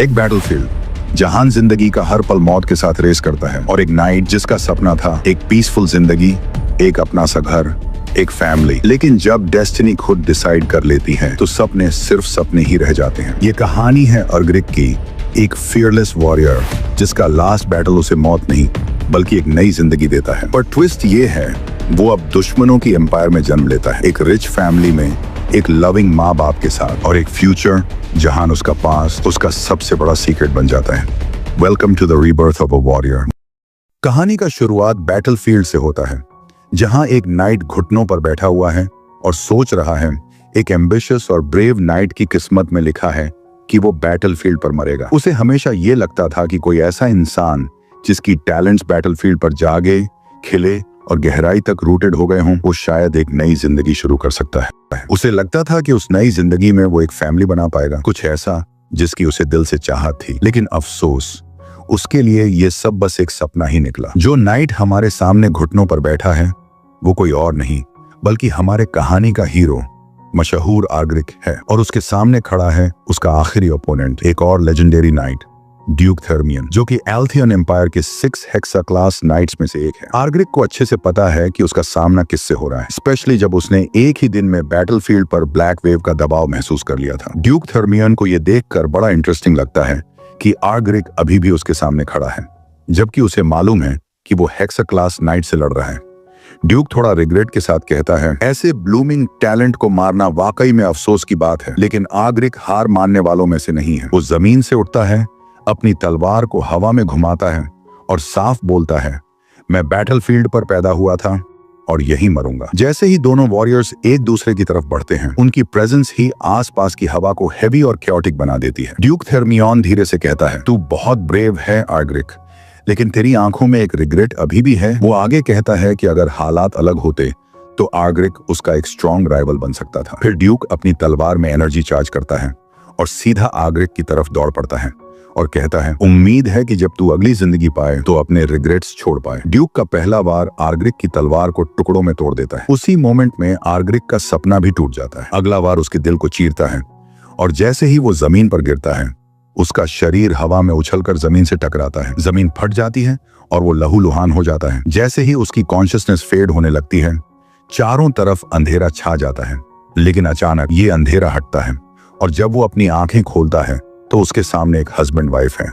एक बैटलफील्ड जहां जिंदगी का हर पल मौत के साथ रेस करता है, और एक नाइट जिसका सपना था एक पीसफुल जिंदगी, एक अपना सा घर, एक फैमिली। लेकिन जब डेस्टिनी खुद डिसाइड कर लेती है तो सपने सिर्फ सपने ही रह जाते हैं। ये कहानी है अर्ग्रिक की, एक फियरलेस वॉरियर जिसका लास्ट बैटल उसे मौत नहीं बल्कि एक नई जिंदगी देता है। पर ट्विस्ट ये है, वो अब दुश्मनों की एम्पायर में जन्म लेता है, एक रिच फैमिली में, एक लविंग माँ बाप के साथ, और एक फ्यूचर जहां उसका पास्ट उसका सबसे बड़ा सीक्रेट बन जाता है। Welcome to the rebirth of a warrior. कहानी का शुरुआत बैटलफील्ड से होता है, जहां एक नाइट घुटनों पर बैठा हुआ है और सोच रहा है एक एम्बिशियस और ब्रेव नाइट की किस्मत में लिखा है कि वो बैटलफील्ड पर मरेगा। उसे हमेशा ये लगता था कि कोई ऐसा इंसान जिसकी टैलेंट्स बैटलफील्ड पर जागे, खिले और गहराई तक रूटेड हो गए हों, वो शायद एक नई जिंदगी शुरू कर सकता है। उसे लगता था कि उस नई जिंदगी में वो एक फैमिली बना पाएगा, कुछ ऐसा जिसकी उसे दिल से चाहत थी। लेकिन अफसोस, उसके लिए ये सब बस एक सपना ही निकला। जो नाइट हमारे सामने घुटनों पर बैठा है वो कोई और नहीं बल्कि हमारे कहानी का हीरो मशहूर अर्ग्रिक है, और उसके सामने खड़ा है उसका आखिरी ओपोनेंट, एक और लेजेंडरी नाइट, ड्यूक थर्मियन, जो कि एल्थियन एम्पायर के 6 हेक्सा क्लास नाइट्स में से एक है। अर्ग्रिक को अच्छे से पता है कि उसका सामना किससे हो रहा है, स्पेशली जब उसने एक ही दिन में बैटलफील्ड पर ब्लैक वेव का दबाव महसूस कर लिया था। ड्यूक थर्मियन को यह देखकर बड़ा इंटरेस्टिंग लगता है कि अर्ग्रिक अभी भी उसके सामने खड़ा है, जबकि उसे मालूम है कि वो हेक्सा क्लास नाइट से लड़ रहा है। ड्यूक थोड़ा रिग्रेट के साथ कहता है, ऐसे ब्लूमिंग टैलेंट को मारना वाकई में अफसोस की बात है। लेकिन अर्ग्रिक हार मानने वालों में से नहीं है। वो जमीन से उठता है, अपनी तलवार को हवा में घुमाता है और साफ बोलता है, मैं बैटलफील्ड पर पैदा हुआ था और यही मरूंगा। जैसे ही दोनों वॉरियर्स एक दूसरे की तरफ बढ़ते हैं, उनकी प्रेजेंस ही आसपास की हवा को हेवी और कैओटिक बना देती है। ड्यूक थर्मियन धीरे से कहता है, तू बहुत ब्रेव है अर्ग्रिक, लेकिन तेरी आंखों में एक रिग्रेट अभी भी है। वो आगे कहता है कि अगर हालात अलग होते तो अर्ग्रिक उसका एक स्ट्रॉन्ग राइवल बन सकता था। फिर ड्यूक अपनी तलवार में एनर्जी चार्ज करता है और सीधा अर्ग्रिक की तरफ दौड़ पड़ता है और कहता है, उम्मीद है कि जब तू अगली जिंदगी पाए तो अपने रिग्रेट्स छोड़ पाए। ड्यूक का पहला वार अर्ग्रिक की तलवार को टुकड़ों में तोड़ देता है। उसी मोमेंट में अर्ग्रिक का सपना भी टूट जाता है। अगला वार उसके दिल को चीरता है और जैसे ही वो जमीन पर गिरता है, उसका शरीर हवा में उछलकर जमीन से टकराता है। जमीन फट जाती है और वो लहूलुहान हो जाता है। जैसे ही उसकी कॉन्शियसनेस फेड होने लगती है, चारों तरफ अंधेरा छा जाता है। लेकिन अचानक ये अंधेरा हटता है और जब वो अपनी आंखें खोलता है तो उसके सामने एक हस्बैंड वाइफ है,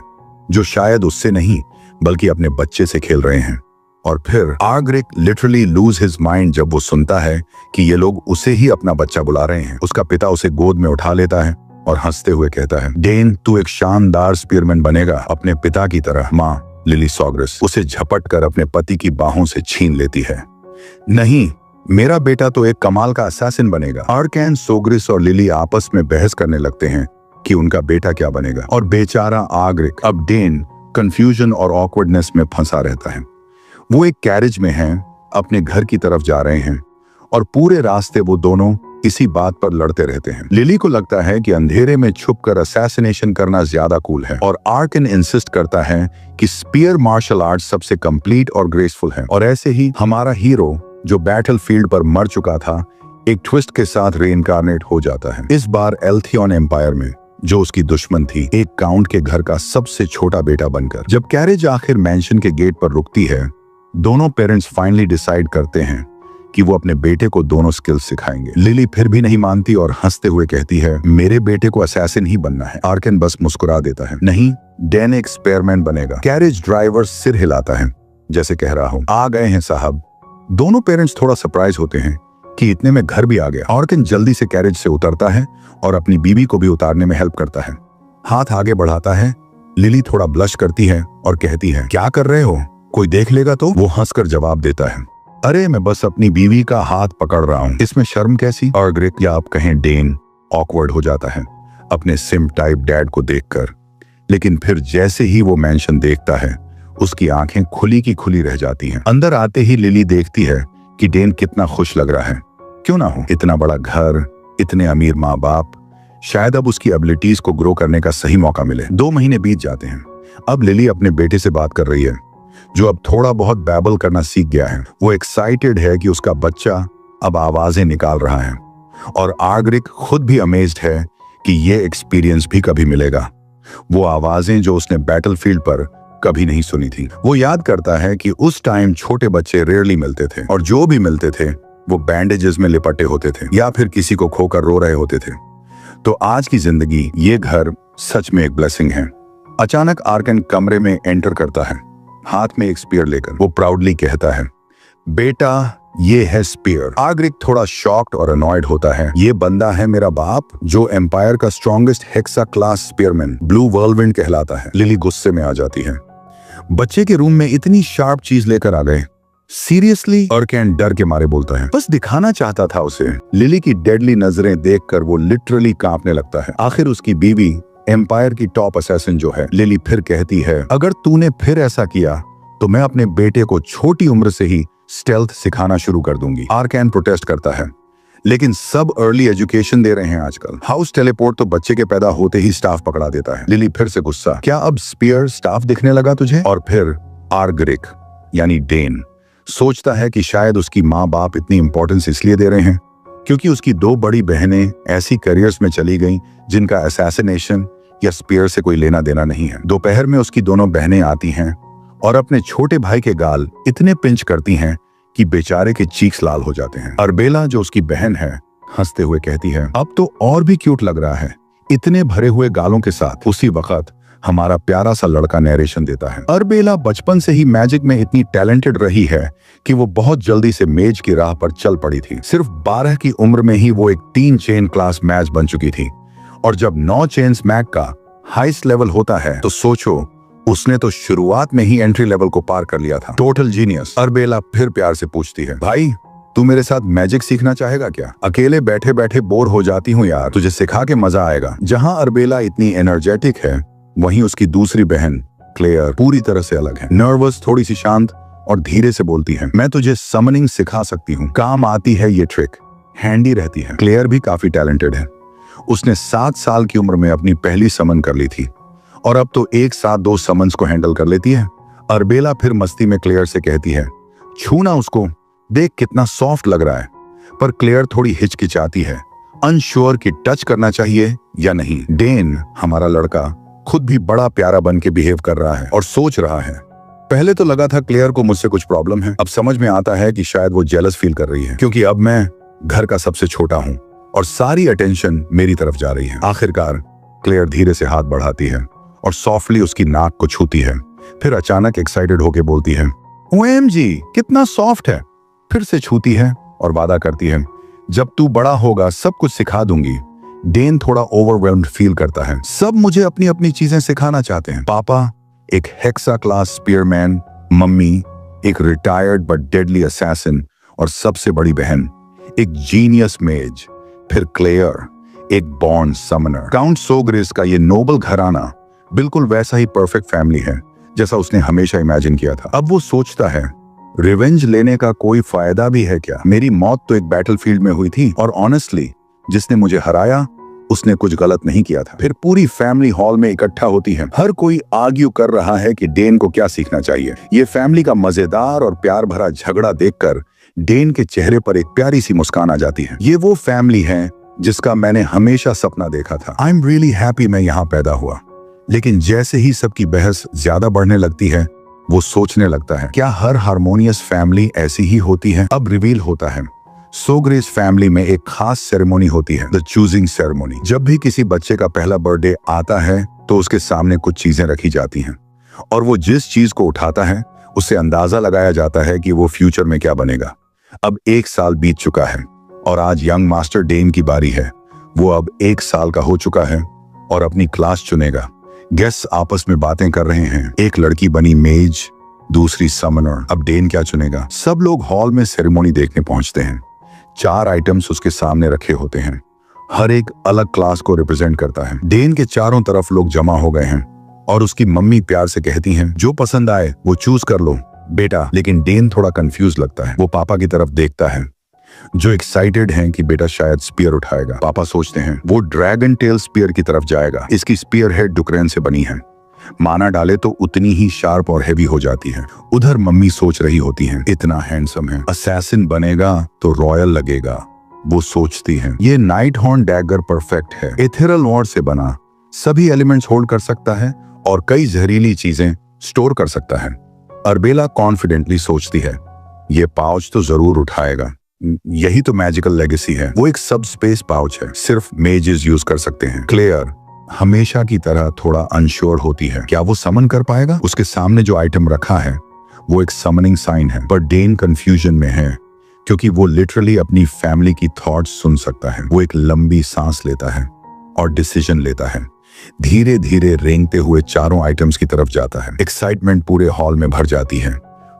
जो शायद उससे नहीं बल्कि अपने बच्चे से खेल रहे हैं। और फिर अर्ग्रिक लिटरली लूज हिज माइंड जब वो सुनता है कि ये लोग उसे ही अपना बच्चा बुला रहे हैं। उसका पिता उसे गोद में उठा लेता है और हंसते हुए कहता है, डेन, तू एक शानदार स्पीयरमैन बनेगा अपने पिता की तरह। माँ लिली सॉग्रेस उसे झपट कर अपने पति की बाहों से छीन लेती है। नहीं, मेरा बेटा तो एक कमाल का असैसिन बनेगा। अर्कैन, सोग्रिस और लिली आपस में बहस करने लगते हैं कि उनका बेटा क्या बनेगा, और बेचारा अर्ग्रिक, अब डेन कंफ्यूजन और ऑकवर्डनेस में फंसा रहता है। वो एक कैरेज में हैं, अपने घर की तरफ जा रहे हैं और पूरे रास्ते वो दोनों इसी बात पर लड़ते रहते हैं। लिली को लगता है कि अंधेरे में छुपकर असैसिनेशन करना ज्यादा कूल है, और आर्कन इंसिस्ट करता है कि स्पीयर मार्शल आर्ट्स सबसे कंप्लीट और ग्रेसफुल है। और ऐसे ही हमारा हीरो, जो बैटलफील्ड पर मर चुका था, एक ट्विस्ट के साथ रीइंकार्नेट हो जाता है। इस बार एल्थियन एम्पायर में, जो उसकी दुश्मन थी, एक काउंट के घर का सबसे छोटा बेटा बनकर। जब कैरेज आखिर मैंशन के गेट पर रुकती है, दोनों पेरेंट्स फाइनली डिसाइड करते हैं कि वो अपने बेटे को दोनों स्किल्स सिखाएंगे। लिली फिर भी नहीं मानती और हंसते हुए कहती है, मेरे बेटे को असैसिन ही बनना है। अर्कन बस मुस्कुरा देता है, नहीं, डेन एक स्पेयरमैन बनेगा। कैरेज ड्राइवर सिर हिलाता है जैसे कह रहा हूँ, आ गए हैं साहब। दोनों पेरेंट्स थोड़ा सरप्राइज होते हैं कि इतने में घर भी आ गया। अर्कन जल्दी से कैरेज से उतरता है और अपनी बीवी को भी उतारने में हेल्प करता है। हाथ आगे बढ़ाता है। लिली थोड़ा ब्लश करती है और कहती है, क्या कर रहे हो, कोई देख लेगा तो? वो हंसकर जवाब देता है, अरे मैं बस अपनी बीवी का हाथ पकड़ रहा हूँ, इसमें शर्म कैसी? अर्ग्रिक, या आप कहें डेन, ऑकवर्ड हो जाता है अपने सिम टाइप डैड को देखकर। लेकिन फिर जैसे ही वो मैंशन देखता है, उसकी आंखें खुली की खुली रह जाती हैं। अंदर आते ही लिली देखती है कि डेन कितना खुश लग रहा है। क्यों ना हो, इतना बड़ा घर, इतने अमीर माँ बाप, शायद अब उसकी एबिलिटीज को ग्रो करने का सही मौका मिले। 2 महीने बीत जाते हैं। अब लिली अपने बेटे से बात कर रही है, जो अब थोड़ा बहुत बैबल करना सीख गया है। वो एक्साइटेड है कि उसका बच्चा अब आवाजें निकाल रहा है, और अर्ग्रिक खुद भी अमेज्ड है कि ये एक्सपीरियंस भी कभी मिलेगा। वो आवाजें जो उसने बैटलफील्ड पर कभी नहीं सुनी थी। वो याद करता है कि उस टाइम छोटे बच्चे रेयरली मिलते थे और जो भी मिलते थे वो बैंडेजेस में लिपटे होते थे या फिर किसी को खोकर रो रहे होते थे। तो आज की जिंदगी, ये घर सच में एक ब्लेसिंग है। अचानक आर्कन कमरे में एंटर करता है, हाथ में एक स्पीयर लेकर। वो प्राउडली कहता है, बेटा ये है स्पीयर। आग्रिक थोड़ा शॉक्ड और अनॉयड होता है। ये बंदा है मेरा बाप जो एम्पायर का strongest hexa class spearman blue whirlwind कहलाता है। लिली गुस्से में आ जाती है। बच्चे के रूम में इतनी शार्प चीज लेकर आ गए, सीरियसली? आर्कन डर के मारे बोलता है। बस दिखाना चाहता था उसे। लिली की डेडली नजरें देखकर वो लिटरली कांपने लगता है। आखिर उसकी बीवी एम्पायर की टॉप असैसिन जो है। लिली फिर कहती है, अगर तूने फिर ऐसा किया तो मैं अपने बेटे को छोटी उम्र से ही स्टेल्थ सिखाना शुरू कर दूंगी। आर्कन प्रोटेस्ट करता है, लेकिन सब अर्ली एजुकेशन दे रहे हैं आजकल। हाउस टेलीपोर्ट तो बच्चे के पैदा होते ही स्टाफ पकड़ा देता है। लिली फिर से गुस्सा, क्या अब स्पीयर स्टाफ दिखने लगा तुझे? और फिर आर्गरिक यानी डेन सोचता है कि शायद उसकी माँ बाप इतनी इंपॉर्टेंस इसलिए दे रहे हैं क्योंकि उसकी दो बड़ी बहनें ऐसी करियर्स में चली गईं जिनका असैसिनेशन या स्पीयर से कोई लेना देना नहीं है। दोपहर में उसकी दोनों बहनें आती हैं और अपने छोटे भाई के गाल इतने पिंच करती हैं कि बेचारे के चीक्स लाल हो जाते हैं। अरबेला जो उसकी बहन है हंसते हुए कहती है, अब तो और भी क्यूट लग रहा है इतने भरे हुए गालों के साथ। उसी वक्त हमारा प्यारा सा लड़का नरेशन देता है। अरबेला बचपन से ही मैजिक में इतनी टैलेंटेड रही है कि वो बहुत जल्दी से मेज की राह पर चल पड़ी थी। सिर्फ 12 की उम्र में ही वो एक 3 चेन क्लास मैच बन चुकी थी और जब 9 चेन्स मैग का हाईएस्ट लेवल होता है तो सोचो, उसने तो शुरुआत में ही एंट्री लेवल को पार कर लिया था। Total genius. अरबेला फिर प्यार से पूछती है, भाई तू मेरे साथ मैजिक सीखना चाहेगा क्या? अकेले बैठे बैठे बोर हो जाती हूँ यार, तुझे सिखा के मजा आएगा। जहाँ अरबेला इतनी एनर्जेटिक है वहीं उसकी दूसरी बहन क्लेयर पूरी तरह से अलग है। नर्वस, थोड़ी सी शांत और धीरे से बोलती है, मैं तुझे समनिंग सिखा सकती हूँ, काम आती है ये ट्रिक, हैंडी रहती है। क्लेयर भी काफी टैलेंटेड है। उसने 7 साल की उम्र में अपनी पहली समन कर ली थी और अब तो एक साथ 2 समन्स को हैंडल कर लेती है। अरबेला फिर मस्ती में क्लेयर से कहती है, छूना उसको, देख कितना सॉफ्ट लग रहा है। पर क्लेयर थोड़ी हिचकिचाती है, अनश्योर कि टच करना चाहिए या नहीं। डेन हमारा लड़का खुद भी बड़ा प्यारा बन के बिहेव कर रहा है और सोच रहा है, पहले तो लगा था क्लेयर को मुझसे कुछ प्रॉब्लम है, अब समझ में आता है कि शायद वो जेलस फील कर रही है क्योंकि अब मैं घर का सबसे छोटा हूँ और सारी अटेंशन मेरी तरफ जा रही है। आखिरकार क्लेयर धीरे से हाथ बढ़ाती है और सॉफ्टली उसकी नाक को छूती है। फिर अचानक एक्साइटेड होके बोलती है, OMG कितना सॉफ्ट है। फिर से छूती है और वादा करती है, जब तू बड़ा होगा सब कुछ सिखा दूंगी। डेन थोड़ा ओवरवेल्म्ड फील करता है। सब मुझे अपनी अपनी चीजें सिखाना चाहते हैं। पापा एक हेक्सा क्लास स्पीयरमैन, मम्मी एक रिटायर्ड बट डेडली असैसिन और सबसे बड़ी बहन एक जीनियस मेज, फिर क्लेयर एक बॉर्न समनर। काउंट सोग्रिस का ये नोबल घराना बिल्कुल वैसा ही परफेक्ट फैमिली है जैसा उसने हमेशा इमेजिन किया था। अब वो सोचता है, रिवेंज लेने का कोई फायदा भी है क्या? मेरी मौत तो एक बैटलफील्ड में हुई थी और ऑनेस्टली जिसने मुझे हराया उसने कुछ गलत नहीं किया था। फिर पूरी फैमिली हॉल में इकट्ठा होती है। हर कोई आर्ग्यू कर रहा है कि डेन को क्या सीखना चाहिए। ये फैमिली का मजेदार और प्यार भरा झगड़ा देखकर डेन के चेहरे पर एक प्यारी सी मुस्कान आ जाती है। ये वो फैमिली है जिसका मैंने हमेशा सपना देखा था। आई एम रियली हैप्पी मैं यहाँ पैदा हुआ। लेकिन जैसे ही सबकी बहस ज्यादा बढ़ने लगती है वो सोचने लगता है, क्या हर हार्मोनियस फैमिली ऐसी ही होती है? अब रिवील होता है, सोग्रेस फैमिली में एक खास सेरेमनी होती है, द चूजिंग सेरेमनी। जब भी किसी बच्चे का पहला बर्थडे आता है तो उसके सामने कुछ चीजें रखी जाती हैं और वो जिस चीज को उठाता है उससे अंदाजा लगाया जाता है कि वो फ्यूचर में क्या बनेगा। अब 1 साल बीत चुका है और आज यंग मास्टर डेन की बारी है। वो अब 1 साल का हो चुका है और अपनी क्लास चुनेगा। गेस्ट्स आपस में बातें कर रहे हैं। एक लड़की बनी मेज, दूसरी समनर। अब डेन क्या चुनेगा? सब लोग हॉल में सेरेमनी देखने पहुंचते हैं। 4 आइटम्स उसके सामने रखे होते हैं, हर एक अलग क्लास को रिप्रेजेंट करता है। डेन के चारों तरफ लोग जमा हो गए हैं और उसकी मम्मी प्यार से कहती हैं, जो पसंद आए वो चूज कर लो बेटा। लेकिन डेन थोड़ा कंफ्यूज लगता है। वो पापा की तरफ देखता है जो एक्साइटेड हैं कि बेटा शायद स्पीयर उठाएगा। पापा सोचते हैं वो ड्रैगन टेल स्पीयर की तरफ जाएगा। इसकी स्पीयर हेड डुक्रेन से बनी है, माना डाले तो उतनी ही शार्प और हेवी हो जाती है। उधर मम्मी सोच रही होती हैं, इतना हैंडसम है, असैसिन बनेगा तो रॉयल लगेगा। वो सोचती हैं, ये नाइट हॉर्न डैगर परफेक्ट है, एथेरल वॉर्ड से बना, सभी एलिमेंट्स होल्ड कर सकता है और कई जहरीली चीजें स्टोर कर सकता है। अरबेला कॉन्फिडेंटली सोचती है, ये पाउच तो जरूर उठाएगा, यही तो मैजिकल लेगेसी है। वो एक सब स्पेस पाउच है, सिर्फ मेजेस यूज कर सकते हैं। क्लेयर हमेशा की तरह थोड़ा अनश्योर होती है, क्या वो समन कर पाएगा? उसके सामने जो आइटम रखा है वो एक समनिंग साइन है, पर डेन कंफ्यूजन में है क्योंकि वो लिटरली अपनी फैमिली की थॉट्स सुन सकता है। वो एक लंबी सांस लेता है और डिसीजन लेता है। धीरे धीरे रेंगते हुए चारों आइटम्स की तरफ जाता है। एक्साइटमेंट पूरे हॉल में भर जाती है।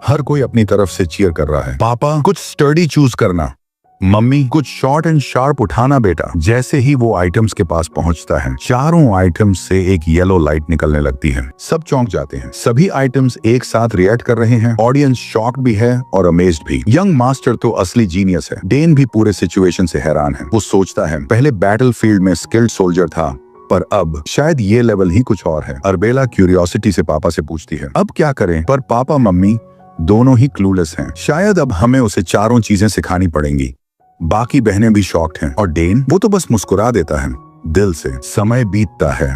हर कोई अपनी तरफ से चीयर कर रहा है। पापा कुछ स्टर्डी चूज करना, मम्मी कुछ शॉर्ट एंड शार्प उठाना बेटा। जैसे ही वो आइटम्स के पास पहुंचता है, चारों आइटम्स से एक येलो लाइट निकलने लगती है। सब चौंक जाते हैं। सभी आइटम्स एक साथ रिएक्ट कर रहे हैं। ऑडियंस शॉक्ड भी है और अमेज्ड भी। यंग मास्टर तो असली जीनियस है। डेन भी पूरे सिचुएशन से हैरान है। वो सोचता है, पहले बैटलफील्ड में स्किल्ड सोल्जर था, पर अब शायद ये लेवल ही कुछ और है। अरबेला क्यूरियोसिटी से पापा से पूछती है, अब क्या करें? पर पापा मम्मी दोनों ही क्लूलेस हैं। शायद अब हमें उसे चारों चीजें सिखानी पड़ेंगी। बाकी बहनें भी शॉक्ड हैं और डेन वो तो बस मुस्कुरा देता है दिल से। समय बीतता है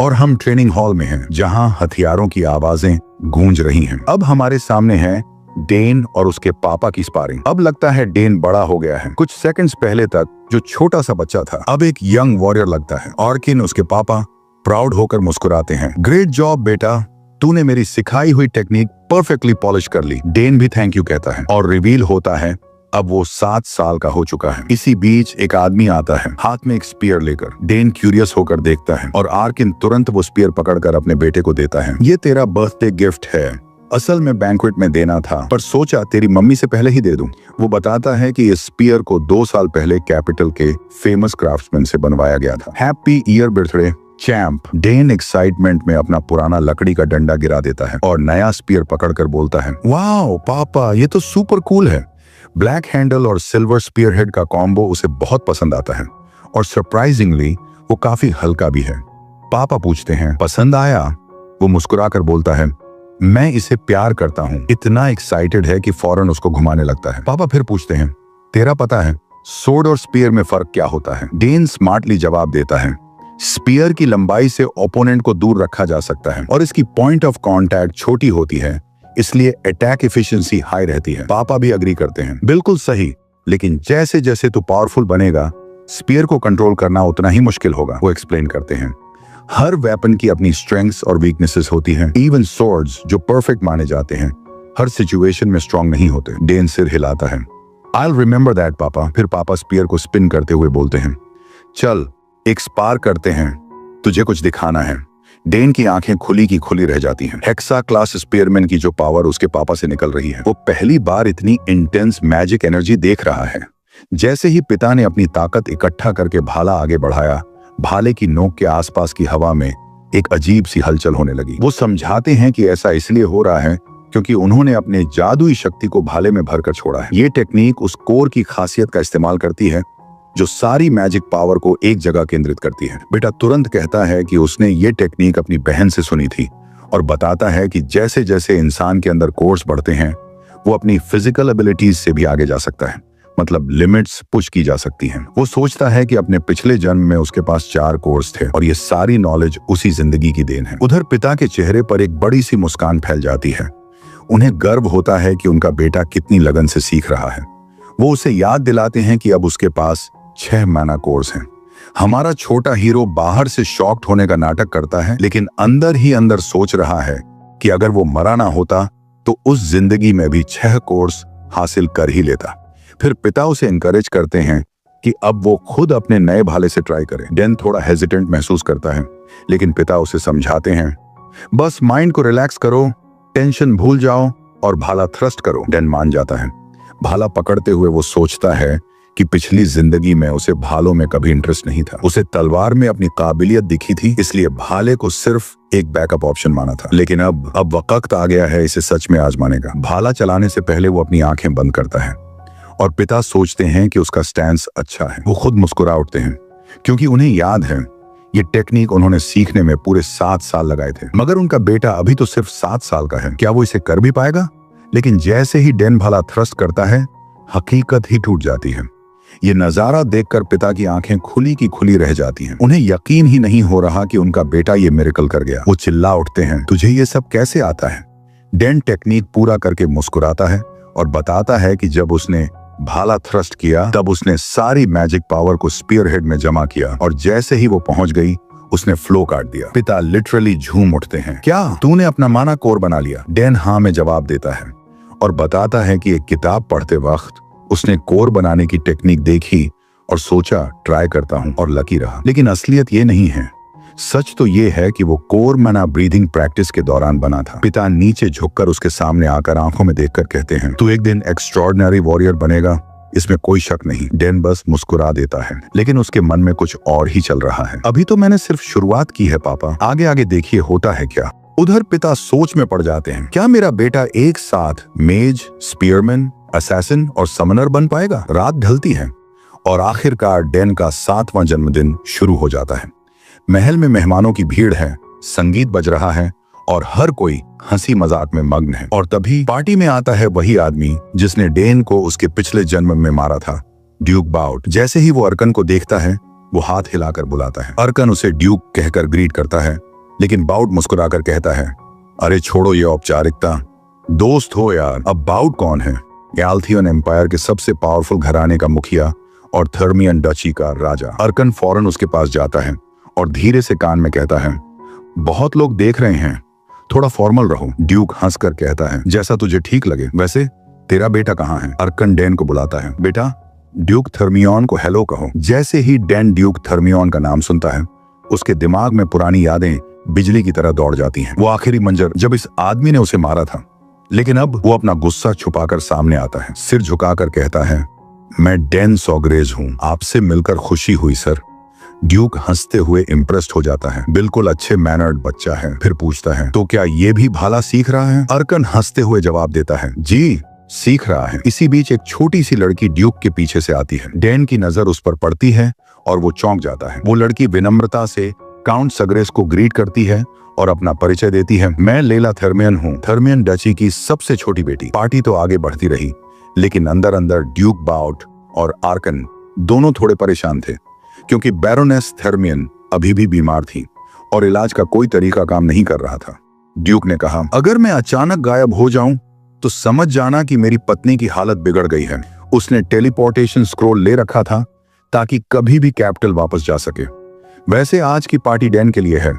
और हम ट्रेनिंग हॉल में हैं, जहां हथियारों की आवाजें गूंज रही हैं। अब हमारे सामने है डेन और उसके पापा की स्पारिंग। अब लगता है डेन बड़ा हो गया है। कुछ सेकंड्स पहले तक जो छोटा सा बच्चा था, अब एक यंग वॉरियर लगता है। ऑर्किन उसके पापा प्राउड होकर मुस्कुराते हैं। ग्रेट जॉब बेटा, तूने मेरी सिखाई हुई टेक्निक परफेक्टली पॉलिश कर ली। डेन भी थैंक यू कहता है और रिवील होता है अब वो 7 साल का हो चुका है। इसी बीच एक आदमी आता है, हाथ में एक स्पीयर लेकर। डेन क्यूरियस होकर देखता है और आर्किन तुरंत वो स्पीयर पकड़कर अपने बेटे को देता है। ये तेरा बर्थडे गिफ्ट है, असल में बैंक्वेट में देना था, पर सोचा तेरी मम्मी से पहले ही दे दूं। वो बताता है कि इस स्पीयर को 2 साल पहले कैपिटल के फेमस क्राफ्ट्समैन से बनवाया गया था। Happy year birthday champ. Den excitement में अपना पुराना लकड़ी का डंडा गिरा देता है और नया स्पीयर पकड़कर बोलता है, वाओ पापा ये तो सुपर कूल है। ब्लैक हैंडल और सिल्वर स्पीयर हेड का कॉम्बो उसे बहुत पसंद आता है और सरप्राइजिंगली वो काफी हल्का भी है। पापा पूछते हैं, पसंद आया? वो मुस्कुराकर बोलता है, मैं इसे प्यार करता हूँ। इतना एक्साइटेड है कि फौरन उसको घुमाने लगता है। पापा फिर पूछते हैं, तेरा पता है सोर्ड और स्पीयर में फर्क क्या होता है? डेन स्मार्टली जवाब देता है, स्पीयर की लंबाई से ओपोनेंट को दूर रखा जा सकता है और इसकी पॉइंट ऑफ कांटेक्ट छोटी होती है, इसलिए अटैक एफिशिएंसी हाई रहती है। पापा भी अग्री करते हैं, बिल्कुल सही, लेकिन जैसे जैसे तू पावरफुल बनेगा, स्पीयर को कंट्रोल करना उतना ही मुश्किल होगा। वो एक्सप्लेन करते हैं, हर वेपन की अपनी स्ट्रेंथ्स और वीकनेसेस होती हैं। इवन स्वॉर्ड्स जो परफेक्ट माने जाते हैं, हर सिचुएशन में स्ट्रांग नहीं होते। डेन सिर हिलाता है, आई विल रिमेंबर दैट पापा। फिर पापा स्पीयर को स्पिन करते हुए बोलते हैं, चल एक स्पार करते हैं, तुझे कुछ दिखाना है। डेन की आंखें खुली की खुली रह जाती हैं। हेक्सा क्लास स्पीयरमैन की जो पावर उसके पापा से निकल रही है, वो पहली बार इतनी इंटेंस मैजिक एनर्जी देख रहा है। जैसे ही पिता ने अपनी ताकत इकट्ठा करके भाला आगे बढ़ाया, भाले की नोक के आसपास की हवा में एक अजीब सी हलचल होने लगी। वो समझाते हैं कि ऐसा इसलिए हो रहा है क्योंकि उन्होंने अपने जादुई शक्ति को भाले में भरकर छोड़ा है। ये टेक्निक उस कोर की खासियत का इस्तेमाल करती है जो सारी मैजिक पावर को एक जगह केंद्रित करती है। बेटा तुरंत कहता है कि उसने ये टेक्निक अपनी बहन से सुनी थी और बताता है कि जैसे जैसे इंसान के अंदर कोर्स बढ़ते हैं, वो अपनी फिजिकल एबिलिटीज से भी आगे जा सकता है, मतलब लिमिट्स पुश की जा सकती हैं। वो सोचता है कि अपने पिछले जन्म में उसके पास 4 कोर्स थे और ये सारी नॉलेज उसी जिंदगी की देन है। उधर पिता के चेहरे पर एक बड़ी सी मुस्कान फैल जाती है। उन्हें गर्व होता है कि उनका बेटा कितनी लगन से सीख रहा है। वो उसे याद दिलाते हैं कि अब उसके पास 6 माना कोर्स हैं। हमारा छोटा हीरो बाहर से शॉक्ड होने का नाटक करता है, लेकिन अंदर ही अंदर सोच रहा है कि अगर वो मरा ना होता तो उस जिंदगी में भी 6 कोर्स हासिल कर ही लेता। फिर पिता उसे एनकरेज करते हैं कि अब वो खुद अपने नए भाले से ट्राई करे। डेन थोड़ा हेजिटेंट महसूस करता है, लेकिन पिता उसे समझाते हैं, बस माइंड को रिलैक्स करो, टेंशन भूल जाओ और भाला थ्रस्ट करो। डेन मान जाता है। भाला पकड़ते हुए वो सोचता है कि पिछली जिंदगी में उसे भालों में कभी इंटरेस्ट नहीं था। उसे तलवार में अपनी काबिलियत दिखी थी, इसलिए भाले को सिर्फ एक बैकअप ऑप्शन माना था। लेकिन अब वक्त आ गया है इसे सच में आजमाने का। भाला चलाने से पहले वो अपनी आंखें बंद करता है और पिता सोचते हैं कि उसका स्टैंस अच्छा है। वो खुद मुस्कुरा उठते हैं क्योंकि उन्हें याद है ये टेक्निक उन्होंने सीखने में पूरे 7 साल लगाए थे। मगर उनका बेटा अभी तो सिर्फ 7 साल का है, क्या वो इसे कर भी पाएगा? लेकिन जैसे ही डेन भाला थ्रस्ट करता है, हकीकत ही टूट जाती है। ये नजारा देखकर पिता की आंखें खुली की खुली रह जाती हैं। उन्हें यकीन ही नहीं हो रहा कि उनका बेटा ये मिरेकल कर गया। वो चिल्ला उठते हैं, तुझे ये सब कैसे आता है? डैन टेक्निक पूरा करके मुस्कुराता है और बताता है कि जब उसने भाला थ्रस्ट किया तब उसने सारी मैजिक पावर को स्पीयरहेड में जमा किया और जैसे ही वो पहुंच गई उसने फ्लो काट दिया। पिता लिटरली झूम उठते हैं, क्या तूने अपना माना कोर बना लिया? डैन हाँ में जवाब देता है और बताता है कि एक किताब पढ़ते वक्त उसने कोर बनाने की टेक्निक देखी और सोचा ट्राई करता हूं और लकी रहा। लेकिन असलियत ये नहीं है। सच तो ये है कि वो कोर मना ब्रीदिंग प्रैक्टिस के दौरान बना था। पिता नीचे झुककर उसके सामने आकर आंखों में देखकर कहते हैं, तू एक दिन एक्स्ट्रॉर्डिनरी वॉरियर बनेगा, इसमें कोई शक नहीं। डैन बस मुस्कुरा देता है, लेकिन उसके मन में कुछ और ही चल रहा है। अभी तो मैंने सिर्फ शुरुआत की है पापा, आगे आगे देखिए होता है क्या। उधर पिता सोच में पड़ जाते हैं, क्या मेरा बेटा एक साथ मेज, स्पीयरमैन, असैसिन और समनर बन पाएगा? रात ढलती है और आखिरकार डैन का 7वां जन्मदिन शुरू हो जाता है। महल में मेहमानों की भीड़ है, संगीत बज रहा है और हर कोई हंसी मजाक में मग्न है। और तभी पार्टी में आता है वही आदमी जिसने डैन को उसके पिछले जन्म में मारा था, ड्यूक बाउट। जैसे ही वो अर्कन को देखता है वो हाथ हिलाकर बुलाता है। अर्कन उसे ड्यूक कहकर ग्रीट करता है, लेकिन बाउट मुस्कुराकर कहता है, अरे छोड़ो ये औपचारिकता, दोस्त हो यार। अब बाउट कौन है? गैल्थियन एम्पायर के सबसे पावरफुल घराने का मुखिया और थर्मियन डची का राजा। अर्कन फौरन उसके पास जाता है और धीरे से कान में कहता है, बहुत लोग देख रहे हैं, थोड़ा फॉर्मल रहो। ड्यूक हंसकर कहता है, जैसा तुझे ठीक लगे। वैसे तेरा बेटा कहाँ है? अर्कन डैन को बुलाता है, बेटा ड्यूक थर्मियन को हेलो कहो। जैसे ही डैन ड्यूक थर्मियन का नाम सुनता है उसके दिमाग में पुरानी यादें बिजली की तरह दौड़ जाती हैं। वो आखिरी मंजर जब इस आदमी ने उसे मारा था, लेकिन अब वो अपना गुस्सा छुपाकर सामने आता है। सिर झुकाकर कहता है, मैं डैन सॉग्रेज हूँ, आपसे मिलकर खुशी हुई सर। ड्यूक हंसते हुए इम्प्रेस्ड हो जाता है, बिल्कुल अच्छे मैनर्ड बच्चा है। फिर पूछता है, तो क्या ये भी भाला सीख रहा है? अर्कन हंसते हुए जवाब देता है, जी सीख रहा है। इसी बीच एक छोटी सी लड़की ड्यूक के पीछे से आती है। डैन की नजर उस पर पड़ती है और वो चौंक जाता है। वो लड़की विनम्रता से काउंट सग्रेस को ग्रीट करती है और अपना परिचय देती है, मैं लेला थर्मियन हूँ, थर्मियन डची की सबसे छोटी बेटी। पार्टी तो आगे बढ़ती रही, लेकिन अंदर अंदर ड्यूक बाउट और आर्कन दोनों थोड़े परेशान थे, क्योंकि बैरोनेस थर्मियन अभी भी बीमार थी और इलाज का कोई तरीका काम नहीं कर रहा था। ड्यूक ने कहा, अगर मैं अचानक गायब हो जाऊं तो समझ जाना कि मेरी पत्नी की हालत बिगड़ गई है। उसने टेलीपोर्टेशन स्क्रोल ले रखा था ताकि कभी भी कैपिटल वापस जा सके। वैसे आज की पार्टी डैन के लिए है,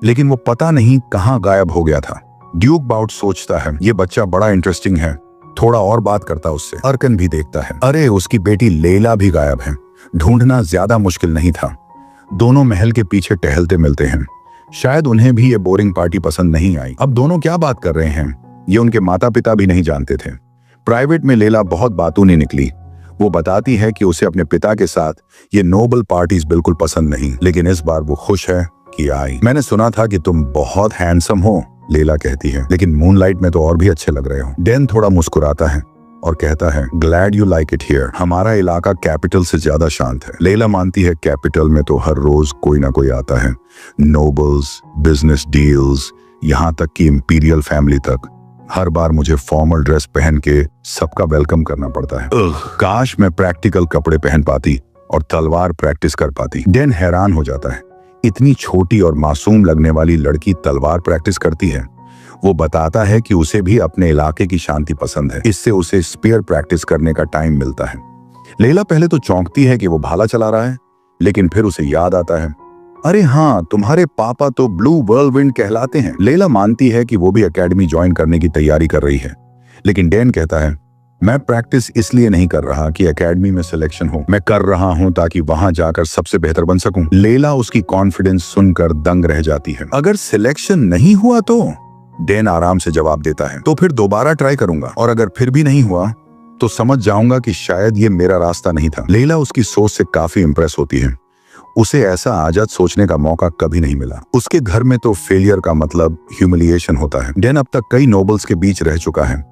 लेकिन वो पता नहीं कहां गायब हो गया था। ड्यूक बाउट सोचता है, ये बच्चा बड़ा इंटरेस्टिंग है, थोड़ा और बात करता उससे। अर्कन भी देखता है, अरे उसकी बेटी लेला भी गायब है, ढूंढना ज्यादा मुश्किल नहीं था। दोनों महल के पीछे टहलते मिलते हैं। शायद उन्हें भी ये बोरिंग पार्टी पसंद नहीं आई। अब दोनों क्या बात कर रहे हैं ये उनके माता पिता भी नहीं जानते थे। प्राइवेट में लेला बहुत बातूनी निकली। वो बताती है कि उसे अपने पिता के साथ ये नोबल पार्टीज बिल्कुल पसंद नहीं, लेकिन इस बार वो खुश है कि आई। मैंने सुना था कि तुम बहुत हैंडसम हो, लेला कहती है, लेकिन मूनलाइट में तो और भी अच्छे लग रहे हो। डैन थोड़ा मुस्कुराता है और कहता है, glad you like it here. हमारा इलाका कैपिटल से ज्यादा शांत है। लेला मानती है, कैपिटल में तो हर रोज कोई ना कोई आता है, नोबल्स, बिजनेस डील्स, यहाँ तक कि इंपीरियल फैमिली तक। हर बार मुझे फॉर्मल ड्रेस पहन के सबका वेलकम करना पड़ता है। काश मैं प्रैक्टिकल कपड़े पहन पाती और तलवार प्रैक्टिस कर पाती। डैन हैरान हो जाता है, इतनी छोटी और मासूम लगने वाली लड़की तलवार प्रैक्टिस करती है। वो बताता है कि उसे भी अपने इलाके की शांति पसंद है, इससे उसे स्पीयर प्रैक्टिस करने का टाइम मिलता है। लेला पहले तो चौंकती है कि वो भाला चला रहा है, लेकिन फिर उसे याद आता है, अरे हाँ, तुम्हारे पापा तो ब्लू व्हर्लविंड कहलाते हैं। लेला मानती है कि वो भी एकेडमी ज्वाइन करने की तैयारी कर रही है, लेकिन डैन कहता है, मैं प्रैक्टिस इसलिए नहीं कर रहा कि एकेडमी में सिलेक्शन हो, मैं कर रहा हूं ताकि वहां जाकर सबसे बेहतर बन सकूं। लेला उसकी कॉन्फिडेंस सुनकर दंग रह जाती है। अगर सिलेक्शन नहीं हुआ तो? डैन आराम से जवाब देता है, तो फिर दोबारा ट्राई करूंगा, और अगर फिर भी नहीं हुआ तो समझ जाऊंगा कि शायद ये मेरा रास्ता नहीं था। लेला उसकी सोच से काफी इंप्रेस होती है। उसे ऐसा आजाद सोचने का मौका कभी नहीं मिला। उसके घर में तो फेलियर का मतलब ह्यूमिलिएशन होता है। डैन अब तक कई नोबल्स के बीच रह चुका है,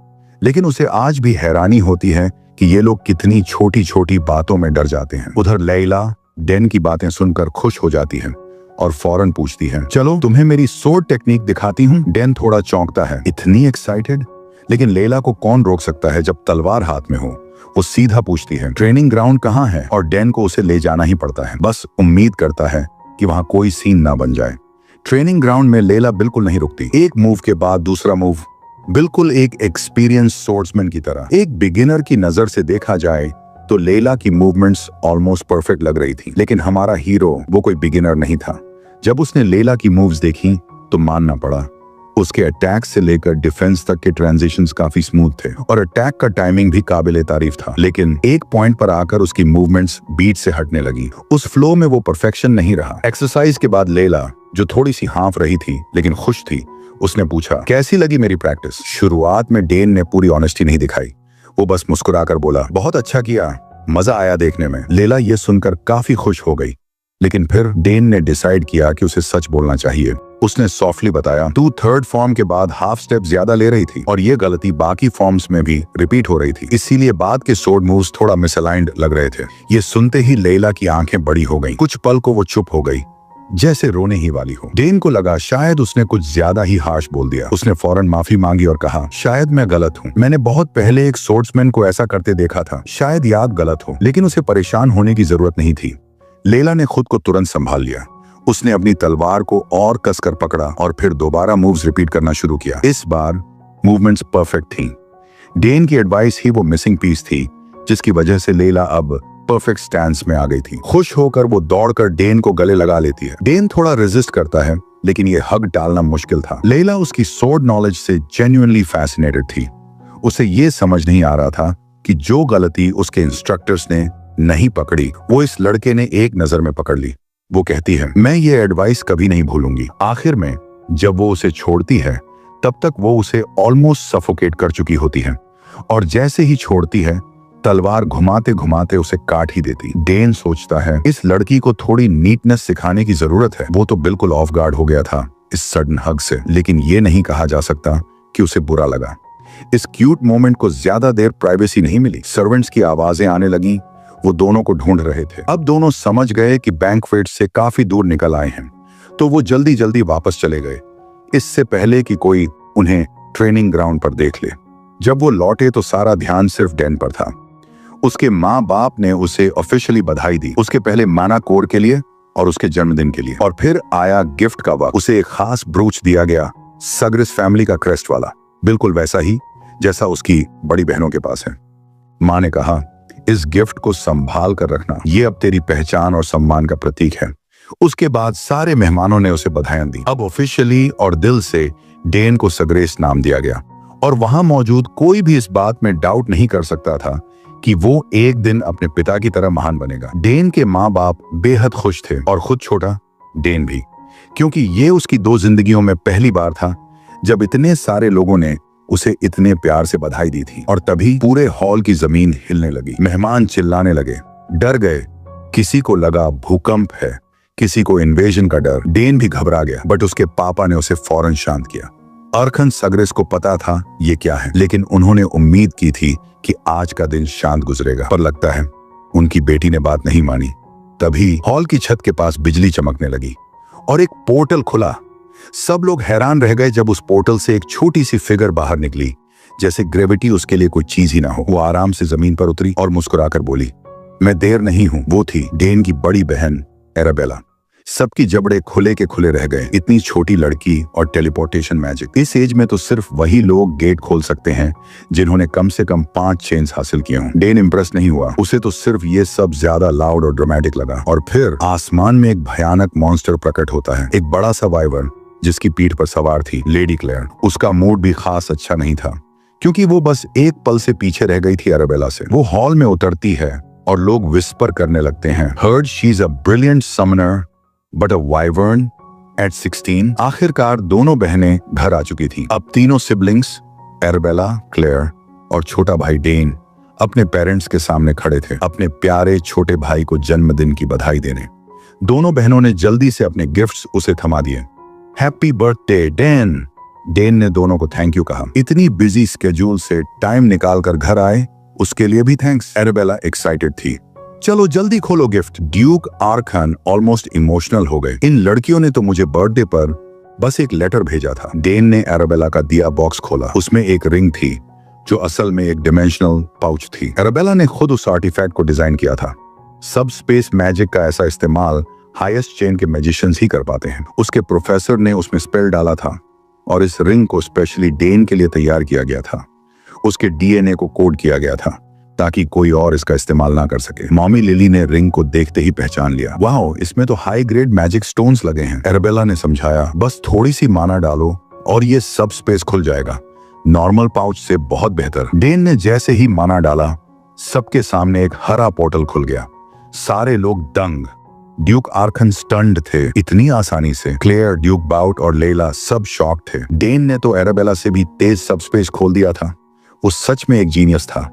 लेकिन उसे आज भी हैरानी होती है कि ये लोग कितनी छोटी छोटी बातों में डर जाते हैं। उधर लैला डैन की बातें सुनकर खुश हो जाती है और फौरन पूछती है, चलो तुम्हें मेरी सोर्ड टेक्निक दिखाती हूँ। डैन थोड़ा चौंकता है, इतनी एक्साइटेड, लेकिन लैला को कौन रोक सकता है जब तलवार हाथ में हो। वो सीधा पूछती है ट्रेनिंग ग्राउंड कहाँ है, और डैन को उसे ले जाना ही पड़ता है। बस उम्मीद करता है कि वहां कोई सीन ना बन जाए। ट्रेनिंग ग्राउंड में लैला बिल्कुल नहीं रुकती, एक मूव के बाद दूसरा मूव, बिल्कुल एक एक्सपीरियंस सोर्समैन की तरह। एक बिगिनर की नजर से देखा जाए तो लैला की मूवमेंट्स ऑलमोस्ट परफेक्ट लग रही थी, लेकिन हमारा हीरो वो कोई बिगिनर नहीं था। जब उसने लैला की मूव्स देखी तो मानना पड़ा, उसके अटैक से लेकर डिफेंस तक के ट्रांजिशंस काफी स्मूथ थे और अटैक का टाइमिंग भी काबिले तारीफ था। लेकिन एक पॉइंट पर आकर उसकी मूवमेंट्स बीट से हटने लगी। उस फ्लो में वो परफेक्शन नहीं रहा। एक्सरसाइज के बाद लैला, जो थोड़ी सी हाँफ रही थी लेकिन खुश थी, उसने पूछा कैसी लगी मेरी प्रैक्टिस। शुरुआत में डेन ने पूरी ऑनेस्टी नहीं दिखाई, वो बस मुस्कुराकर बोला बहुत अच्छा किया, मजा आया देखने में। लैला ये सुनकर काफी खुश हो गई, लेकिन फिर डेन ने डिसाइड किया कि उसे सच बोलना चाहिए। उसने सॉफ्टली बताया तू थर्ड फॉर्म के बाद हाफ स्टेप ज्यादा ले रही थी और ये गलती बाकी फॉर्म्स में भी रिपीट हो रही थी, इसीलिए बाद के स्वॉर्ड मूव्स थोड़ा मिसअलाइंड लग रहे थे। ये सुनते ही लैला की आंखें बड़ी हो गईं। कुछ पल को वो चुप हो गई, जैसे रोने ही वाली हो। डेन को लगा शायद उसने कुछ ज्यादा ही हार्श बोल दिया। उसने फौरन माफी मांगी और कहा शायद मैं गलत हूँ, मैंने बहुत पहले एक स्वॉर्ड्समैन को ऐसा करते देखा था, शायद याद गलत हो। लेकिन उसे परेशान होने की जरूरत नहीं थी। लैला ने खुद को तुरंत संभाल लिया। उसने अपनी तलवार को और कसकर पकड़ा और फिर दोबारा मूव्स रिपीट करना शुरू किया। इस बार मूवमेंट्स परफेक्ट थीं। डेन की एडवाइस ही वो मिसिंग पीस थी, जिसकी वजह से लैला अब परफेक्ट स्टैंस में आ गई थी। खुश होकर वो दौड़कर डेन को गले लगा लेती है। डेन थोड़ा रेजिस्ट करता है, लेकिन ये हग डालना मुश्किल था। लैला उसकी स्वॉर्ड नॉलेज से जेन्युइनली फैसिनेटेड थी। उसे ये समझ नहीं आ रहा था कि जो गलती उसके इंस्ट्रक्टर्स ने नहीं पकड़ी, वो इस लड़के ने एक नजर में पकड़ ली। वो कहती है मैं ये एडवाइस कभी नहीं भूलूंगी। आखिर में जब वो उसे छोड़ती है, तब तक वो उसे ऑलमोस्ट सफोकेट कर चुकी होती है और जैसे ही छोड़ती है, तलवार घुमाते घुमाते उसे काट ही देती। डेन सोचता है इस लड़की को थोड़ी नीटनेस सिखाने की जरूरत है। वो तो बिल्कुल ऑफ गार्ड हो गया था इस सडन हग से, लेकिन ये नहीं कहा जा सकता कि उसे बुरा लगा। इस क्यूट मोमेंट को ज्यादा देर प्राइवेसी नहीं मिली। सर्वेंट्स की आवाजें आने लगी, वो दोनों को ढूंढ रहे थे। अब दोनों समझ गए कि बैंक्वेट से काफी दूर निकल आए हैं, तो वो जल्दी जल्दी वापस चले गए, इससे पहले कि कोई उन्हें ट्रेनिंग ग्राउंड पर देख ले। जब वो लौटे तो सारा ध्यान सिर्फ डैन पर था। उसके माँ बाप ने उसे ऑफिशियली बधाई दी, उसके पहले माना कोर के लिए और उसके जन्मदिन के लिए। और फिर आया गिफ्ट का वक्त। उसे एक खास ब्रूच दिया गया, सग्रिस फैमिली का क्रेस्ट वाला, बिल्कुल वैसा ही जैसा उसकी बड़ी बहनों के पास है। माँ ने कहा इस गिफ्ट को संभाल कर रखना, ये अब तेरी पहचान और सम्मान का प्रतीक है। उसके बाद सारे मेहमानों ने उसे बधाइयां दी। अब ऑफिशियली और दिल से डेन को सग्रेस नाम दिया गया और वहां मौजूद कोई भी इस बात में डाउट नहीं कर सकता था कि वो एक दिन अपने पिता की तरह महान बनेगा। डेन के माँ बाप बेहद खुश थे और खुद छोटा डेन भी, क्योंकि ये उसकी 2 जिंदगियों में पहली बार था जब इतने सारे लोगों ने उसे इतने प्यार से बधाई दी थी। और तभी पूरे हॉल की जमीन हिलने लगी, मेहमान चिल्लाने लगे, डर गए। किसी को लगा भूकंप है, किसी को इन्वेजन का डर। डेन भी घबरा गया, बट उसके पापा ने उसे फौरन शांत किया। अर्खन सग्रेस को पता था ये क्या है, लेकिन उन्होंने उम्मीद की थी कि आज का दिन शांत गुजरेगा, पर लगता है उनकी बेटी ने बात नहीं मानी। तभी हॉल की छत के पास बिजली चमकने लगी और एक पोर्टल खुला। सब लोग हैरान रह गए जब उस पोर्टल से एक छोटी सी फिगर बाहर निकली, जैसे ग्रेविटी उसके लिए कोई चीज ही ना हो। वो आराम से जमीन पर उतरी और मुस्कुराकर बोली मैं देर नहीं हूँ। वो थी डेन की बड़ी बहन एराबेला। सबकी जबड़े खुले के खुले रह गए। इतनी छोटी लड़की और टेलीपोर्टेशन मैजिक। इस एज में तो सिर्फ वही लोग गेट खोल सकते हैं जिन्होंने कम से कम 5 चेन्स हासिल किए हों। डेन इम्प्रेस नहीं हुआ, उसे तो सिर्फ ये सब ज्यादा लाउड और ड्रामेटिक लगा। और फिर आसमान में एक भयानक मॉन्स्टर प्रकट होता है, एक बड़ा सा वाइवर जिसकी पीठ पर सवार थी लेडी क्लेयर। उसका मूड भी खास अच्छा नहीं था, क्योंकि वो बस एक पल से पीछे रह गई थी एराबेला से। वो हॉल में उतरती है और लोग विस्पर करने लगते हैं, heard she is a brilliant summoner but a wyvern at 16। आखिरकार दोनों बहनें घर आ चुकी थी। अब तीनों सिबलिंग्स एराबेला, क्लेयर और छोटा भाई डेन अपने पेरेंट्स के सामने खड़े थे, अपने प्यारे छोटे भाई को जन्मदिन की बधाई देने। दोनों बहनों ने जल्दी से अपने गिफ्ट्स उसे थमा दिए। Happy birthday Dane. डेन ने दोनों को थैंक यू कहा। इतनी बिजी स्केड्यूल से टाइम निकाल कर घर आए, उसके लिए भी थैंक्स। एराबेला एक्साइटेड थी। चलो जल्दी खोलो गिफ्ट। ड्यूक आर्खन ऑलमोस्ट इमोशनल हो गए। इन लड़कियों ने तो मुझे बर्थडे पर बस एक लेटर भेजा था। डेन ने एराबेला का दिया बॉक्स खोला। उसमें एक रिंग थी, जो असल में एक डिमेंशनल पाउच थी। एराबेला ने खुद उस आर्टिफैक्ट को डिजाइन किया था। सब स्पेस मैजिक का ऐसा इस्तेमाल हाईएस्ट चेन के मैजिशियंस ही कर पाते हैं। उसके प्रोफेसर ने उसमें स्पेल डाला था और इस रिंग को स्पेशली डेन के लिए तैयार किया गया था। उसके डीएनए को कोड किया गया था ताकि कोई और इसका इस्तेमाल ना कर सके। मॉमी लिली ने रिंग को देखते ही पहचान लिया। वाओ, इसमें तो हाई ग्रेड मैजिक स्टोन्स लगे हैं। एराबेला ने समझाया, बस थोड़ी सी माना डालो और ये सब स्पेस खुल जाएगा, नॉर्मल पाउच से बहुत बेहतर। डेन ने जैसे ही माना डाला, सबके सामने एक हरा पोर्टल खुल गया। सारे लोग दंग। ड्यूक आर्कन स्टन्ड थे इतनी आसानी से। क्लेयर, ड्यूक बाउट और लेला सब शॉक थे। डेन ने तो एराबेला से भी तेज सबस्पेस खोल दिया था। वो सच में एक जीनियस था।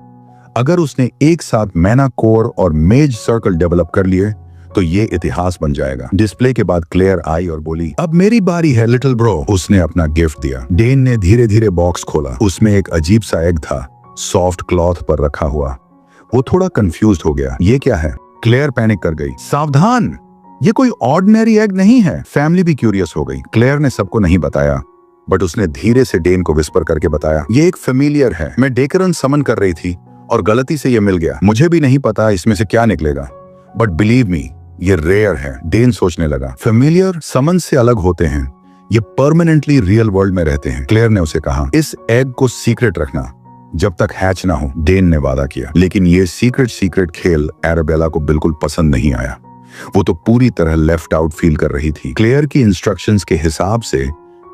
अगर उसने एक साथ मैना कोर और मेज सर्कल डेवलप कर लिए तो ये इतिहास बन जाएगा। डिस्प्ले के बाद क्लेयर आई और बोली, अब मेरी बारी है लिटिल ब्रो। उसने अपना गिफ्ट दिया। डेन ने धीरे धीरे बॉक्स खोला। उसमें एक अजीब सा एग था, सॉफ्ट क्लॉथ पर रखा हुआ। वो थोड़ा कंफ्यूज्ड हो गया। ये क्या है? क्लेयर पैनिक कर गई। सावधान, ये कोई ऑर्डिनरी एग नहीं है। फैमिली भी क्यूरियस हो गई। क्लेयर ने सबको नहीं बताया, बट उसने धीरे से डेन को विस्पर करके बताया, ये एक फेमिलियर है। मैं डेकरन समन कर रही थी और गलती से ये मिल गया। मुझे भी नहीं पता इसमें से क्या निकलेगा, बट बिलीव मी, ये रेयर है। डेन सोचने लगा, फेमिलियर समन से अलग होते हैं, ये परमानेंटली रियल वर्ल्ड में रहते हैं। क्लेयर ने उसे कहा, इस एग को सीक्रेट रखना जब तक हैच ना हो। डेन ने वादा किया, लेकिन ये सीक्रेट खेल एराबेला को बिल्कुल पसंद नहीं आया। वो तो पूरी तरह लेफ्ट आउट फील कर रही थी। क्लेयर की इंस्ट्रक्शंस के हिसाब से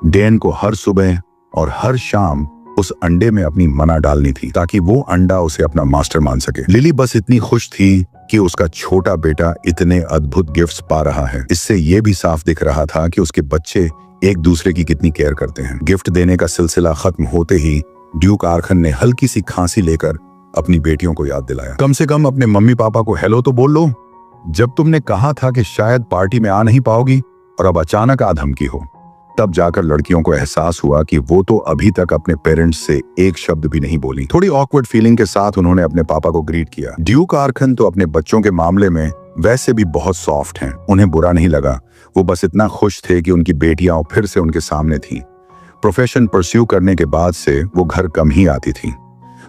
डेन को हर सुबह और हर शाम उस अंडे में अपनी मना डालनी थी ताकि वो अंडा उसे अपना मास्टर मान सके। लिली बस इतनी खुश थी कि उसका छोटा बेटा इतने अद्भुत गिफ्ट्स पा रहा है। इससे ये भी साफ दिख रहा था कि उसके बच्चे एक दूसरे की कितनी केयर करते हैं। गिफ्ट देने का सिलसिला खत्म होते ही ड्यूक आर्कन ने हल्की सी खांसी लेकर अपनी बेटियों को याद दिलाया, कम से कम अपने मम्मी पापा को हेलो तो बोल लो। जब तुमने कहा था कि शायद पार्टी में आ नहीं पाओगी और अब अचानक आ धमकी हो, तब जाकर लड़कियों को एहसास हुआ कि वो तो अभी तक अपने पेरेंट्स से एक शब्द भी नहीं बोली। थोड़ी ऑकवर्ड फीलिंग के साथ उन्होंने अपने पापा को ग्रीट किया। ड्यूक आर्कन तो अपने बच्चों के मामले में वैसे भी बहुत सॉफ्ट हैं। उन्हें बुरा नहीं लगा। वो बस इतना खुश थे कि उनकी बेटियां फिर से उनके सामने थीं। प्रोफेशन परस्यू करने के बाद से वो घर कम ही आती थीं,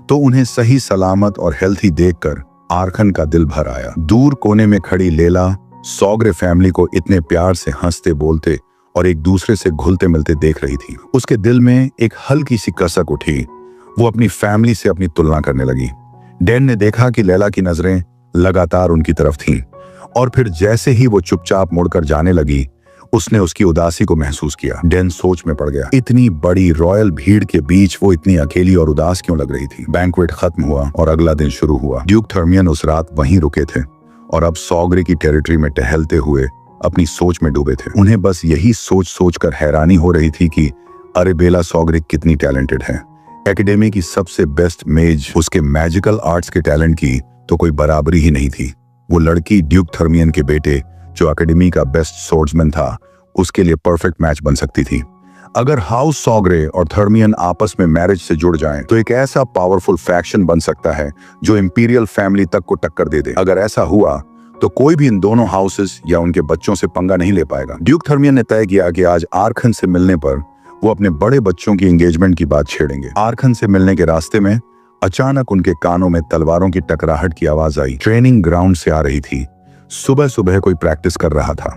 तो उन्हें सही सलामत और हेल्थी देखकर आर्कन का दिल भर आया। दूर कोने में खड़ी लेला सॉग्रे फैमिली को इतने प्यार से हंसते बोलते और एक दूसरे से घुलते मिलते देख रही थी। उसके दिल में एक हल्की सी कसक उठी। वो अपनी फैमिली से अपनी तुलना करने लगी। डेन ने देखा कि लैला की नजरें लगातार उनकी तरफ थीं, और फिर जैसे ही वो चुपचाप मुड़कर जाने लगी, उसने उसकी उदासी को महसूस किया। डेन सोच में पड़ गया, इतनी बड़ी रॉयल भीड़ के बीच वो इतनी अकेली और उदास क्यों लग रही थी। बैंक्वेट खत्म हुआ और अगला दिन शुरू हुआ। ड्यूक थर्मियन उस रात वहीं रुके थे और अब सॉग्रे की टेरिटरी में टहलते हुए अपनी सोच में डूबे थे। उन्हें बस यही सोच कर हैरानी हो रही थी कि अरेबेला सॉग्रे कितनी टैलेंटेड है। एकेडमी की सबसे बेस्ट मेज, उसके मैजिकल आर्ट्स के टैलेंट की तो कोई बराबरी ही नहीं थी। वो लड़की ड्यूक थर्मियन के बेटे, जो एकेडमी का बेस्ट सोर्ड्समैन था, उसके लिए परफेक्ट मैच बन सकती थी। अगर हाउस सॉग्रे और थर्मियन आपस में मैरिज से जुड़ जाएं, तो एक ऐसा पावरफुल फैक्शन बन सकता है जो इंपीरियल फैमिली तक को टक्कर दे दे। अगर ऐसा हुआ तो कोई भी इन दोनों हाउसेस या उनके बच्चों से पंगा नहीं ले पाएगा। ड्यूक थर्मियन ने तय किया कि आज आर्कन से मिलने पर वो अपने बड़े बच्चों की एंगेजमेंट की बात छेड़ेंगे। आर्कन से मिलने के रास्ते में अचानक उनके कानों में तलवारों की टकराहट की आवाज आई। ट्रेनिंग ग्राउंड से आ रही थी। सुबह सुबह कोई प्रैक्टिस कर रहा था,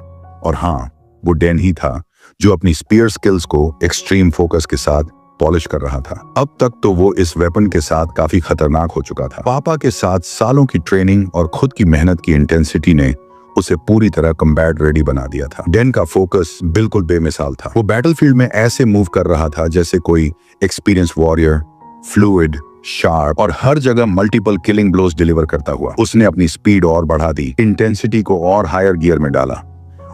और हाँ, वो डेन ही था जो अपनी स्पीयर स्किल्स को एक्सट्रीम फोकस के साथ पॉलिश कर रहा था। अब तक तो वो इस वेपन के साथ काफी खतरनाक हो चुका था। पापा के साथ सालों की ट्रेनिंग और खुद की मेहनत की इंटेंसिटी ने उसे पूरी तरह कम्बैट रेडी बना दिया था। डेन का फोकस बिल्कुल बेमिसाल था। वो बैटलफील्ड में ऐसे मूव कर रहा था जैसे कोई एक्सपीरियंस वॉरियर, फ्लूइड, शार्प और हर जगह मल्टीपल किलिंग ब्लोज डिलीवर करता हुआ। उसने अपनी स्पीड और बढ़ा दी, इंटेंसिटी को और हायर गियर में डाला,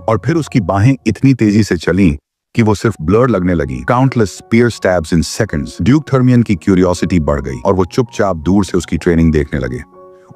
और फिर उसकी बाहें इतनी तेजी से चली कि वो सिर्फ ब्लर लगने लगी। Countless spear stabs in seconds. Duke Thermian की क्यूरियोसिटी बढ़ गई और वो चुपचाप दूर से उसकी ट्रेनिंग देखने लगे।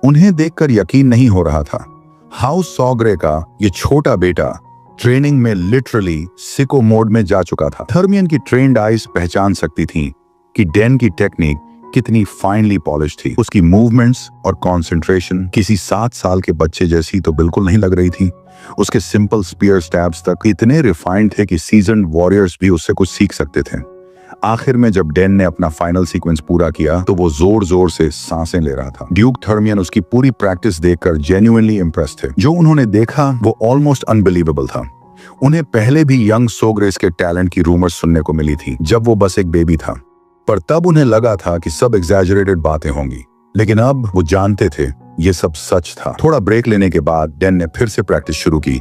उन्हें देखकर यकीन नहीं हो रहा था। हाउस सॉग्रे का ये छोटा बेटा ट्रेनिंग में लिटरली सिको मोड में जा चुका था। थर्मियन की ट्रेन्ड आईज पहचान सकती थी कि डेन की टेक्निक कितनी फाइनली पॉलिश थी। उसकी मूवमेंट्स और कंसंट्रेशन किसी 7 साल के बच्चे जैसी तो बिल्कुल नहीं लग रही थी। उसके सिंपल स्पीयर स्टैब्स तक इतने रिफाइंड थे कि सीजन्ड वॉरियर्स भी उससे कुछ सीख सकते थे। आखिर में जब डैन ने अपना फाइनल सीक्वेंस पूरा किया तो वो जोर जोर से सांसें ले रहा था। ड्यूक थर्मियन उसकी पूरी प्रैक्टिस देखकर जेन्युइनली इम्प्रेस थे। जो उन्होंने देखा वो ऑलमोस्ट अनबिलीवेबल था। उन्हें पहले भी यंग सोग्रेस के टैलेंट की रूमर्स सुनने को मिली थी जब वो बस एक बेबी था, पर तब उन्हें लगा था कि सब एग्जैजरेटेड बातें होंगी। लेकिन अब वो जानते थे ये सब सच था। थोड़ा ब्रेक लेने के बाद डैन ने फिर से प्रैक्टिस शुरू की,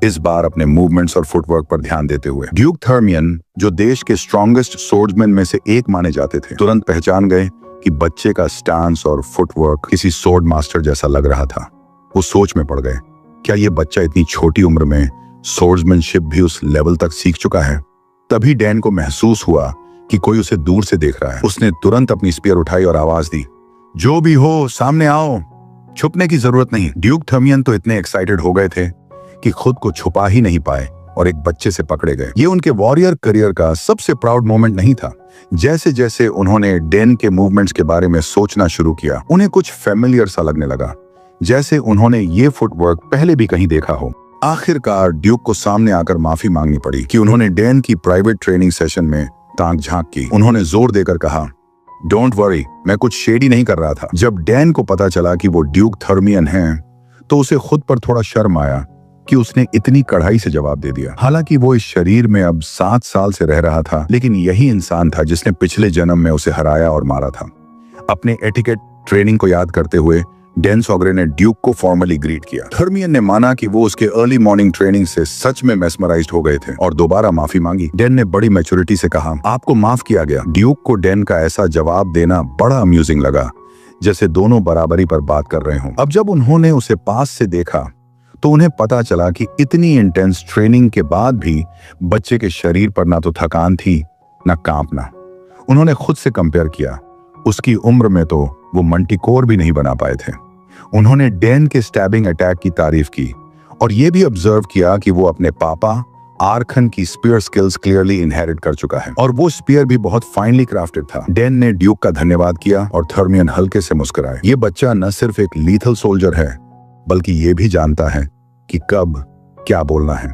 इस बार अपने मूवमेंट्स और फुटवर्क पर ध्यान देते हुए। ड्यूक थर्मियन, जो देश के स्ट्रॉन्गेस्ट सोर्ड्समैन में से एक माने जाते थे, तुरंत पहचान गए कि बच्चे का स्टांस और फुटवर्क किसी सोर्ड मास्टर जैसा लग रहा था। वो सोच में पड़ गए, क्या ये बच्चा इतनी छोटी उम्र में सोर्ड्समैनशिप भी उस लेवल तक सीख चुका है? तभी डैन को महसूस हुआ कि कोई उसे दूर से देख रहा है। उसने तुरंत अपनी स्पीयर उठाई और आवाज दी, जो भी हो सामने आओ, छुपने की जरूरत नहीं। ड्यूक थर्मियन तो इतने एक्साइटेड हो गए थे कि खुद को छुपा ही नहीं पाए और एक बच्चे से पकड़े गए। ये उनके वॉरियर करियर का सबसे प्राउड मोमेंट नहीं था। जैसे जैसे उन्होंने डैन के मूवमेंट्स के बारे में सोचना शुरू किया, उन्हें कुछ फेमिलियर सा लगने लगा, जैसे उन्होंने ये फुटवर्क पहले भी कहीं देखा हो। आखिरकार ड्यूक को सामने आकर माफी मांगनी पड़ी कि उन्होंने डैन की प्राइवेट ट्रेनिंग सेशन में ताक झांक की। उन्होंने जोर देकर कहा, डोंट वरी, मैं कुछ शेडी नहीं कर रहा था। जब डैन को पता चला कि वो ड्यूक थर्मियन हैं, तो उसे खुद पर थोड़ा शर्म आया कि उसने इतनी कड़ाई से जवाब दे दिया। हालांकि वो इस शरीर में अब 7 साल से रह रहा था, लेकिन यही इंसान था जिसने पिछले जन्म में उसे हराया और मारा था। अपने एटिकेट ट्रेनिंग को याद करते हुए डैन सोग्रे ने ड्यूक को फॉर्मली ग्रीट किया। थर्मियन ने माना कि वो उसके अर्ली मॉर्निंग ट्रेनिंग से सच में मेस्मराइज्ड हो गए थे और दोबारा माफी मांगी। डैन ने बड़ी मैच्योरिटी से कहा, आपको माफ किया गया। ड्यूक को डैन का ऐसा जवाब देना बड़ा अम्यूजिंग लगा, जैसे दोनों बराबरी पर बात कर रहे हों। अब जब उन्होंने उसे पास से देखा तो उन्हें पता चला कि इतनी इंटेंस ट्रेनिंग के बाद भी बच्चे के शरीर पर ना तो थकान थी ना कांपना। उन्होंने खुद से कंपेयर किया, उसकी उम्र में तो वो मंटिकोर भी नहीं बना पाए थे। उन्होंने डैन के स्टैबिंग अटैक की तारीफ की और ये भी ऑब्जर्व किया कि वो अपने पापा आर्खन की स्पीयर स्किल्स क्लियरली इनहेरिट कर चुका है और वो स्पीयर भी बहुत फाइनली क्राफ्टेड था। डैन ने ड्यूक का धन्यवाद किया और थर्मियन हल्के से मुस्कुराए। ये बच्चा न सिर्फ एक लीथल सोल्जर है, बल्कि ये भी जानता है कि कब क्या बोलना है।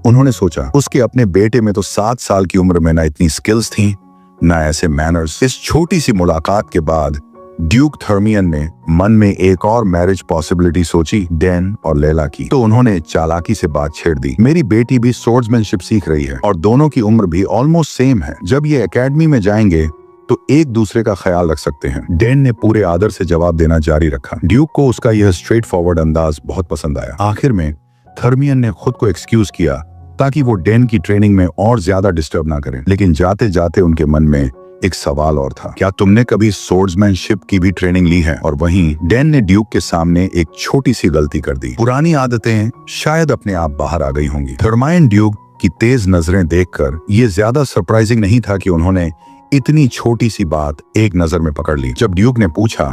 उन्होंने सोचा, उसके अपने बेटे में तो 7 साल की उम्र में ना इतनी स्किल्स थी, ना ऐसे मैनर्स। इस छोटी सी मुलाकात के बाद ड्यूक थर्मियन ने मन में एक और मैरिज पॉसिबिलिटी सोची, डैन और लैला की। तो उन्होंने चालाकी से बात छेड़ दी, मेरी बेटी भी सोर्ड्समैनशिप सीख रही है और दोनों की उम्र भी ऑलमोस्ट सेम है। जब ये एकेडमी में जाएंगे तो एक दूसरे का ख्याल रख सकते हैं। डैन ने पूरे आदर से जवाब देना जारी रखा। ड्यूक को उसका यह स्ट्रेट फॉरवर्ड अंदाज बहुत पसंद आया। आखिर में थर्मियन ने खुद को एक्सक्यूज किया ताकि वो डैन की ट्रेनिंग में और ज्यादा डिस्टर्ब ना करें। लेकिन जाते जाते उनके मन में एक सवाल और था, क्या तुमने कभी सोर्ड्समैनशिप की भी ट्रेनिंग ली है? और वहीं डैन ने ड्यूक के सामने एक छोटी सी गलती कर दी। पुरानी आदतें शायद अपने आप बाहर आ गई होंगी। थर्माइन ड्यूक की तेज नजरें देखकर ये ज्यादा सरप्राइजिंग नहीं था कि उन्होंने इतनी छोटी सी बात एक नजर में पकड़ ली। जब ड्यूक ने पूछा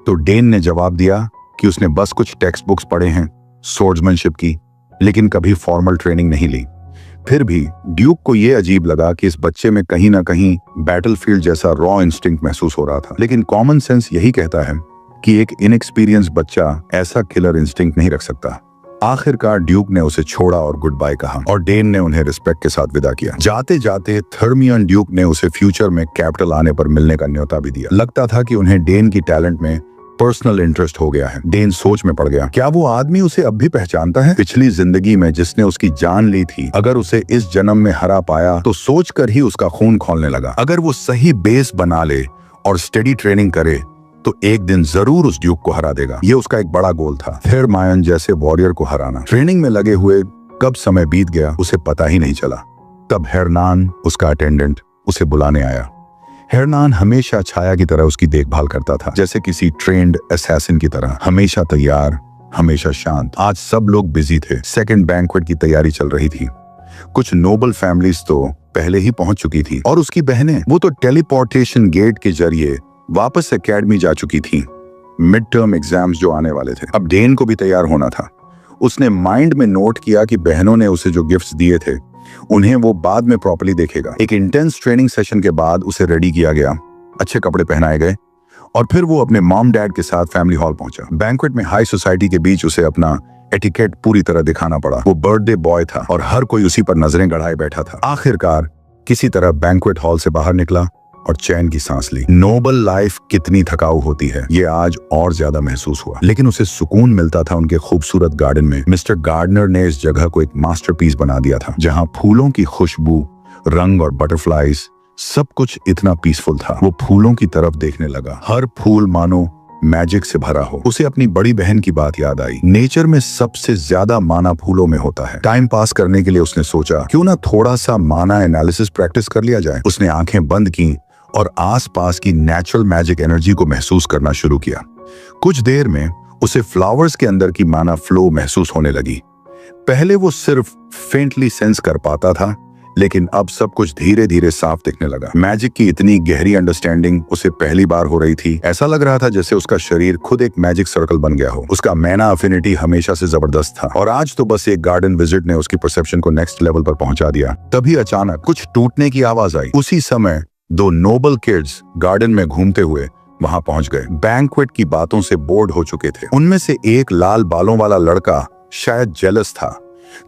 तो डैन ने जवाब दिया कि उसने बस कुछ टेक्स्ट बुक्स पढ़े हैं सोर्ड्समैनशिप की, लेकिन कभी फॉर्मल ट्रेनिंग नहीं ली। फिर भी ड्यूक को यह अजीब लगा कि इस बच्चे में कहीं ना कहीं बैटलफील्ड जैसा रॉ इंस्टिंक्ट महसूस हो रहा था। लेकिन कॉमन सेंस यही कहता है कि एक इनएक्सपीरियंस बच्चा ऐसा किलर इंस्टिंक्ट नहीं रख सकता। आखिरकार ड्यूक ने उसे छोड़ा और गुड बाय कहा और डैन ने उन्हें रिस्पेक्ट के साथ विदा किया। जाते जाते थर्मियन ड्यूक ने उसे फ्यूचर में कैपिटल आने पर मिलने का न्योता भी दिया। लगता था कि उन्हें डैन की टैलेंट में पर्सनल इंटरेस्ट हो गया है। डैन सोच में पड़ गया, क्या वो आदमी उसे अब भी पहचानता है? पिछली जिंदगी में जिसने उसकी जान ली थी, अगर उसे इस जन्म में हरा पाया तो सोचकर ही उसका खून खौलने लगा। अगर वो सही बेस बना ले और स्टडी ट्रेनिंग करे तो एक दिन जरूर उस ड्यूक को हरा देगा। ये उसका एक बड़ा गोल था, थर्माइन जैसे वॉरियर को हराना। ट्रेनिंग में लगे हुए कब समय बीत गया उसे पता ही नहीं चला। तब हेरनान, उसका अटेंडेंट, उसे बुलाने आया। हेरनान हमेशा छाया की तरह उसकी देखभाल करता था, जैसे किसी ट्रेंड असैसिन की तरह, हमेशा तैयार, हमेशा शांत। आज सब लोग बिजी थे। सेकंड बैंक्वेट की तैयारी चल रही थी। कुछ नोबल फैमिलीज तो पहले ही पहुंच चुकी थी और उसकी बहनें, वो तो टेलीपोर्टेशन गेट के जरिए वापस एकेडमी जा चुकी थी। मिड टर्म एग्जाम्स जो आने वाले थे, अब डैन को भी तैयार होना था। उसने माइंड में नोट किया कि बहनों ने उसे जो गिफ्ट्स दिए थे उन्हें वो बाद में प्रॉपर्ली देखेगा। एक इंटेंस ट्रेनिंग सेशन के बाद उसे रेडी किया गया, अच्छे कपड़े पहनाए गए और फिर वो अपने मॉम डैड के साथ फैमिली हॉल पहुंचा। बैंक्वेट में हाई सोसाइटी के बीच उसे अपना एटिकेट पूरी तरह दिखाना पड़ा। वो बर्थडे बॉय था और हर कोई उसी पर नजरें गड़ाए बैठा था। आखिरकार किसी तरह बैंक्वेट हॉल से बाहर निकला और चैन की सांस ली। नोबल लाइफ कितनी थकाऊ होती है ये आज और ज्यादा महसूस हुआ, लेकिन उसे सुकून मिलता था उनके खूबसूरत गार्डन में। मिस्टर गार्डनर ने इस जगह को एक मास्टरपीस बना दिया था, जहां फूलों की खुशबू, रंग और बटरफ्लाईज सब कुछ इतना पीसफुल था। वो फूलों की तरफ देखने लगा, हर फूल मानो मैजिक से भरा हो। उसे अपनी बड़ी बहन की बात याद आई। नेचर में सबसे ज्यादा माना फूलों में होता है। टाइम पास करने के लिए उसने सोचा क्यों ना थोड़ा सा माना एनालिसिस प्रैक्टिस कर लिया जाए। उसने आंखें बंद की और आसपास की नेचुरल मैजिक एनर्जी को महसूस करना शुरू किया। कुछ देर में उसे फ्लावर्स के अंदर की माना फ्लो महसूस होने लगी। पहले वो सिर्फ फेंटली सेंस कर पाता था, लेकिन अब सब कुछ धीरे धीरे साफ दिखने लगा। मैजिक की इतनी गहरी अंडरस्टैंडिंग उसे पहली बार हो रही थी। ऐसा लग रहा था जैसे उसका शरीर खुद एक मैजिक सर्कल बन गया हो। उसका मैना अफिनिटी हमेशा से जबरदस्त था और आज तो बस एक गार्डन विजिट ने उसकी परसेप्शन को नेक्स्ट लेवल पर पहुंचा दिया। तभी अचानक कुछ टूटने की आवाज आई। उसी समय दो नोबल किड्स गार्डन में घूमते हुए वहां पहुंच गए। बैंक्वेट की बातों से बोर्ड हो चुके थे। उनमें से एक लाल बालों वाला लड़का शायद जेलस था,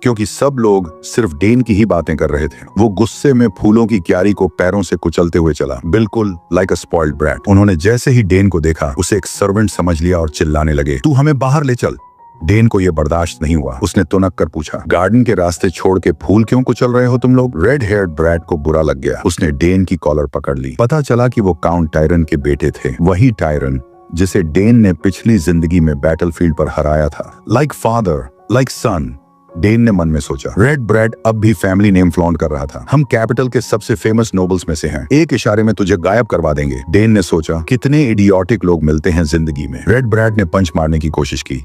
क्योंकि सब लोग सिर्फ डेन की ही बातें कर रहे थे। वो गुस्से में फूलों की क्यारी को पैरों से कुचलते हुए चला, बिल्कुल लाइक अ स्पॉइल्ड ब्रैट। उन्होंने जैसे ही डेन को देखा उसे एक सर्वेंट समझ लिया और चिल्लाने लगे, तू हमें बाहर ले चल। डेन को यह बर्दाश्त नहीं हुआ। उसने तुनक कर पूछा, गार्डन के रास्ते छोड़ के फूल क्यों कुचल रहे हो तुम लोग? रेड हेयर्ड ब्रैट को बुरा लग गया। उसने डेन की कॉलर पकड़ ली। पता चला कि वो काउंट टायरन के बेटे थे, वही टायरन जिसे डेन ने पिछली जिंदगी में बैटलफील्ड पर हराया था। लाइक फादर लाइक सन, डेन ने मन में सोचा। रेड ब्रैड अब भी फैमिली नेम फ्लॉन्ट कर रहा था। हम कैपिटल के सबसे फेमस नोबल्स में से हैं, एक इशारे में तुझे गायब करवा देंगे। डेन ने सोचा, कितने इडियोटिक लोग मिलते हैं जिंदगी में। रेड ब्रैड ने पंच मारने की कोशिश की,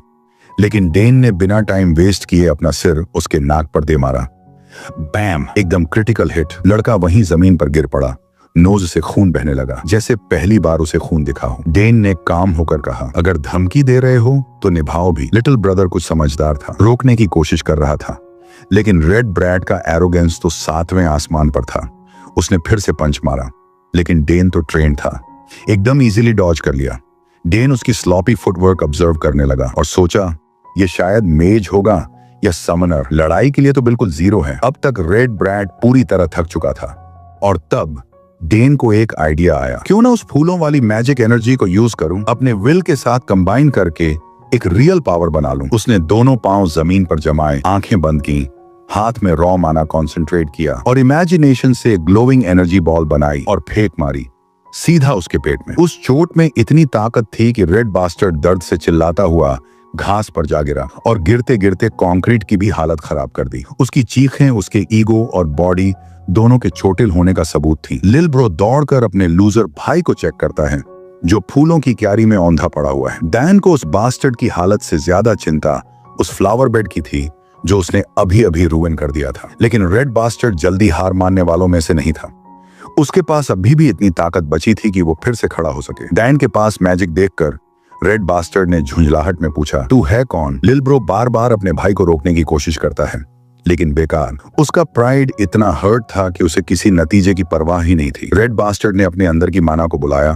लेकिन डेन ने बिना टाइम वेस्ट किए अपना सिर उसके नाक पर दे मारा। बैम, एकदम क्रिटिकल हिट। लड़का वहीं जमीन पर गिर पड़ा। नोज से खून बहने लगा, जैसे पहली बार उसे खून दिखा हो। डेन ने काम होकर कहा, अगर धमकी दे रहे हो तो निभाओ भी। लिटिल ब्रदर कुछ समझदार था, रोकने की कोशिश कर रहा था, लेकिन रेड ब्रैड का एरोगेंस तो 7वें आसमान पर था। उसने फिर से पंच मारा, लेकिन डेन तो ट्रेन था, एकदम इजीली डॉज कर लिया। डेन उसकी स्लॉपी फुटवर्क ऑब्जर्व करने लगा और सोचा, ये शायद मेज होगा या समनर। लड़ाई के लिए तो बिल्कुल जीरो है। अब तक रेड ब्रैड पूरी तरह थक चुका था और तब डेन को एक आइडिया आया, क्यों ना उस फूलों वाली मैजिक एनर्जी को यूज करूं, अपने विल के साथ कंबाइन करके एक रियल पावर बना लूं। उसने दोनों पांव जमीन पर जमाए, आंखें बंद की, हाथ में रॉ माना कंसंट्रेट किया और इमेजिनेशन से ग्लोइंग एनर्जी बॉल बनाई और फेंक मारी सीधा उसके पेट में। उस चोट में इतनी ताकत थी कि रेड बास्टर्ड दर्द से चिल्लाता हुआ घास पर जा गिरा और गिरते गिरते कंक्रीट की भी हालत खराब कर दी। उसकी चीखें उसके ईगो और बॉडी दोनों के चोटिल होने का सबूत थी। लिल ब्रो दौड़कर अपने लूजर भाई को चेक करता है, जो फूलों की क्यारी में औंधा पड़ा हुआ है। डैन को उस बास्टर्ड की हालत से ज्यादा चिंता उस फ्लावर बेड की थी जो उसने अभी अभी रूइन कर दिया था। लेकिन रेड बास्टर्ड जल्दी हार मानने वालों में से नहीं था। उसके पास अभी भी इतनी ताकत बची थी कि वो फिर से खड़ा हो सके। डैन के पास मैजिक देखकर रेड बास्टर्ड ने झुंझलाहट में पूछा, तू है कौन? लिल ब्रो बार बार अपने भाई को रोकने की कोशिश करता है, लेकिन बेकार। उसका प्राइड इतना हर्ट था कि उसे किसी नतीजे की परवाह ही नहीं थी। रेड बास्टर्ड ने अपने अंदर की माना को बुलाया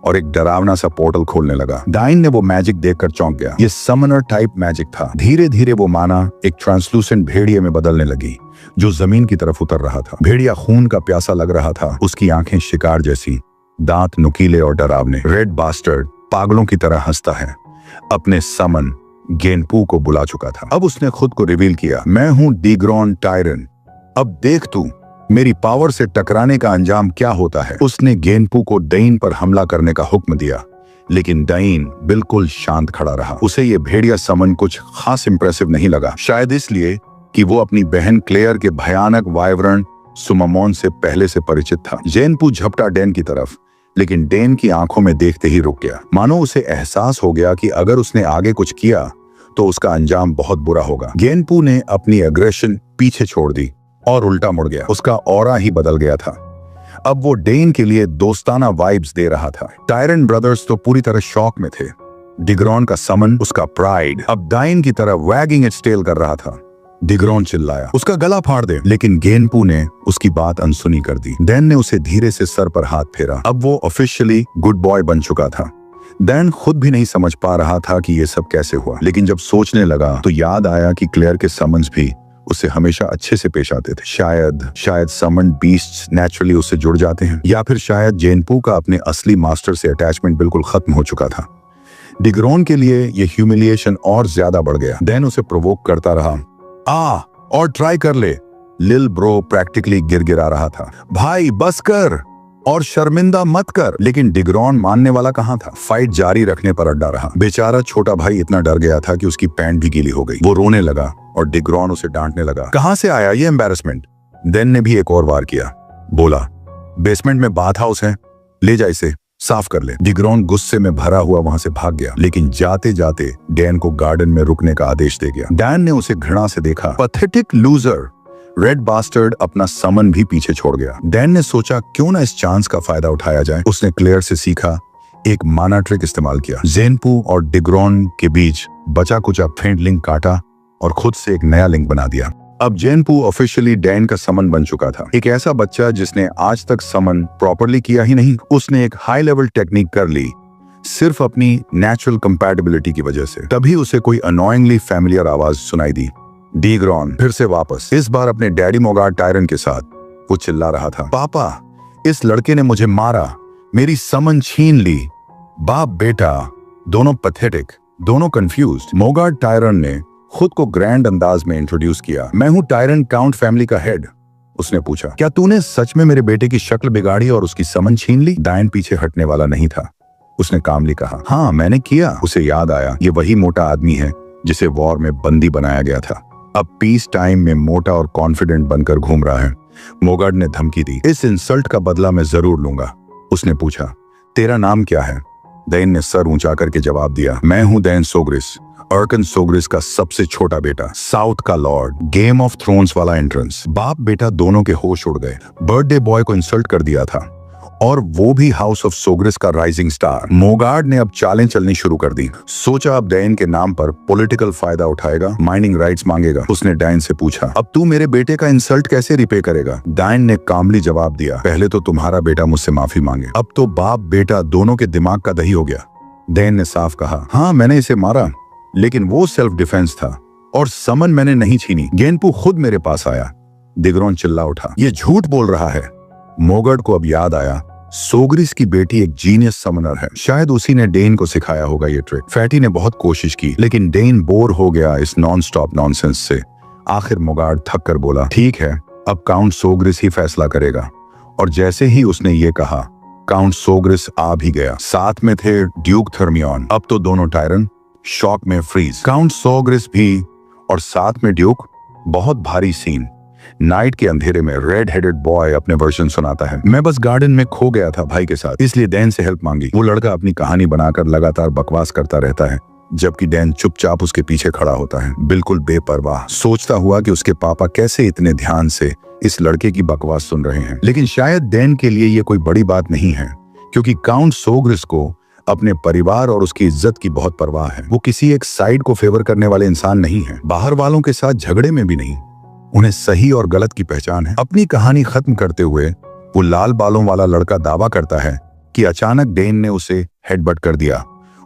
और एक डरावना सा पोर्टल खोलने लगा। डाइन ने वो मैजिक देखकर चौंक गया। ये समनर टाइप मैजिक था। धीरे धीरे वो माना एक ट्रांसलूसेंट भेड़िए में बदलने लगी, जो जमीन की तरफ उतर रहा था। भेड़िया खून का प्यासा लग रहा था, उसकी आंखें शिकार जैसी, दांत नुकीले और डरावने। रेड बास्टर्ड पागलों की तरह हंसता है, अपने समन गेनपू को बुला चुका था। अब उसने खुद को रिवील किया, मैं हूं डिग्रॉन टायरन, अब देख तू मेरी पावर से टकराने का अंजाम क्या होता है। उसने गेनपू को डैन पर हमला करने का हुक्म दिया, लेकिन डैन बिल्कुल शांत खड़ा रहा। उसे ये भेड़िया समन कुछ खास इंप्रेसिव नहीं लगा, शायद इसलिए कि वो अपनी बहन क्लेयर के भयानक वाइब्रेंट सुमामोन से पहले से परिचित था। गेनपू झपटा डैन की तरफ, लेकिन डैन की आंखों में देखते ही रुक गया, मानो उसे एहसास हो गया कि अगर उसने आगे कुछ किया तो उसका अंजाम बहुत बुरा होगा। गेनपू ने अपनी एग्रेशन पीछे छोड़ दी और उल्टा मुड़ गया। उसका ऑरा ही बदल गया था। अब वो डैन के लिए दोस्ताना वाइब्स दे रहा था। टायरन ब्रदर्स तो पूरी तरह शॉक में थे। डिग्रॉन का समन, उसका प्राइड, अब डाइन की तरह वैगिंग इट्स टेल कर रहा था। डिग्रॉन चिल्लाया, उसका गला फाड़ दे, लेकिन गेनपू ने उसकी बात अनसुनी कर दी। डैन ने उसे धीरे से सर पर हाथ फेरा। अब वो ऑफिशियली गुड बॉय बन चुका था। डैन खुद भी नहीं समझ पा रहा था कि ये सब कैसे हुआ, लेकिन जब सोचने लगा तो याद आया कि क्लेयर के समन्स भी उससे हमेशा अच्छे से पेश आते थे। शायद समन बीस्ट्स नेचुरली उससे जुड़ जाते हैं, या फिर शायद जेनपू का अपने असली मास्टर से अटैचमेंट बिल्कुल खत्म हो चुका था। डिग्रॉन के लिए ये ह्यूमिलिएशन और ज्यादा बढ़ गया। डैन उसे प्रोवोक करता रहा, और ट्राई कर ले। लिल ब्रो प्रैक्टिकली गिरगिरा रहा था, भाई बस कर और शर्मिंदा मत कर। लेकिन डिग्रॉन मानने वाला कहाँ था। फाइट जारी रखने पर अड्डा रहा। बेचारा छोटा भाई इतना डर गया था कि उसकी पैंट भी गीली हो गई। वो रोने लगा और डिग्रॉन उसे डांटने लगा, कहाँ से आया ये एम्बैरेसमेंट। देन ने भी एक और वार किया, बोला बेसमेंट में बाथ हाउस है, ले जा इसे साफ कर ले। डिग्रॉन गुस्से में भरा हुआ वहां से भाग गया, लेकिन जाते जाते डैन को गार्डन में रुकने का आदेश दे गया। डैन ने उसे घृणा से देखा, पैथेटिक लूजर। रेड बास्टर्ड अपना समन भी पीछे छोड़ गया। डैन ने सोचा क्यों ना इस चांस का फायदा उठाया जाए। उसने क्लेयर से सीखा, एक माना ट्रिक इस्तेमाल किया। जेनपू और डिग्रॉन के बीच बचा कुचा फेंट लिंक काटा और खुद से एक नया लिंक बना दिया। अब जेनपू ऑफिशियली डैन का समन बन चुका था। एक ऐसा बच्चा जिसने आज तक समन प्रॉपरली किया ही नहीं। उसने एक हाई लेवल टेक्निक कर ली सिर्फ अपनी नेचुरल कंपैटिबिलिटी की वजह से। तभी उसे कोई अनोइंगली फैमिलियर आवाज सुनाई दी। डिग्रॉन फिर से वापस, इस बार अपने डैडी मोगार्ड टायरन के साथ। वो चिल्ला रहा था, पापा इस लड़के ने मुझे मारा, मेरी समन छीन ली। बाप बेटा दोनों पैथेटिक, दोनों कंफ्यूज्ड। मोगार्ड टायरन ने खुद को ग्रैंड अंदाज में इंट्रोड्यूस किया। मैं हूं टायरन काउंट फैमिली का हेड। उसने पूछा, क्या तूने सच में मेरे बेटे की शक्ल बिगाड़ी और उसकी समन छीन ली। डायन पीछे हटने वाला नहीं था। उसने कामली कहा, हाँ मैंने किया। उसे याद आया, ये वही मोटा आदमी है जिसे वॉर में बंदी बनाया गया था। अब पीस टाइम में मोटा और कॉन्फिडेंट बनकर घूम रहा है। मोगार्ड ने धमकी दी, इस इंसल्ट का बदला मैं जरूर लूंगा। उसने पूछा, तेरा नाम क्या है। दैन ने सर ऊंचा करके जवाब दिया, मैं हूं दैन सोग्रिस, अर्कन सोग्रिस का सबसे छोटा बेटा, साउथ का लॉर्ड। गेम ऑफ थ्रोन्स वाला एंट्रेंस। बाप बेटा दोनों के होश उड़ गए। बर्थडे बॉय को इंसल्ट कर दिया था, और वो भी हाउस ऑफ सोग्रिस का राइजिंग स्टार। मोगार्ड ने अब चालें चलनी शुरू कर दी। सोचा अब डैन के नाम पर पॉलिटिकल फायदा उठाएगा, माइनिंग राइट्स मांगेगा। उसने डैन से पूछा, अब तू मेरे बेटे का इंसल्ट कैसे रिपे करेगा। डैन ने कामली जवाब दिया, पहले तो तुम्हारा बेटा मुझसे माफी मांगे। अब तो बाप बेटा दोनों के दिमाग का दही हो गया। डैन ने साफ कहा, हाँ मैंने इसे मारा, लेकिन वो सेल्फ डिफेंस था और समन मैंने नहीं छीनी। गेनपू खुद मेरे पास आया। डिग्रॉन चिल्ला उठा, ये झूठ बोल रहा है। मोगार्ड को अब याद आया, सोग्रिस की बेटी एक जीनियस समनर है। शायद उसी ने डेन को सिखाया होगा ये ट्रिक। फैटी ने बहुत कोशिश की, लेकिन डेन बोर हो गया इस नॉन स्टॉप नॉनसेंस से। आखिर मोगार्ड थक कर बोला, ठीक है अब काउंट सोग्रिस ही फैसला करेगा। और जैसे ही उसने ये कहा, काउंट सोग्रिस आ भी गया। साथ में थे ड्यूक थर्मियन। अब तो दोनों टायरन शॉक में फ्रीज। काउंट सोग्रिस भी और साथ में ड्यूक। बहुत भारी सीन। नाइट के अंधेरे में रेड हेडेड बॉय अपने वर्जन सुनाता है, मैं बस गार्डन में खो गया था भाई के साथ, इसलिए डैन से हेल्प मांगी। वो लड़का अपनी कहानी बनाकर लगातार बकवास करता रहता है, जबकि डैन चुपचाप उसके पीछे खड़ा होता है, बिल्कुल बेपरवाह, सोचता हुआ कि उसके पापा कैसे इतने ध्यान से इस लड़के की बकवास सुन रहे हैं। लेकिन शायद डैन के लिए ये कोई बड़ी बात नहीं है, क्योंकि काउंट सोग्रिस को अपने परिवार और उसकी इज्जत की बहुत परवाह है। वो किसी एक साइड को फेवर करने वाले इंसान नहीं है, बाहर वालों के साथ झगड़े में भी नहीं। उन्हें सही और गलत की पहचान है। अपनी कहानी खत्म करते हुए वो लाल बालों वाला लड़का दावा करता है कि अचानक डेन ने उसे हेडबट कर दिया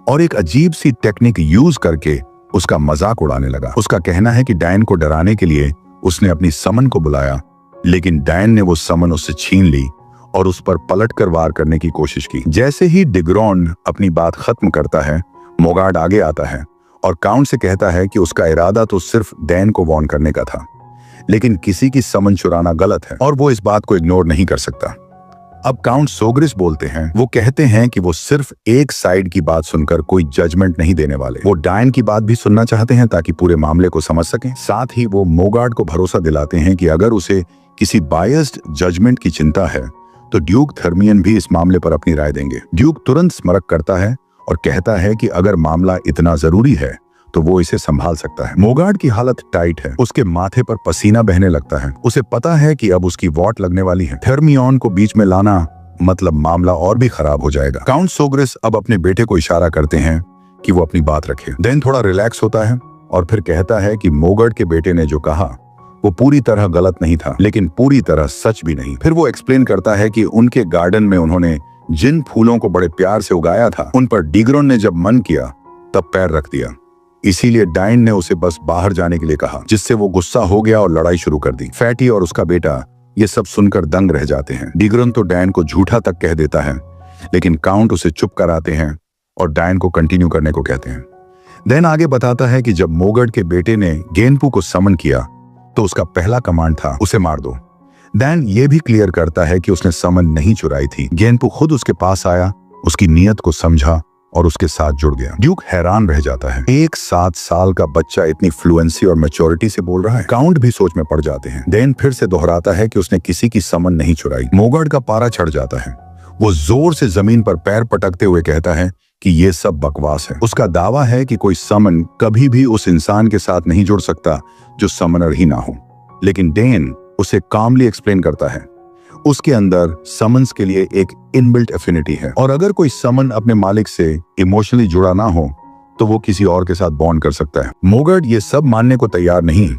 और एक अजीब सी टेक्निक यूज करके उसका मजाक उड़ाने लगा। उसका कहना है कि डैन को डराने के लिए उसने अपनी समन को बुलाया, लेकिन डैन ने वो समन उससे छीन ली और उस पर पलट कर वार करने की कोशिश की। जैसे ही डिग्रॉन अपनी बात खत्म करता है, मोगार्ड आगे आता है और काउंट से कहता है कि उसका इरादा तो सिर्फ डैन को वॉर्न करने का था, लेकिन किसी की समन चुराना गलत है और वो इस बात को इग्नोर नहीं कर सकता। अब काउंट सोग्रिस बोलते हैं, वो कहते हैं कि वो सिर्फ एक साइड की बात सुनकर कोई जजमेंट नहीं देने वाले। वो डायन की बात भी सुनना चाहते हैं ताकि पूरे मामले को समझ सकें। साथ ही वो मोगार्ड को भरोसा दिलाते हैं कि अगर उसे किसी बायस्ड जजमेंट की चिंता है तो ड्यूक थर्मियन भी इस मामले पर अपनी राय देंगे। ड्यूक तुरंत स्मरक करता है और कहता है कि अगर मामला इतना जरूरी है तो वो इसे संभाल सकता है। मोगार्ड की हालत टाइट है, उसके माथे पर पसीना बहने लगता है। उसे पता है कि अब उसकी वॉट लगने वाली है। थर्मियन को बीच में लाना मतलब मामला और भी खराब हो जाएगा। काउंट सोग्रिस अब अपने बेटे को इशारा करते हैं कि वो अपनी बात रखे। देन थोड़ा रिलैक्स होता है और फिर कहता है कि मोगार्ड के बेटे ने जो कहा वो पूरी तरह गलत नहीं था, लेकिन पूरी तरह सच भी नहीं। फिर वो एक्सप्लेन करता है कि उनके गार्डन में उन्होंने जिन फूलों को बड़े प्यार से उगाया था, उन पर डिग्रॉन ने जब मन किया तब पैर रख दिया। इसीलिए डायन ने उसे बस बाहर जाने के लिए कहा, जिससे वो गुस्सा हो गया और लड़ाई शुरू कर दी। फैटी और उसका बेटा ये सब सुनकर दंग रह जाते हैं। डिग्रॉन तो डायन को झूठा तक कह देता है, लेकिन काउंट उसे चुप कराते हैं और डायन को कंटिन्यू करने को कहते हैं। डैन आगे बताता है कि जब मोगर्ड के बेटे ने गेनपू को समन किया तो उसका पहला कमांड था उसे मार दो। डैन ये भी क्लियर करता है कि उसने समन नहीं चुराई थी। गेनपू खुद उसके पास आया, उसकी नीयत को समझा और उसके साथ जुड़ गया। ड्यूक हैरान रह जाता है, एक 7 साल का बच्चा इतनी फ्लुएंसी और मैच्योरिटी से बोल रहा है। काउंट भी सोच में पड़ जाते हैं। डैन फिर से दोहराता है कि उसने किसी की समन नहीं चुराई। मोगर्ड का पारा चढ़ जाता है। वो जोर से जमीन पर पैर पटकते हुए कहता है कि ये सब बकवास है। उसका दावा है कि कोई समन कभी भी उस इंसान के साथ नहीं जुड़ सकता जो समनर ही ना हो। लेकिन डैन उसे कामली एक्सप्लेन करता है, उसके अंदर समन्स के लिए एक इनबिल्ट एफिनिटी है और अगर कोई समन अपने मालिक से इमोशनली जुड़ा ना हो तो वो किसी और के साथ बॉन्ड कर सकता है। मोगर्ड ये सब मानने को तैयार नहीं।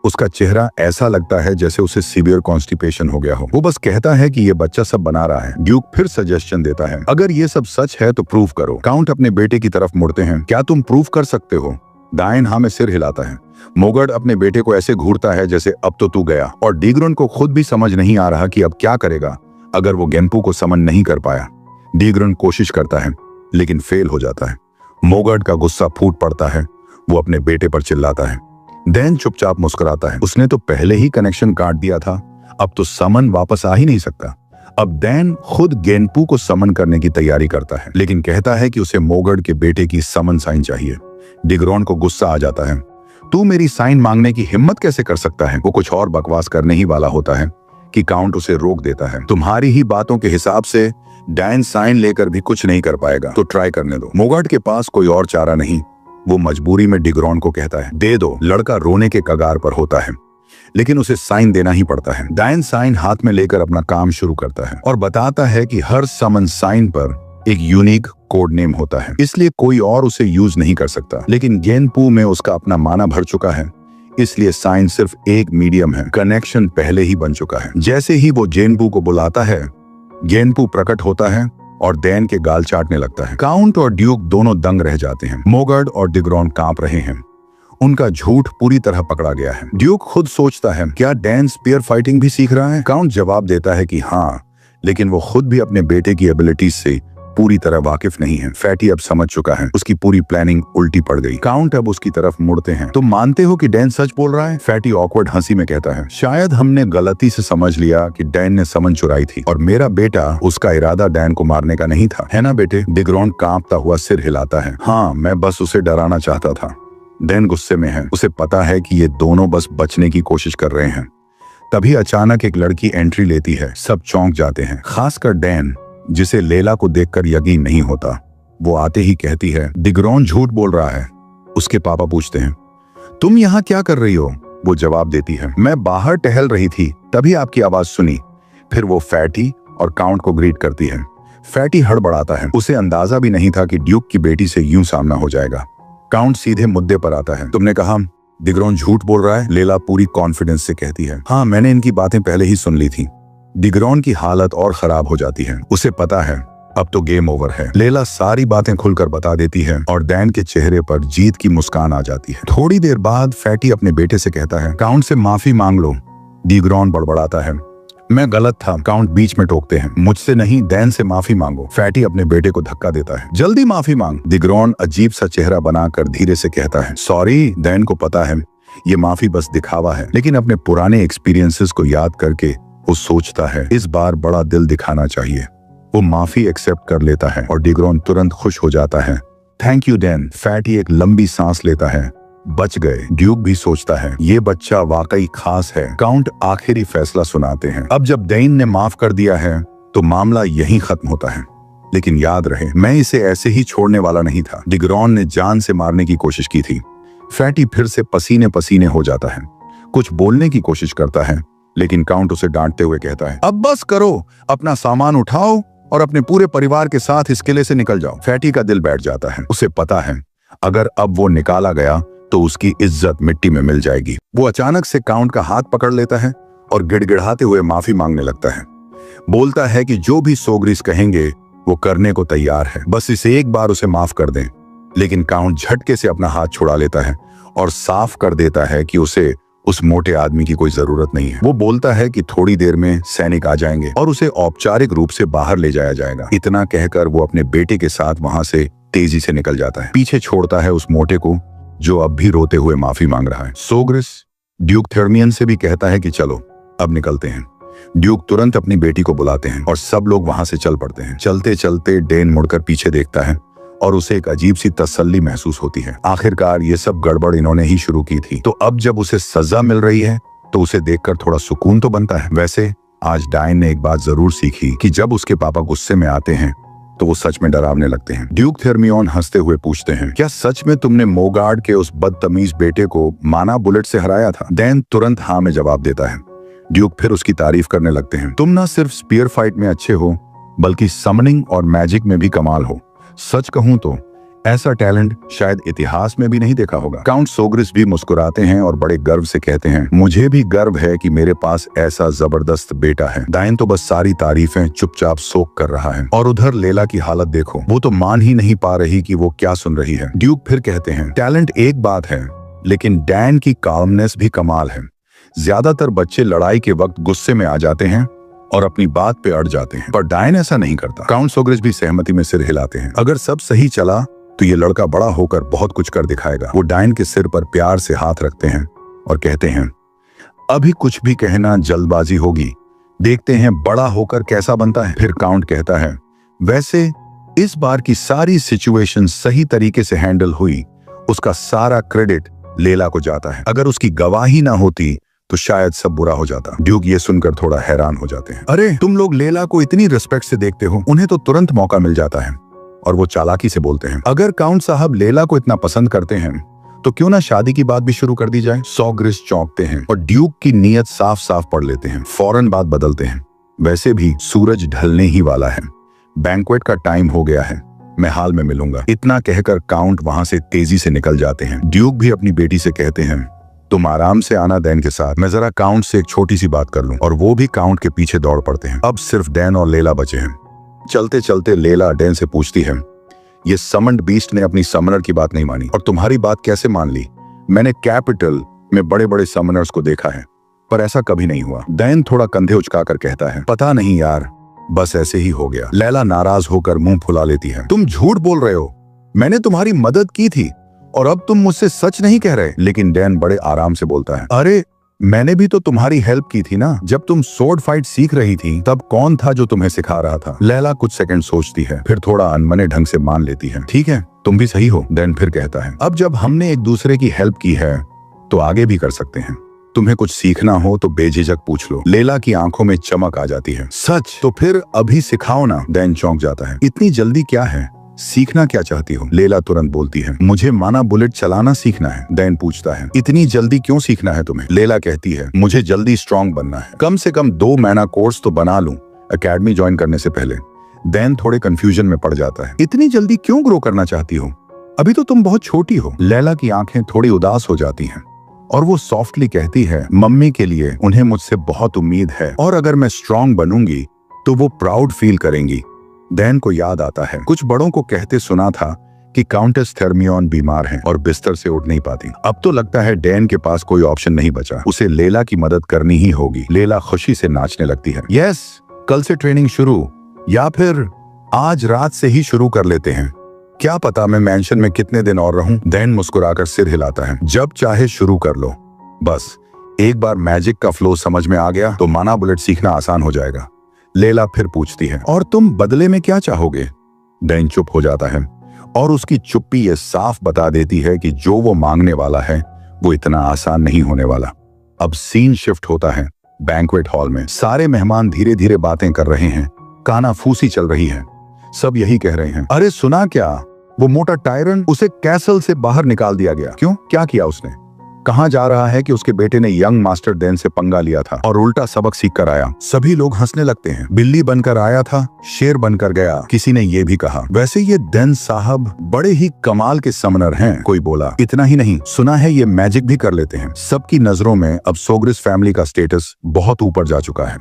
उसका चेहरा ऐसा लगता है जैसे उसे सीवियर कॉन्स्टिपेशन हो गया हो। वो बस कहता है कि ये बच्चा सब बना रहा है। ड्यूक फिर सजेशन देता है, अगर ये सब सच है तो प्रूव करो। काउंट अपने बेटे की तरफ मुड़ते हैं, क्या तुम प्रूव कर सकते हो? डायन हाँ में सिर हिलाता है। मोगर्ड अपने बेटे को ऐसे घूरता है जैसे अब तो तू गया, और डिग्रॉन को खुद भी समझ नहीं आ रहा कि अब क्या करेगा अगर वो गेनपू को समन नहीं कर पाया। डिग्रॉन कोशिश करता है लेकिन फेल हो जाता है। मोगर्ड का गुस्सा फूट पड़ता है, वो अपने बेटे पर चिल्लाता है। डैन चुपचाप मुस्कुराता है, उसने तो पहले ही कनेक्शन काट दिया था, अब तो समन वापस आ ही नहीं सकता। अब डैन खुद गेनपू को समन करने की तैयारी करता है, लेकिन कहता है कि उसे मोगर्ड के बेटे की समन साइन चाहिए। डिग्रॉन को गुस्सा आ जाता है, तू मेरी साइन मांगने की हिम्मत कैसे कर सकता है? वो कुछ और बकवास करने ही वाला होता है कि काउंट उसे रोक देता है। तुम्हारी ही बातों के हिसाब से डैन साइन लेकर भी कुछ नहीं कर पाएगा, तो ट्राई करने दो। मोगर्ड के पास कोई और चारा नहीं, वो मजबूरी में डिग्रॉन को कहता है, दे दो। लड़का रोने के कगार पर होता है, लेकिन उसे साइन देना ही पड़ता है। डैन साइन हाथ में लेकर अपना काम शुरू करता है और बताता है कि हर समन साइन पर एक यूनिक कोड नेम होता है, इसलिए कोई और उसे यूज नहीं कर सकता। लेकिन गेनपू में उसका अपना माना भर चुका है, इसलिए साइन सिर्फ एक मीडियम है, कनेक्शन पहले ही बन चुका है। जैसे ही वो गेनपू को बुलाता है, गेनपू प्रकट होता है और डैन के गाल चाटने लगता है। काउंट और ड्यूक दोनों दंग रह जाते हैं। मोगर्ड और डिग्रॉन कांप रहे हैं, उनका झूठ पूरी तरह पकड़ा गया है। ड्यूक खुद सोचता है, क्या डैन स्पीयर फाइटिंग भी सीख रहा है? काउंट जवाब देता है कि हाँ, लेकिन वो खुद भी अपने बेटे की एबिलिटीज से पूरी तरह वाकिफ नहीं है। फैटी अब समझ चुका है, उसकी पूरी प्लानिंग उल्टी पड़ गई। काउंट अब उसकी तरफ मुड़ते हैं, तुम मानते हो कि डैन सच बोल रहा है? फैटी ऑकवर्ड हंसी में कहता है, शायद हमने गलती से समझ लिया कि डैन ने समन चुराई थी और मेरा बेटा, उसका इरादा डैन को मारने का नहीं था, है ना बेटे? डिग्रॉन कांपता हुआ सिर हिलाता है, हाँ, मैं बस उसे डराना चाहता था। डैन गुस्से में है, उसे पता है कि ये दोनों बस बचने की कोशिश कर रहे हैं। तभी अचानक एक लड़की एंट्री लेती है, सब चौंक जाते हैं, खासकर डैन, जिसे लेला को देखकर यकीन नहीं होता। वो आते ही कहती है, डिग्रॉन झूठ बोल रहा है। उसके पापा पूछते हैं, तुम यहाँ क्या कर रही हो? वो जवाब देती है, मैं बाहर टहल रही थी, तभी आपकी आवाज सुनी। फिर वो फैटी और काउंट को ग्रीट करती है। फैटी हड़बड़ाता है, उसे अंदाजा भी नहीं था कि ड्यूक की बेटी से यूं सामना हो जाएगा। काउंट सीधे मुद्दे पर आता है, तुमने कहा डिग्रॉन झूठ बोल रहा है? लेला पूरी कॉन्फिडेंस से कहती है, हाँ, मैंने इनकी बातें पहले ही सुन ली थी। डिग्रॉन की हालत और खराब हो जाती है, उसे पता है अब तो गेम ओवर है। लेला सारी बातें खुलकर बता देती है और डैन के चेहरे पर जीत की मुस्कान आ जाती है। थोड़ी देर बाद फैटी अपने बेटे से कहता है, काउंट से माफी मांग लो। डिग्रॉन बड़बड़ाता है, मैं गलत था। काउंट बीच में टोकते हैं, मुझसे नहीं, डैन से माफी मांगो। फैटी अपने बेटे को धक्का देता है, जल्दी माफी मांग। डिग्रॉन अजीब सा चेहरा बनाकर धीरे से कहता है, सॉरी। डैन को पता है ये माफी बस दिखावा है, लेकिन अपने पुराने एक्सपीरियंसेस को याद करके वो सोचता है इस बार बड़ा दिल दिखाना चाहिए। वो माफी एक्सेप्ट कर लेता है और डिग्रॉन तुरंत खुश हो जाता है। Thank you Dan. फैटी एक लंबी सांस लेता है, बच गए। ड्यूक भी सोचता है ये बच्चा वाकई खास है। काउंट आखिरी फैसला सुनाते हैं, अब जब डैन ने माफ कर दिया है तो मामला यहीं खत्म होता है। लेकिन याद रहे, मैं इसे ऐसे ही छोड़ने वाला नहीं था। डिग्रॉन ने जान से मारने की कोशिश की थी। फैटी फिर से पसीने पसीने हो जाता है, कुछ बोलने की कोशिश करता है, लेकिन काउंट उसे डांटते हुए कहता है, अब बस करो, अपना सामान उठाओ और अपने पूरे परिवार के साथ इस किले से निकल जाओ। फैटी का दिल बैठ जाता है, उसे पता है अगर अब वो निकाला गया तो उसकी इज्जत मिट्टी में मिल जाएगी। वो अचानक से काउंट का हाथ पकड़ लेता है और गिड़गिड़ाते हुए माफी मांगने लगता है। बोलता है कि जो भी सोग्रिस कहेंगे वो करने को तैयार है, बस इसे एक बार उसे माफ कर दें। लेकिन काउंट झटके से अपना हाथ छुड़ा लेता है और साफ कर देता है कि उसे उस मोटे आदमी की कोई जरूरत नहीं है। वो बोलता है कि थोड़ी देर में सैनिक आ जाएंगे और उसे औपचारिक रूप से बाहर ले जाया जाएगा। इतना कहकर वो अपने बेटे के साथ वहां से तेजी से निकल जाता है। पीछे छोड़ता है उस मोटे को जो अब भी रोते हुए माफी मांग रहा है। सोग्रिस ड्यूक थर्मियन से भी कहता है कि चलो अब निकलते हैं। ड्यूक तुरंत अपनी बेटी को बुलाते हैं और सब लोग वहां से चल पड़ते हैं। चलते चलते डेन मुड़कर पीछे देखता है और उसे एक अजीब सी तसल्ली महसूस होती है। आखिरकार ये सब गड़बड़ इन्होंने ही शुरू की थी, तो अब जब उसे सजा मिल रही है तो उसे देखकर थोड़ा सुकून तो बनता है। वैसे आज डायन ने एक बात जरूर सीखी कि जब उसके पापा गुस्से में आते हैं तो वो सच में डरावने लगते हैं। ड्यूक थर्मियन हंसते हुए पूछते हैं, क्या सच में तुमने मोगार्ड के उस बदतमीज बेटे को माना बुलेट से हराया था? डैन तुरंत हाँ में जवाब देता है। ड्यूक फिर उसकी तारीफ करने लगते हैं। तुम ना सिर्फ स्पीयर फाइट में अच्छे हो बल्कि समनिंग और मैजिक में भी कमाल हो। सच कहूं तो ऐसा टैलेंट शायद इतिहास में भी नहीं देखा होगा। काउंट सोग्रिस भी मुस्कुराते हैं और बड़े गर्व से कहते हैं, मुझे भी गर्व है कि मेरे पास ऐसा जबरदस्त बेटा है। डायन तो बस सारी तारीफें चुपचाप सोख कर रहा है और उधर लेला की हालत देखो, वो तो मान ही नहीं पा रही कि वो क्या सुन रही है। ड्यूक फिर कहते हैं, टैलेंट एक बात है लेकिन डैन की काल्मनेस भी कमाल है। ज्यादातर बच्चे लड़ाई के वक्त गुस्से में आ जाते हैं और अपनी बात पे अड़ जाते हैं, पर डायन ऐसा नहीं करता। काउंट सोग्रिस भी सहमति में सिर हिलाते हैं। अगर सब सही चला तो ये लड़का बड़ा होकर बहुत कुछ कर दिखाएगा। वो डायन के सिर पर प्यार से हाथ रखते हैं और कहते हैं, अभी कुछ भी कहना जल्दबाजी होगी, देखते हैं बड़ा होकर कैसा बनता है। फिर काउंट कहता है, वैसे इस बार की सारी सिचुएशन सही तरीके से हैंडल हुई, उसका सारा क्रेडिट लेला को जाता है। अगर उसकी गवाही ना होती तो शायद सब बुरा हो जाता। ड्यूक ये सुनकर थोड़ा हैरान हो जाते हैं। अरे तुम लोग लेला को इतनी रिस्पेक्ट से देखते हो, उन्हें तो तुरंत मौका मिल जाता है। और वो चालाकी से बोलते हैं, अगर काउंट साहब लेला को इतना पसंद करते हैं तो क्यों ना शादी की बात भी शुरू कर दी जाए। सोग्रिस चौंकते हैं और ड्यूक की नीयत साफ साफ पढ़ लेते हैं। फौरन बात बदलते हैं, वैसे भी सूरज ढलने ही वाला है, बैंक्वेट का टाइम हो गया है, मैं हाल में मिलूंगा। इतना कहकर काउंट वहां से तेजी से निकल जाते हैं। ड्यूक भी अपनी बेटी से कहते हैं, तुम आराम से आना डैन के साथ, मैं जरा काउंट से एक छोटी सी बात कर लूं। और वो भी काउंट के पीछे दौड़ पड़ते हैं। अब सिर्फ डैन और लेला बचे हैं। चलते चलते लेला डैन से पूछती है, ये समन्ड बीस्ट ने अपनी समनर की बात नहीं मानी और तुम्हारी बात कैसे मान ली? मैंने कैपिटल में बड़े बड़े समनर्स को देखा है पर ऐसा कभी नहीं हुआ। डैन थोड़ा कंधे उचकाकर कहता है, पता नहीं यार, बस ऐसे ही हो गया। लैला नाराज होकर मुंह फुला लेती है, तुम झूठ बोल रहे हो, मैंने तुम्हारी मदद की थी और अब तुम मुझसे सच नहीं कह रहे। लेकिन डैन बड़े आराम से बोलता है, अरे मैंने भी तो तुम्हारी हेल्प की थी ना, जब तुम सोर्ड फाइट सीख रही थी तब कौन था जो तुम्हें सिखा रहा था? लैला कुछ सेकंड सोचती है, फिर थोड़ा अनमने ढंग से मान लेती है, ठीक है तुम भी सही हो। डैन फिर कहता है, अब जब हमने एक दूसरे की हेल्प की है तो आगे भी कर सकते हैं, तुम्हें कुछ सीखना हो तो बेझिझक पूछ लो। लेला की आंखों में चमक आ जाती है, सच? तो फिर अभी सिखाओ ना। डैन चौंक जाता है, इतनी जल्दी क्या है, सीखना क्या चाहती हो? लेला तुरंत बोलती है, मुझे माना बुलेट चलाना सीखना है। डैन पूछता है, इतनी जल्दी क्यों सीखना है तुम्हें? लेला कहती है, मुझे जल्दी स्ट्रांग बनना है, कम से कम 2 महीना कोर्स तो बना लूं एकेडमी ज्वाइन करने से पहले। डैन थोड़े कंफ्यूजन में पड़ जाता है, इतनी जल्दी क्यों ग्रो करना चाहती हो, अभी तो तुम बहुत छोटी हो। लेला की आंखें थोड़ी उदास हो जाती हैं और वो सॉफ्टली कहती है, मम्मी के लिए उन्हें मुझसे बहुत उम्मीद है और अगर मैं स्ट्रांग बनूंगी तो वो प्राउड फील करेंगी। डैन को याद आता है, कुछ बड़ों को कहते सुना था कि काउंटेस थर्मियन बीमार हैं और बिस्तर से उठ नहीं पाती। अब तो लगता है डैन के पास कोई ऑप्शन नहीं बचा, उसे लेला की मदद करनी ही होगी। लेला खुशी से नाचने लगती है, यस, कल से ट्रेनिंग शुरू या फिर आज रात से ही शुरू कर लेते हैं, क्या पता मैं मेंशन में कितने दिन और रहूं। डैन मुस्कुराकर सिर हिलाता है, जब चाहे शुरू कर लो, बस एक बार मैजिक का फ्लो समझ में आ गया तो माना बुलेट सीखना आसान हो जाएगा। लेला फिर पूछती है, और तुम बदले में क्या चाहोगे? डैन चुप हो जाता है और उसकी चुप्पी ये साफ बता देती है कि जो वो मांगने वाला है वो इतना आसान नहीं होने वाला। अब सीन शिफ्ट होता है बैंक्वेट हॉल में। सारे मेहमान धीरे धीरे बातें कर रहे हैं, कानाफूसी चल रही है। सब यही कह रहे हैं, अरे सुना क्या, वो मोटा टायरन, उसे कैसल से बाहर निकाल दिया गया। क्यों, क्या किया उसने? कहाँ जा रहा है कि उसके बेटे ने यंग मास्टर डैन से पंगा लिया था और उल्टा सबक सीख कर आया। सभी लोग हंसने लगते हैं, बिल्ली बनकर आया था, शेर बनकर गया, किसी ने ये भी कहा। वैसे ये डैन साहब बड़े ही कमाल के समनर हैं, कोई बोला। इतना ही नहीं, सुना है ये मैजिक भी कर लेते हैं। सबकी नजरों में अब सोग्रिस फैमिली का स्टेटस बहुत ऊपर जा चुका है।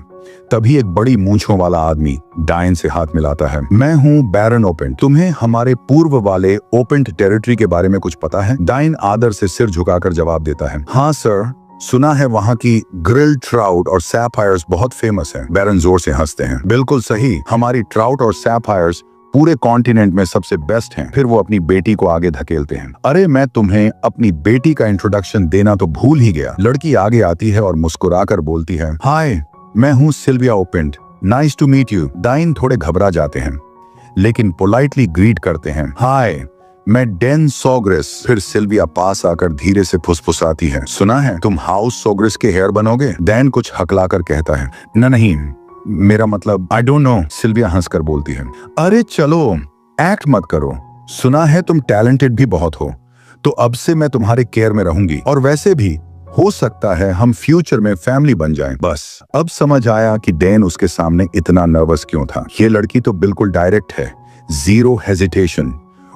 तभी एक बड़ी मूंछों वाला आदमी डायन से हाथ मिलाता है। मैं हूँ बैरन ओपेंट, तुम्हें हमारे पूर्व वाले ओपेंट टेरिटरी के बारे में कुछ पता है? डायन आदर से सिर झुकाकर जवाब देता है, हाँ सर, सुना है वहाँ की ग्रिल्ड ट्राउट और सैफायर्स बहुत फेमस हैं। बैरन जोर से हंसते हैं, बिल्कुल सही, हमारी ट्राउट और सैफायर्स पूरे कॉन्टिनेंट में सबसे बेस्ट हैं। फिर वो अपनी बेटी को आगे धकेलते हैं। अरे मैं तुम्हें अपनी बेटी का इंट्रोडक्शन देना तो भूल ही गया। लड़की आगे आती है और मुस्कुराकर बोलती है, हाय, मैं हूँ Sylvia Opent, nice to meet you. डाइन थोड़े घबरा जाते हैं लेकिन पोलाइटली ग्रीट करते हैं, हाय, मैं डेन सोग्रिस। फिर सिल्विया पास आकर धीरे से फुसफुसाती है, सुना है तुम हाउस सोग्रिस के हेयर बनोगे? डैन कुछ हकलाकर कहता है, नहीं, मेरा मतलब आई डोंट नो। सिल्विया हंसकर बोलती है, अरे चलो एक्ट मत करो, सुना है तुम टैलेंटेड भी बहुत हो, तो अब से मैं तुम्हारे केयर में रहूंगी, और वैसे भी हो सकता है हम फ्यूचर में फैमिली बन जाएं। बस अब समझ आया कि डैन उसके सामने इतना नर्वस क्यों था। ये लड़की तो बिल्कुल डायरेक्ट है, जीरो हेजिटेशन।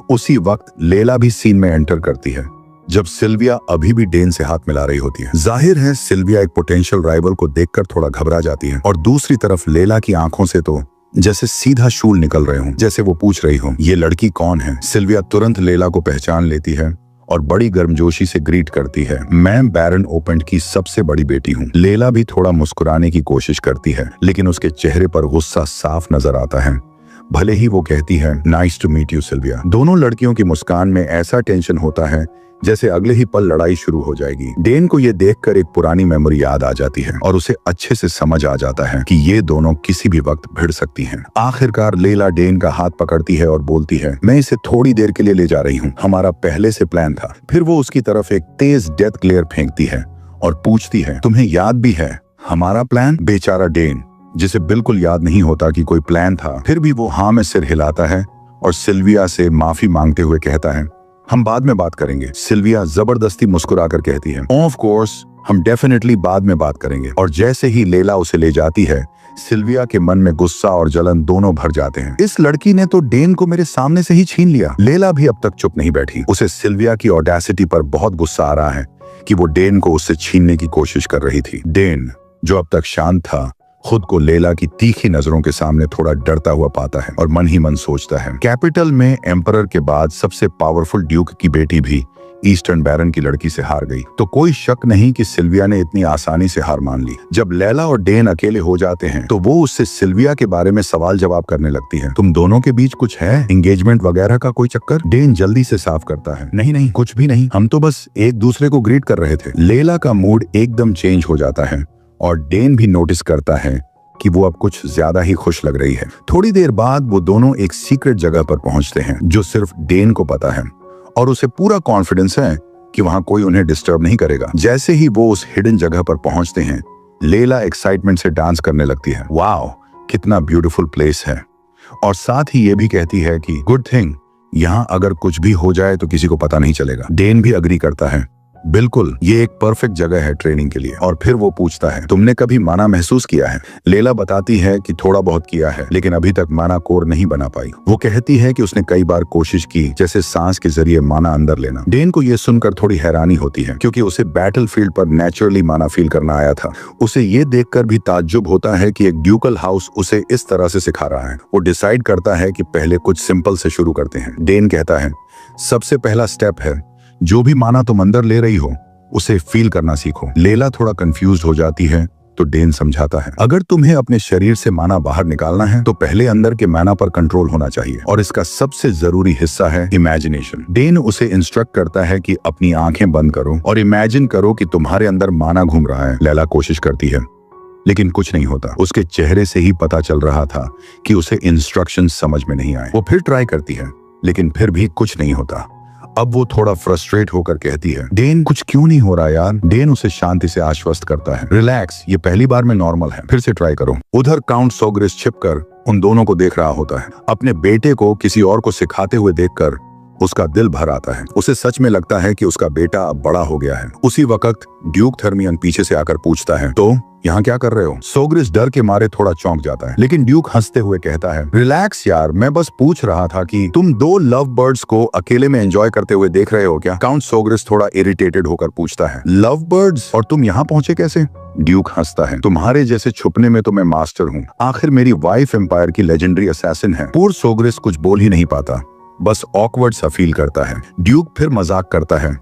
उसी वक्त लेला भी सीन में एंटर करती है जब सिल्विया अभी भी डैन से हाथ मिला रही होती है। जाहिर है सिल्विया एक पोटेंशियल राइवल को देखकर थोड़ा घबरा जाती है, और दूसरी तरफ लेला की आंखों से तो जैसे सीधा शूल निकल रहे हों, जैसे वो पूछ रही हो, ये लड़की कौन है? सिल्विया तुरंत लेला को पहचान लेती है और बड़ी गर्मजोशी से ग्रीट करती है, मैं बैरन ओपेंट की सबसे बड़ी बेटी हूँ। लेला भी थोड़ा मुस्कुराने की कोशिश करती है लेकिन उसके चेहरे पर गुस्सा साफ नजर आता है, भले ही वो कहती है, nice to meet you Sylvia. दोनों लड़कियों की मुस्कान में ऐसा टेंशन होता है जैसे अगले ही पल लड़ाई शुरू हो जाएगी। डैन को ये देखकर एक पुरानी मेमोरी याद आ जाती है और उसे अच्छे से समझ आ जाता है कि ये दोनों किसी भी वक्त भिड़ सकती हैं। आखिरकार लेला डैन का हाथ पकड़ती है और बोलती है, मैं इसे थोड़ी देर के लिए ले जा रही हूँ, हमारा पहले से प्लान था। फिर वो उसकी तरफ एक तेज डेथ ग्लेयर फेंकती है और पूछती है, तुम्हें याद भी है हमारा प्लान? बेचारा डैन, जिसे बिल्कुल याद नहीं होता कि कोई प्लान था, फिर भी वो हाँ में सिर हिलाता है और सिल्विया से माफी मांगते हुए कहता है, हम बाद में बात करेंगे। सिल्विया जबरदस्ती मुस्कुराकर कहती है, ऑफ कोर्स, हम डेफिनेटली बाद में बात करेंगे। और जैसे ही लेला उसे ले जाती है, सिल्विया के मन में गुस्सा और जलन दोनों भर जाते हैं। इस लड़की ने तो डैन को मेरे सामने से ही छीन लिया। लेला भी अब तक चुप नहीं बैठी। उसे सिल्विया की ऑडेसिटी पर बहुत गुस्सा आ रहा है कि वो डैन को उससे छीनने की कोशिश कर रही थी। डैन, जो अब तक शांत था, खुद को लेला की तीखी नजरों के सामने थोड़ा डरता हुआ पाता है और मन ही मन सोचता है, कैपिटल में एम्परर के बाद सबसे पावरफुल ड्यूक की बेटी भी ईस्टर्न बैरन की लड़की से हार गई, तो कोई शक नहीं कि सिल्विया ने इतनी आसानी से हार मान ली। जब लेला और डैन अकेले हो जाते हैं तो वो उससे सिल्विया के बारे में सवाल जवाब करने लगती है, तुम दोनों के बीच कुछ है, एंगेजमेंट वगैरह का कोई चक्कर? डैन जल्दी से साफ करता है, नहीं नहीं, कुछ भी नहीं, हम तो बस एक दूसरे को ग्रीट कर रहे थे। लेला का मूड एकदम चेंज हो जाता है और डैन भी नोटिस करता है कि वो अब कुछ ज्यादा ही खुश लग रही है। थोड़ी देर बाद वो दोनों एक सीक्रेट जगह पर पहुंचते हैं जो सिर्फ डैन को पता है, और उसे पूरा कॉन्फिडेंस है कि वहां कोई उन्हें डिस्टर्ब नहीं करेगा। जैसे ही वो उस हिडन जगह पर पहुंचते हैं, लेला एक्साइटमेंट से डांस करने लगती है, वाओ, कितना ब्यूटीफुल प्लेस है, और साथ ही ये भी कहती है कि गुड थिंग, यहाँ अगर कुछ भी हो जाए तो किसी को पता नहीं चलेगा। डैन भी अग्री करता है, बिल्कुल, ये एक परफेक्ट जगह है ट्रेनिंग के लिए। और फिर वो पूछता है, तुमने कभी माना महसूस किया है? लेला बताती है कि थोड़ा बहुत किया है लेकिन अभी तक माना कोर नहीं बना पाई। वो कहती है कि उसने कई बार कोशिश की, जैसे सांस के जरिए माना अंदर लेना। डैन को ये सुनकर थोड़ी हैरानी होती है क्योंकि उसे बैटल फील्ड पर नेचुरली माना फील करना आया था। उसे ये देखकर भी ताज्जुब होता है कि एक ड्यूकल हाउस उसे इस तरह से सिखा रहा है। वो डिसाइड करता है कि पहले कुछ सिंपल से शुरू करते हैं। डैन कहता है, सबसे पहला स्टेप है, जो भी माना तुम अंदर ले रही हो उसे फील करना सीखो। लेला थोड़ा कंफ्यूज हो जाती है तो डैन समझाता है, अगर तुम्हें अपने शरीर से माना बाहर निकालना है तो पहले अंदर के माना पर कंट्रोल होना चाहिए, और इसका सबसे जरूरी हिस्सा है इमेजिनेशन। डैन उसे इंस्ट्रक्ट करता है कि अपनी आंखें बंद करो और इमेजिन करो कि तुम्हारे अंदर माना घूम रहा है। लेला कोशिश करती है लेकिन कुछ नहीं होता। उसके चेहरे से ही पता चल रहा था कि उसे इंस्ट्रक्शन समझ में नहीं आए। वो फिर ट्राई करती है लेकिन फिर भी कुछ नहीं होता। अब वो थोड़ा फ्रस्ट्रेट होकर कहती है, डैन, कुछ क्यों नहीं हो रहा यार? डैन उसे शांति से आश्वस्त करता है, रिलैक्स, ये पहली बार में नॉर्मल है, फिर से ट्राई करो। उधर काउंट सोग्रिस छिपकर उन दोनों को देख रहा होता है। अपने बेटे को किसी और को सिखाते हुए देखकर उसका दिल भर आता है। उसे सच में लगता है कि उसका बेटा अब बड़ा हो गया है। उसी वक्त ड्यूक थर्मियन पीछे से आकर पूछता है, तो यहाँ क्या कर रहे हो? सोग्रिस डर के मारे थोड़ा चौंक जाता है लेकिन ड्यूक हंसते हुए कहता है, रिलैक्स यार, मैं बस पूछ रहा था कि तुम दो लव बर्ड्स को अकेले में एंजॉय करते हुए देख रहे हो क्या? काउंट सोग्रिस थोड़ा इरिटेटेड होकर पूछता है, लव बर्ड्स? और तुम यहाँ पहुंचे कैसे? ड्यूक हंसता है। तुम्हारे जैसे छुपने में तो मैं मास्टर हूँ। आखिर मेरी वाइफ एम्पायर की लेजेंडरी असैसिन है। पूर सोग्रिस कुछ बोल ही नहीं पाता, बस ऑकवर्ड सा फील करता है। ड्यूक फिर मजाक करता है,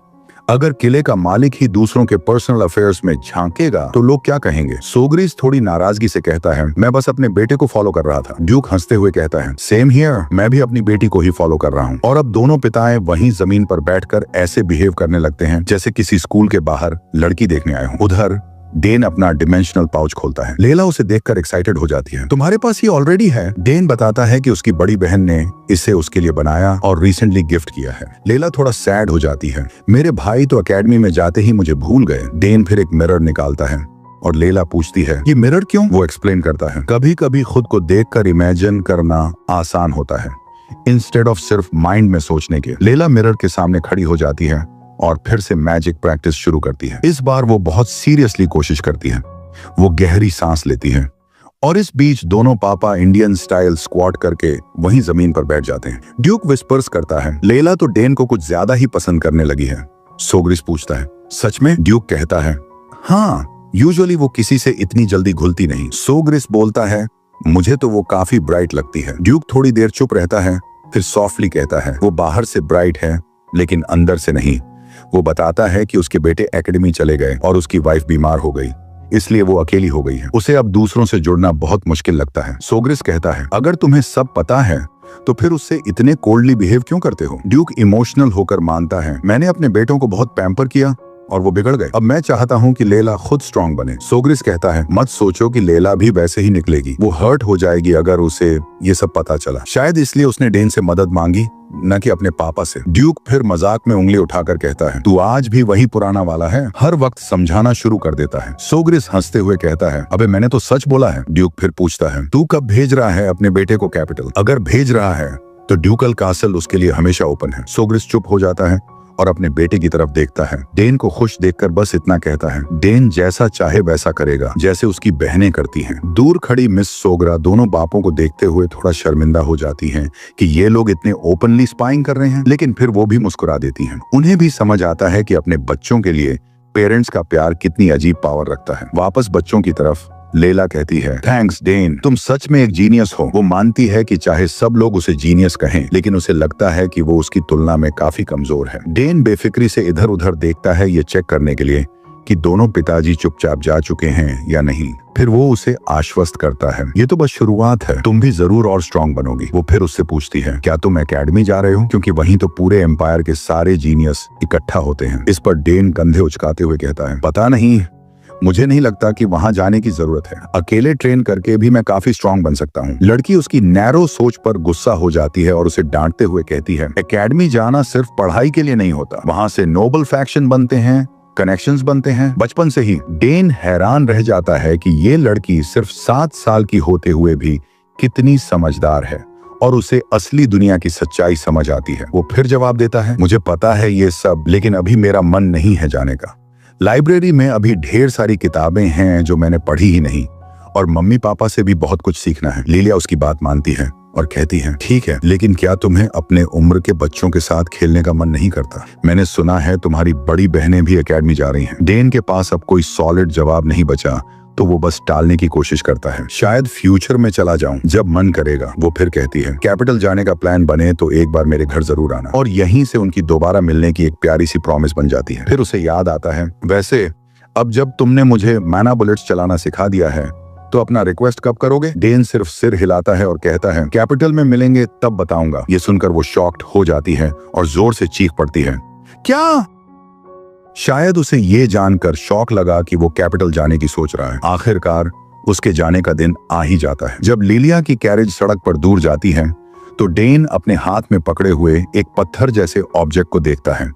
अगर किले का मालिक ही दूसरों के पर्सनल अफेयर्स में झांकेगा तो लोग क्या कहेंगे। सोग्रिस थोड़ी नाराजगी से कहता है, मैं बस अपने बेटे को फॉलो कर रहा था। ड्यूक हंसते हुए कहता है, सेम हियर, मैं भी अपनी बेटी को ही फॉलो कर रहा हूँ। और अब दोनों पिताएं वहीं जमीन पर बैठकर ऐसे बिहेव करने लगते हैं जैसे किसी स्कूल के बाहर लड़की देखने आए हों। उधर डेन अपना डिमेंशनल पाउच खोलता है। लेला उसे देखकर एक्साइटेड हो जाती है। तुम्हारे पास ये ऑलरेडी है। डेन बताता है कि उसकी बड़ी बहन ने इसे उसके लिए बनाया और रिसेंटली गिफ्ट किया है। लेला थोड़ा सैड हो जाती है, मेरे भाई तो एकेडमी में जाते ही मुझे भूल गए। डेन फिर एक मिरर निकालता है और लेला पूछती है, ये मिरर क्यों? वो एक्सप्लेन करता है, कभी कभी खुद को देखकर इमेजिन करना आसान होता है इंस्टेड ऑफ सिर्फ माइंड में सोचने के। लेला मिरर के सामने खड़ी हो जाती है और फिर से मैजिक प्रैक्टिस शुरू करती है। इस बार वो बहुत सीरियसली कोशिश करती है। वो गहरी सांस लेती है और इस बीच दोनों पापा इंडियन स्टाइल स्क्वाट करके वहीं जमीन पर बैठ जाते हैं। ड्यूक विस्पर्स करता है, लेला तो डेन को कुछ ज्यादा ही पसंद करने लगी है। सोग्रिस पूछता है, सच में? ड्यूक कहता है, हाँ, यूजुअली वो किसी से इतनी जल्दी घुलती नहीं। सोग्रिस बोलता है, मुझे तो वो काफी ब्राइट लगती है। ड्यूक थोड़ी देर चुप रहता है, फिर सॉफ्टली कहता है, वो बाहर से ब्राइट है लेकिन अंदर से नहीं। वो बताता है कि उसके बेटे एकेडमी चले गए और उसकी वाइफ बीमार हो गई, इसलिए वो अकेली हो गई है। उसे अब दूसरों से जुड़ना बहुत मुश्किल लगता है। सोग्रिस कहता है, अगर तुम्हें सब पता है तो फिर उससे इतने कोल्डली बिहेव क्यों करते हो? ड्यूक इमोशनल होकर मानता है, मैंने अपने बेटों को बहुत पैम्पर किया और वो बिगड़ गए। अब मैं चाहता हूँ कि लेला खुद स्ट्रांग बने। सोग्रिस कहता है, मत सोचो कि लेला भी वैसे ही निकलेगी। वो हर्ट हो जाएगी अगर उसे ये सब पता चला। शायद इसलिए उसने डेन से मदद मांगी, न कि अपने पापा से। ड्यूक फिर मजाक में उंगली उठाकर कहता है, तू आज भी वही पुराना वाला है, हर वक्त समझाना शुरू कर देता है। सोग्रिस हंसते हुए कहता है, अबे मैंने तो सच बोला है। ड्यूक फिर पूछता है, तू कब भेज रहा है अपने बेटे को कैपिटल? अगर भेज रहा है तो ड्यूकल कासल उसके लिए हमेशा ओपन है। सोग्रिस चुप हो जाता है और अपने बेटे की तरफ देखता है। डेन को खुश देखकर बस इतना कहता है, डेन जैसा चाहे वैसा करेगा, जैसे उसकी बहनें करती हैं। दूर खड़ी मिस सोगरा दोनों बापों को देखते हुए थोड़ा शर्मिंदा हो जाती हैं कि ये लोग इतने ओपनली स्पाइंग कर रहे हैं, लेकिन फिर वो भी मुस्कुरा देती हैं। उन्हें भी समझ आता है कि अपने बच्चों के लिए पेरेंट्स का प्यार कितनी अजीब पावर रखता है। वापस बच्चों की तरफ लेला कहती है, थैंक्स डेन, तुम सच में एक जीनियस हो। वो मानती है कि चाहे सब लोग उसे जीनियस कहें, लेकिन उसे लगता है कि वो उसकी तुलना में काफी कमजोर है। डेन बेफिक्री से इधर उधर देखता है ये चेक करने के लिए कि दोनों पिताजी चुपचाप जा चुके हैं या नहीं। फिर वो उसे आश्वस्त करता है, ये तो बस शुरुआत है, तुम भी जरूर और स्ट्रांग बनोगी। वो फिर उससे पूछती है, क्या तुम एकेडमी जा रहे हो? क्योंकि वहीं तो पूरे एम्पायर के सारे जीनियस इकट्ठा होते हैं। इस पर डेन कंधे उचकाते हुए कहता है, पता नहीं, मुझे नहीं लगता कि वहां जाने की जरूरत है। अकेले ट्रेन करके भी मैं काफी स्ट्रांग बन सकता हूँ। लड़की उसकी नैरो सोच पर गुस्सा हो जाती है और उसे डांटते हुए कहती है, एकेडमी जाना सिर्फ पढ़ाई के लिए नहीं होता, वहां से नोबल फैक्शन बनते हैं, कनेक्शंस बनते हैं। बचपन से ही डेन हैरान रह जाता है कि ये लड़की सिर्फ 7 साल की होते हुए भी कितनी समझदार है और उसे असली दुनिया की सच्चाई समझ आती है। वो फिर जवाब देता है, मुझे पता है ये सब, लेकिन अभी मेरा मन नहीं है जाने का। लाइब्रेरी में अभी ढेर सारी किताबें हैं जो मैंने पढ़ी ही नहीं, और मम्मी पापा से भी बहुत कुछ सीखना है। लिलिया उसकी बात मानती है और कहती है, ठीक है, लेकिन क्या तुम्हें अपने उम्र के बच्चों के साथ खेलने का मन नहीं करता? मैंने सुना है तुम्हारी बड़ी बहनें भी एकेडमी जा रही हैं। डेन के पास अब कोई सॉलिड जवाब नहीं बचा, तो वो बस टालने की कोशिश करता है। शायद फ्यूचर में चला जाऊं, जब मन करेगा। वो फिर कहती है, कैपिटल जाने का प्लान बने तो एक बार मेरे घर जरूर आना। और यहीं से उनकी दोबारा मिलने की एक प्यारी सी प्रॉमिस बन जाती है। फिर उसे याद आता है, वैसे अब जब तुमने मुझे मैना बुलेट्स चलाना सिखा दिया है तो अपना रिक्वेस्ट कब करोगे? डेन सिर्फ सिर हिलाता है और कहता है, कैपिटल में मिलेंगे तब बताऊंगा। ये सुनकर वो शॉक्ड हो जाती है और जोर से चीख पड़ती है, क्या? शायद उसे ये जानकर शौक लगा कि वो कैपिटल जाने की सोच रहा है। आखिरकार उसके जाने का दिन आ ही जाता है। जब लिलिया की कैरेज सड़क पर दूर जाती है तो डेन अपने हाथ में पकड़े हुए एक पत्थर जैसे ऑब्जेक्ट को देखता है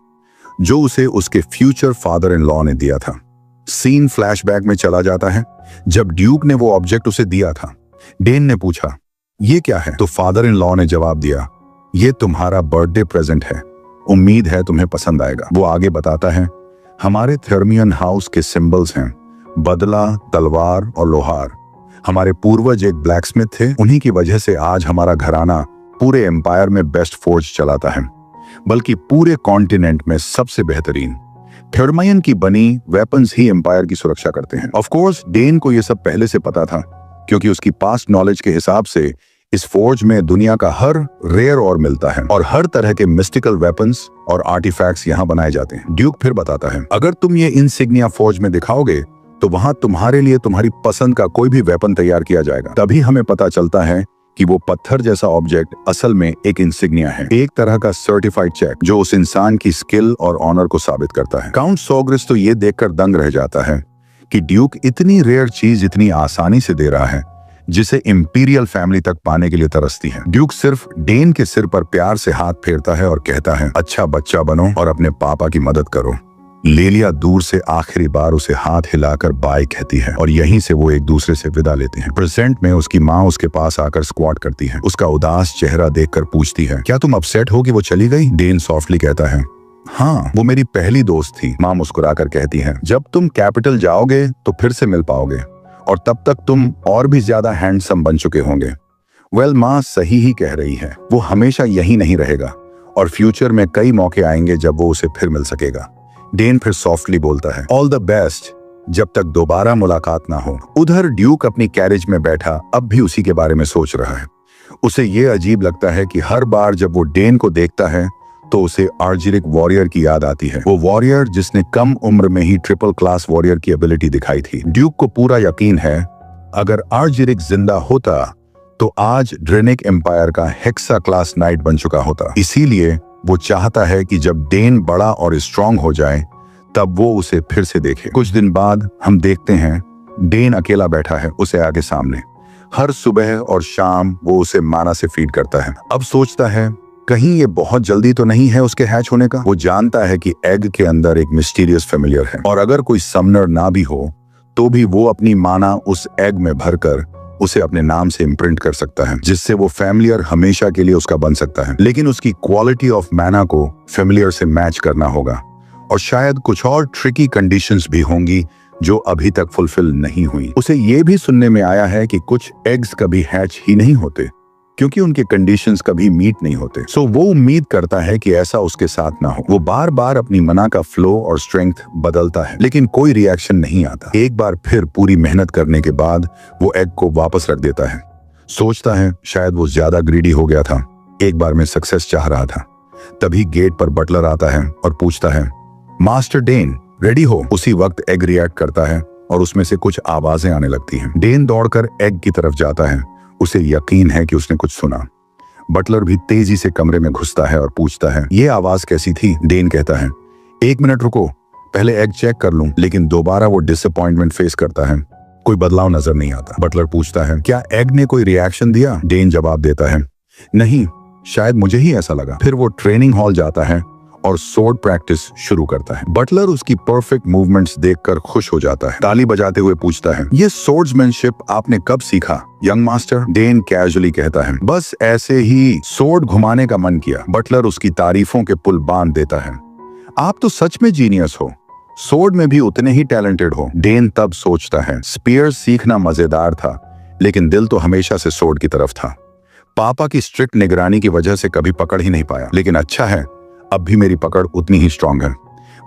जो उसे उसके फ्यूचर फादर इन लॉ ने दिया था। सीन फ्लैशबैक में चला जाता है जब ड्यूक ने वो ऑब्जेक्ट उसे दिया था। डेन ने पूछा, ये क्या है? तो फादर इन लॉ ने जवाब दिया, ये तुम्हारा बर्थडे प्रेजेंट है, उम्मीद है तुम्हें पसंद आएगा। वो आगे बताता है, हमारे थर्मियन हाउस के सिंबल्स हैं बदला, तलवार और लोहार। हमारे पूर्वज एक ब्लैकस्मिथ थे, उन्हीं की वजह से आज हमारा घराना पूरे एम्पायर में बेस्ट फोर्ज चलाता है, बल्कि पूरे कॉन्टिनेंट में सबसे बेहतरीन। थर्मायन की बनी वेपन्स ही एम्पायर की सुरक्षा करते हैं। ऑफ कोर्स डेन को यह सब पहले से पता था, क्योंकि उसकी पास्ट नॉलेज के हिसाब से इस फोर्ज में दुनिया का हर रेयर और मिलता है और हर तरह के मिस्टिकल वेपन्स और आर्टिफैक्ट्स यहाँ बनाए जाते हैं। ड्यूक फिर बताता है, अगर तुम ये इंसिग्निया फोर्ज में दिखाओगे तो वहां तुम्हारे लिए तुम्हारी पसंद का कोई भी वेपन तैयार किया जाएगा। तभी हमें पता चलता है कि वो पत्थर जैसा ऑब्जेक्ट असल में एक इंसिग्निया है, एक तरह का सर्टिफाइड चेक जो उस इंसान की स्किल और ऑनर को साबित करता है। काउंट सोग्रिस तो ये देखकर दंग रह जाता है कि ड्यूक इतनी रेयर चीज इतनी आसानी से दे रहा है, जिसे इंपीरियल फैमिली तक पाने के लिए तरसती है। ड्यूक सिर्फ डेन के सिर पर प्यार से हाथ फेरता है और कहता है, अच्छा बच्चा बनो और अपने पापा की मदद करो। लेलिया दूर से आखिरी बार उसे हाथ हिलाकर बाय कहती है और यहीं से वो एक दूसरे से विदा लेते हैं। प्रेजेंट में उसकी माँ उसके पास आकर स्क्वाट करती है। उसका उदास चेहरा देखकर पूछती है, क्या तुम अपसेट हो कि वो चली गई? डेन सॉफ्टली कहता है, हाँ, वो मेरी पहली दोस्त थी। माँ मुस्कुराकर कहती है, जब तुम कैपिटल जाओगे तो फिर से मिल पाओगे और तब तक तुम और भी ज्यादा हैंडसम बन चुके होंगे। वेल, माँ सही ही कह रही है। वो हमेशा यही नहीं रहेगा और फ्यूचर में कई मौके आएंगे जब वो उसे फिर मिल सकेगा। डेन फिर सॉफ्टली बोलता है, ऑल द बेस्ट, जब तक दोबारा मुलाकात ना हो। उधर ड्यूक अपनी कैरेज में बैठा अब भी उसी के बारे में सोच रहा है। उसे ये अजीब लगता है कि हर बार जब वो डेन को देखता है तो उसे आर्जिरिक वॉरियर की याद आती है। वो वॉरियर जिसने कम उम्र में ही ट्रिपल क्लास वॉरियर की एबिलिटी दिखाई थी। ड्यूक को पूरा यकीन है अगर आर्जिरिक जिंदा होता तो आज ड्रेनिक एम्पायर का हेक्सा क्लास नाइट बन चुका होता। इसीलिए वो चाहता है कि जब डेन बड़ा और स्ट्रांग हो जाए तब वो उसे फिर से देखे। कुछ दिन बाद हम देखते हैं डेन अकेला बैठा है उसे आगे सामने। हर सुबह और शाम वो उसे माना से फीड करता है। अब सोचता है कहीं ये बहुत जल्दी तो नहीं है उसके हैच होने का। वो जानता है कि एग के अंदर एक मिस्टीरियस फेमिलियर है और अगर कोई समनर ना भी हो तो भी वो अपनी माना उस एग में भरकर उसे अपने नाम से इम्प्रिंट कर सकता है, जिससे वो फैमिलियर हमेशा के लिए उसका बन सकता है। लेकिन उसकी क्वालिटी ऑफ मैना को फैमिलियर से मैच करना होगा और शायद कुछ और ट्रिकी कंडीशंस भी होंगी जो अभी तक फुलफिल नहीं हुई। उसे ये भी सुनने में आया है कि कुछ एग्स कभी हैच ही नहीं होते क्योंकि उनके कंडीशंस कभी मीट नहीं होते। सो वो उम्मीद करता है कि ऐसा उसके साथ ना हो। वो बार बार अपनी मना का फ्लो और स्ट्रेंथ बदलता है लेकिन कोई रिएक्शन नहीं आता। एक बार फिर पूरी मेहनत करने के बाद वो एग को वापस रख देता है। सोचता है शायद वो ज्यादा ग्रीडी हो गया था, एक बार में सक्सेस चाह रहा था। तभी गेट पर बटलर आता है और पूछता है, मास्टर डेन रेडी हो? उसी वक्त एग रिएक्ट करता है और उसमें से कुछ आवाजें आने लगती हैं। डेन दौड़कर एग की तरफ जाता है। उसे यकीन है कि उसने कुछ सुना। बटलर भी तेजी से कमरे में घुसता है और पूछता है, ये आवाज कैसी थी? डेन कहता है, 1 मिनट रुको, पहले एग चेक कर लूं। लेकिन दोबारा वो डिसअपॉइंटमेंट फेस करता है। कोई बदलाव नजर नहीं आता। बटलर पूछता है, क्या एग ने कोई रिएक्शन दिया? डेन जवाब देता है, नहीं, शायद मुझे ही ऐसा लगा। फिर वो ट्रेनिंग हॉल जाता है और सोर्ड प्रैक्टिस शुरू करता है। बटलर उसकी परफेक्ट मूवमेंट्स देखकर खुश हो जाता है। ताली बजाते हुए पूछता है, ये सोर्ड्समैनशिप आपने कब सीखा यंग मास्टर? डेन कैजुअली कहता है, बस ऐसे ही सोर्ड घुमाने का मन किया। बटलर उसकी तारीफों के पुल बांध देता है, आप तो सच में जीनियस हो, सोर्ड में भी उतने ही टैलेंटेड हो। डेन तब सोचता है, स्पीयर सीखना मजेदार था लेकिन दिल तो हमेशा से सोर्ड की तरफ था। पापा की स्ट्रिक्ट निगरानी की वजह से कभी पकड़ ही नहीं पाया, लेकिन अच्छा है अब भी मेरी पकड़ उतनी ही स्ट्रांग है।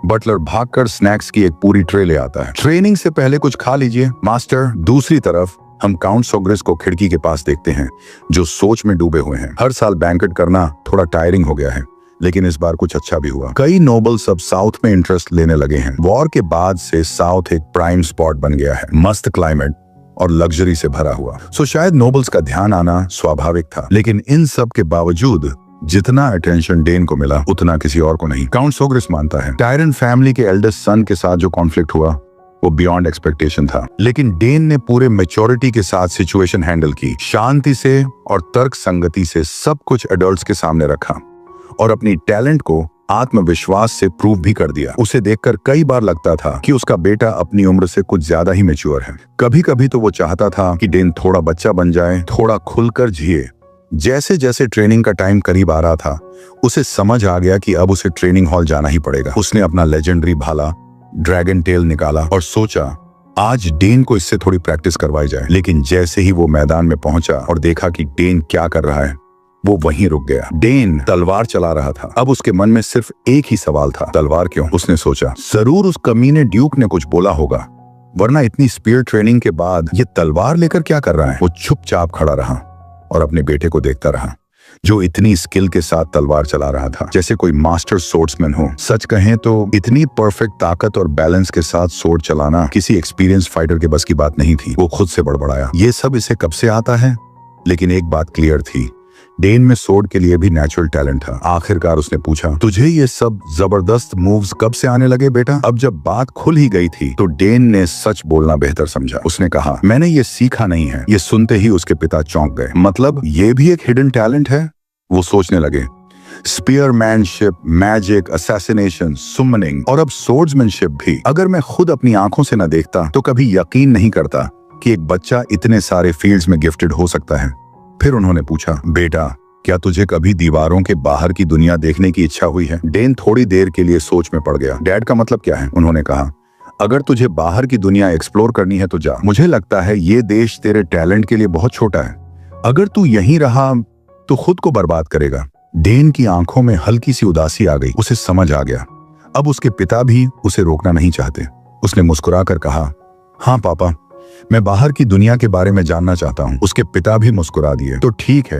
बटलर भागकर स्नैक्स की एक पूरी ट्रे ले आता है। ट्रेनिंग से पहले कुछ खा लीजिए मास्टर। दूसरी तरफ हम काउंट सोग्रिस को खिड़की के पास देखते हैं जो सोच में डूबे हुए हैं। हर साल बैंकेट करना थोड़ा टायरिंग हो गया है लेकिन इस बार कुछ अच्छा भी हुआ। कई नोबल्स अब साउथ में इंटरेस्ट लेने लगे हैं। वॉर के बाद से साउथ एक प्राइम स्पॉट बन गया है, मस्त क्लाइमेट और लग्जरी से भरा हुआ। सो शायद नोबल्स का ध्यान आना स्वाभाविक था। लेकिन इन सब के बावजूद जितना अटेंशन डेन को मिला उतना किसी और को नहीं। काउंट सोग्रिस मानता है टायरन फैमिली के एल्डेस्ट सन के साथ जो कॉन्फ्लिक्ट हुआ वो बियॉन्ड एक्सपेक्टेशन था, लेकिन डेन ने पूरे मैच्योरिटी के साथ सिचुएशन हैंडल की, शांति से और तर्क संगति से सब कुछ एडल्ट्स के सामने रखा और अपनी टैलेंट को आत्मविश्वास से प्रूव भी कर दिया। उसे देखकर कई बार लगता था कि उसका बेटा अपनी उम्र से कुछ ज्यादा ही मैच्योर है। कभी कभी तो वो चाहता था कि डेन थोड़ा बच्चा बन जाए, थोड़ा खुलकर जिए। जैसे जैसे ट्रेनिंग का टाइम करीब आ रहा था उसे समझ आ गया कि अब उसे ट्रेनिंग हॉल जाना ही पड़ेगा। उसने अपना लेजेंडरी भाला ड्रैगन टेल निकाला और सोचा आज डेन को इससे थोड़ी प्रैक्टिस करवाई जाए। लेकिन जैसे ही वो मैदान में पहुंचा और देखा कि डेन क्या कर रहा है वो वहीं रुक गया। डेन तलवार चला रहा था। अब उसके मन में सिर्फ एक ही सवाल था, तलवार क्यों? उसने सोचा जरूर उस कमीने ड्यूक ने कुछ बोला होगा, वरना इतनी स्पीयर ट्रेनिंग के बाद ये तलवार लेकर क्या कर रहा है? वो चुपचाप खड़ा रहा और अपने बेटे को देखता रहा, जो इतनी स्किल के साथ तलवार चला रहा था, जैसे कोई मास्टर सोर्ड्समैन हो। सच कहें तो इतनी परफेक्ट ताकत और बैलेंस के साथ सोर्ड चलाना किसी एक्सपीरियंस फाइटर के बस की बात नहीं थी। वो खुद से बड़बड़ाया, ये सब इसे कब से आता है? लेकिन एक बात क्लियर थी, डेन में सोर्ड के लिए भी नेचुरल टैलेंट था। आखिरकार उसने पूछा, तुझे ये सब जबरदस्त मूव्स कब से आने लगे बेटा? अब जब बात खुल ही गई थी तो डेन ने सच बोलना बेहतर समझा। उसने कहा, मैंने ये सीखा नहीं है। ये सुनते ही उसके पिता चौंक गए। मतलब ये भी एक हिडन टैलेंट है? वो सोचने लगे, स्पीयरमैनशिप, मैजिक, असैसिनेशन, सुमनिंग और अब सोर्ड्समैनशिप भी। अगर मैं खुद अपनी आंखों से न देखता तो कभी यकीन नहीं करता कि एक बच्चा इतने सारे फील्ड्स में गिफ्टेड हो सकता है। फिर उन्होंने पूछा, बेटा क्या तुझे कभी दीवारों के बाहर की दुनिया देखने की इच्छा हुई है? डेन थोड़ी देर के लिए सोच में पड़ गया। डैड का मतलब क्या है? उन्होंने कहा, अगर तुझे बाहर की दुनिया एक्सप्लोर करनी है तो जा। मुझे लगता है ये देश तेरे टैलेंट के लिए बहुत छोटा है। अगर तू यहीं रहा तो खुद को बर्बाद करेगा। डेन की आंखों में हल्की सी उदासी आ गई। उसे समझ आ गया, अब उसके पिता भी उसे रोकना नहीं चाहते। उसने मुस्कुराकर कहा, हाँ पापा, मैं बाहर की दुनिया के बारे में जानना चाहता हूँ। उसके पिता भी मुस्कुरा दिए। तो ठीक है,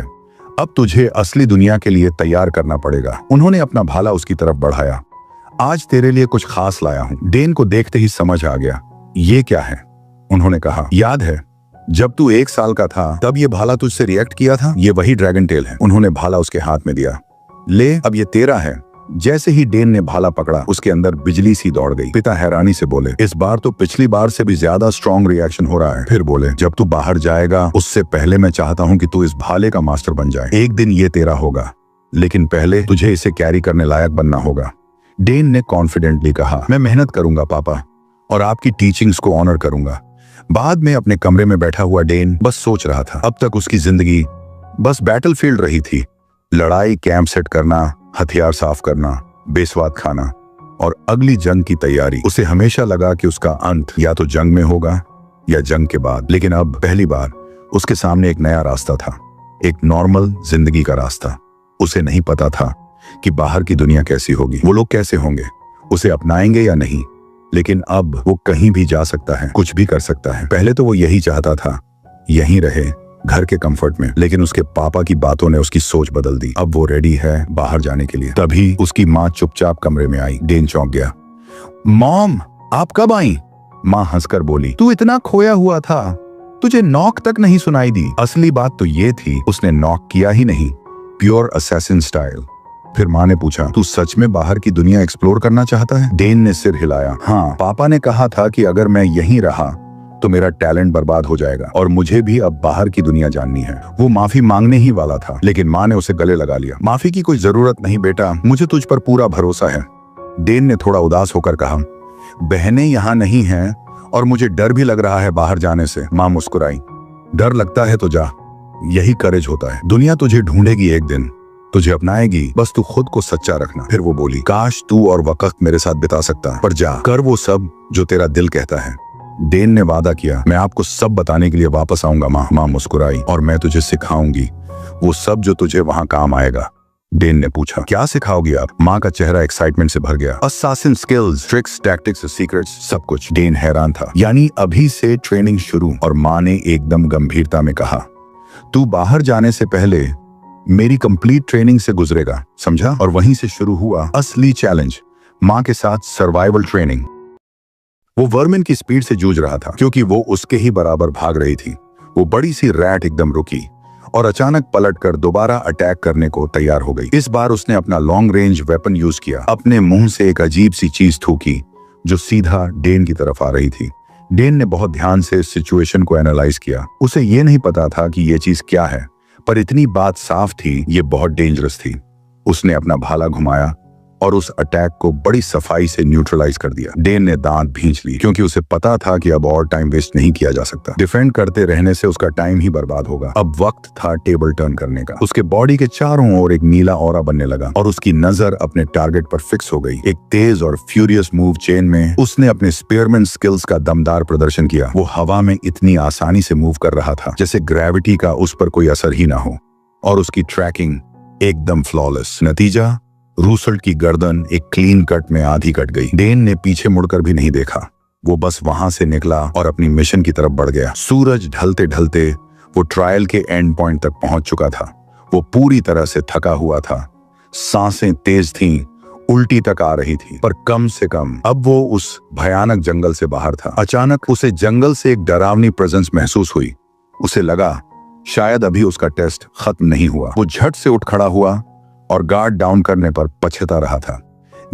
अब तुझे असली दुनिया के लिए तैयार करना पड़ेगा। उन्होंने अपना भाला उसकी तरफ बढ़ाया। आज तेरे लिए कुछ खास लाया हूँ। डेन को देखते ही समझ आ गया, ये क्या है? उन्होंने कहा, याद है जब तू 1 साल का था तब ये भाला तुझसे रिएक्ट किया था? ये वही ड्रैगन टेल है। उन्होंने भाला उसके हाथ में दिया। ले, अब ये तेरा है। जैसे ही डेन ने भाला पकड़ा, उसके अंदर बिजली सी दौड़ गई। पिता हैरानी से बोले, इस बार तो पिछली बार से भी ज्यादा स्ट्रॉन्ग रिएक्शन हो रहा है। फिर बोले, जब तू बाहर जाएगा उससे पहले मैं चाहता हूँ कि तू इस भाले का मास्टर बन जाए। एक दिन ये तेरा होगा, लेकिन पहले तुझे इसे कैरी करने लायक बनना होगा। डेन ने कॉन्फिडेंटली कहा, मैं मेहनत करूंगा पापा, और आपकी टीचिंग्स को ऑनर करूंगा। बाद में अपने कमरे में बैठा हुआ डेन बस सोच रहा था। अब तक उसकी जिंदगी बस बैटलफील्ड रही थी। लड़ाई, कैंप सेट करना, हथियार साफ करना, बेस्वाद खाना और अगली जंग की तैयारी। उसे हमेशा लगा कि उसका अंत या तो जंग में होगा या जंग के बाद। लेकिन अब पहली बार उसके सामने एक नया रास्ता था, एक नॉर्मल जिंदगी का रास्ता। उसे नहीं पता था कि बाहर की दुनिया कैसी होगी, वो लोग कैसे होंगे, उसे अपनाएंगे या नहीं। लेकिन अब वो कहीं भी जा सकता है, कुछ भी कर सकता है। पहले तो वो यही चाहता था, यहीं रहे, घर के कंफर्ट में। लेकिन उसके पापा की बातों ने उसकी सोच बदल दी। अब वो रेडी है बाहर जाने के लिए। तभी उसकी माँ चुपचाप कमरे में आई। डेन चौंक गया। मॉम, आप कब आई? माँ हंसकर बोली, तू इतना खोया हुआ था, तुझे नॉक तक नहीं सुनाई दी। असली बात तो ये थी, उसने नॉक किया ही नहीं, प्योर असैसिन स्टाइल। फिर माँ ने पूछा, तू सच में बाहर की दुनिया एक्सप्लोर करना चाहता है? डेन ने सिर हिलाया। हाँ, पापा ने कहा था कि अगर मैं यहीं रहा तो मेरा टैलेंट बर्बाद हो जाएगा और मुझे भी अब बाहर की दुनिया जाननी है। वो माफी मांगने ही वाला था, लेकिन माँ ने उसे गले लगा लिया। माफी की कोई जरूरत नहीं बेटा, मुझे तुझ पर पूरा भरोसा है। डेन ने थोड़ा उदास होकर कहा, बहनें यहाँ नहीं हैं और मुझे डर भी लग रहा है बाहर जाने से। माँ मुस्कुराई। डर लगता है तो जा, यही करेज होता है। दुनिया तुझे ढूंढेगी, एक दिन तुझे अपनाएगी, बस तू खुद को सच्चा रखना। फिर वो बोली, काश तू और वक्त मेरे साथ बिता सकता, पर जा, कर वो सब जो तेरा दिल कहता है। डेन ने वादा किया, मैं आपको सब बताने के लिए वापस आऊंगा। माँ मुस्कुराई, और मैं तुझे सिखाऊंगी वो सब जो तुझे वहाँ काम आएगा। डेन ने पूछा, क्या सिखाओगी आप? माँ का चेहरा एक्साइटमेंट से भर गया। Assassin skills, tricks, tactics, secrets, सब कुछ। डेन हैरान था, यानी अभी से ट्रेनिंग शुरू? और माँ ने एकदम गंभीरता में कहा, तू बाहर जाने से पहले मेरी कंप्लीट ट्रेनिंग से गुजरेगा, समझा? और वहीं से शुरू हुआ असली चैलेंज, माँ के साथ सर्वाइवल ट्रेनिंग। वो वर्मिन की स्पीड से जूझ रहा था, क्योंकि वो उसके ही बराबर भाग रही थी। वो बड़ी सी रैट एकदम रुकी और अचानक पलटकर दोबारा अटैक करने को तैयार हो गई। इस बार उसने अपना लॉन्ग रेंज वेपन यूज किया। अपने मुंह से एक अजीब सी चीज थूकी जो सीधा डेन की तरफ आ रही थी। डेन ने बहुत ध्यान से इस सिचुएशन को एनालाइज किया। उसे ये नहीं पता था कि ये चीज क्या है, पर इतनी बात साफ थी, ये बहुत डेंजरस थी। उसने अपना भाला घुमाया और उस अटैक को बड़ी सफाई से न्यूट्रलाइज कर दिया। डेन ने दांत भींच ली, क्योंकि उसे पता था कि अब और टाइम वेस्ट नहीं किया जा सकता। डिफेंड करते रहने से उसका टाइम ही बर्बाद होगा। अब वक्त था टेबल टर्न करने का। उसके बॉडी के चारों ओर एक नीला ऑरा बनने लगा और उसकी नजर अपने टारगेट पर फिक्स हो गई। एक तेज और फ्यूरियस मूव चेन में उसने अपने स्पीयरमैन स्किल्स का दमदार प्रदर्शन किया। वो हवा में इतनी आसानी से मूव कर रहा था जैसे ग्रेविटी का उस पर कोई असर ही ना हो। और उसकी ट्रैकिंग एकदम फ्लॉलेस। नतीजा, रूसल्ट की गर्दन एक क्लीन कट में आधी कट गई। डेन ने पीछे मुड़कर भी नहीं देखा। वो बस वहां से निकला और अपनी मिशन की तरफ बढ़ गया। सूरज ढलते ढलते वो ट्रायल के एंड पॉइंट तक पहुंच चुका था। वो पूरी तरह से थका हुआ था, सांसें तेज थीं, उल्टी तक आ रही थी, पर कम से कम अब वो उस भयानक जंगल से बाहर था। अचानक उसे जंगल से एक डरावनी प्रेजेंस महसूस हुई। उसे लगा शायद अभी उसका टेस्ट खत्म नहीं हुआ। वो झट से उठ खड़ा हुआ और गार्ड डाउन करने पर पछता रहा था।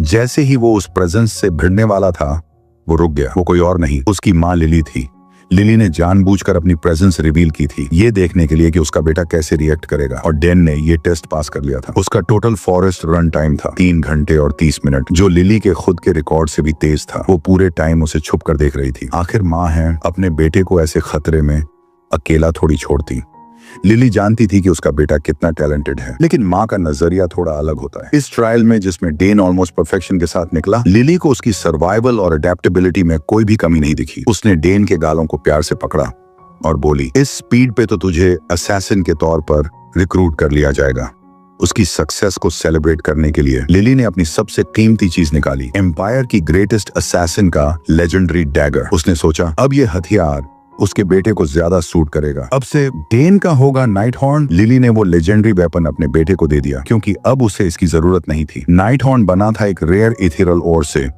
जैसे ही वो उस प्रेजेंस से भिड़ने वाला था, वो रुक गया। वो कोई और नहीं, उसकी माँ लिली थी। लिली ने जानबूझकर अपनी प्रेजेंस रिवील की थी, ये देखने के लिए कि उसका बेटा कैसे रिएक्ट करेगा, और डेन ने ये टेस्ट पास कर लिया था। उसका टोटल फॉरेस्ट रन टाइम था 3 घंटे और 30 मिनट, जो लिली के खुद के रिकॉर्ड से भी तेज था। वो पूरे टाइम उसे छुप कर देख रही थी। आखिर माँ है, अपने बेटे को ऐसे खतरे में अकेला थोड़ी छोड़ती। लिली जानती थी कि उसका बेटा कितना टैलेंटेड है, लेकिन माँ का नजरिया थोड़ा अलग होता है। इस ट्रायल में जिसमें डेन ऑलमोस्ट परफेक्शन के साथ निकला, लिली को उसकी सर्वाइवल और अडेप्टेबिलिटी में कोई भी कमी नहीं दिखी। उसने डेन के गालों को प्यार से पकड़ा और बोली, इस स्पीड पे तो तुझे असैसिन के तौर पर रिक्रूट कर लिया जाएगा। उसकी सक्सेस को सेलिब्रेट करने के लिए लिली ने अपनी सबसे कीमती चीज निकाली, एम्पायर की ग्रेटेस्ट असैसिन का लेजेंडरी डैगर। उसने सोचा अब ये हथियार उसके बेटे को ज्यादा सूट करेगा। अब से डेन का होगा नाइट हॉर्न। लिली ने वो लेजेंडरी वेपन अपने बेटे को दे दिया, क्योंकि अब उसे इसकी जरूरत नहीं थी। नाइट हॉर्न बना था एक रेयर इथेरल ओर से,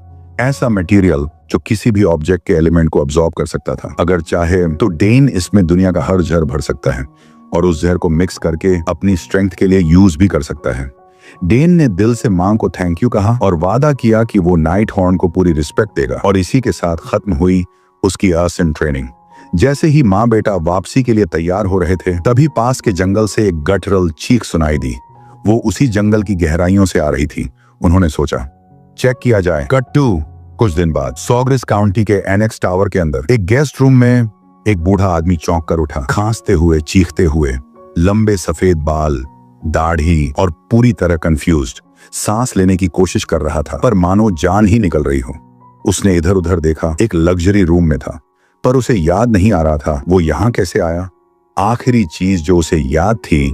ऐसा मटेरियल जो किसी भी ऑब्जेक्ट के एलिमेंट को अब्सॉर्ब कर सकता था। अगर चाहे तो डेन इसमें दुनिया का हर जहर भर सकता है और उस जहर को मिक्स करके अपनी स्ट्रेंथ के लिए यूज भी कर सकता है। डेन ने दिल से मां को थैंक यू कहा और वादा किया कि वो नाइट हॉर्न को पूरी रिस्पेक्ट देगा, और इसी के साथ खत्म हुई उसकी आसन ट्रेनिंग। जैसे ही माँ बेटा वापसी के लिए तैयार हो रहे थे, तभी पास के जंगल से एक गटरल चीख सुनाई दी। वो उसी जंगल की गहराइयों से आ रही थी। उन्होंने सोचा चेक किया जाए। कट टू कुछ दिन बाद सॉग्रेस काउंटी के एनेक्स टावर के अंदर एक गेस्ट रूम में एक बूढ़ा आदमी चौंक कर उठा, खांसते हुए, चीखते हुए, लंबे सफेद बाल, दाढ़ी और पूरी तरह कंफ्यूज्ड। सांस लेने की कोशिश कर रहा था, पर मानो जान ही निकल रही हो। उसने इधर उधर देखा, एक लग्जरी रूम में था, पर उसे याद नहीं आ रहा था वो यहां कैसे आया। आखिरी चीज जो उसे याद थी,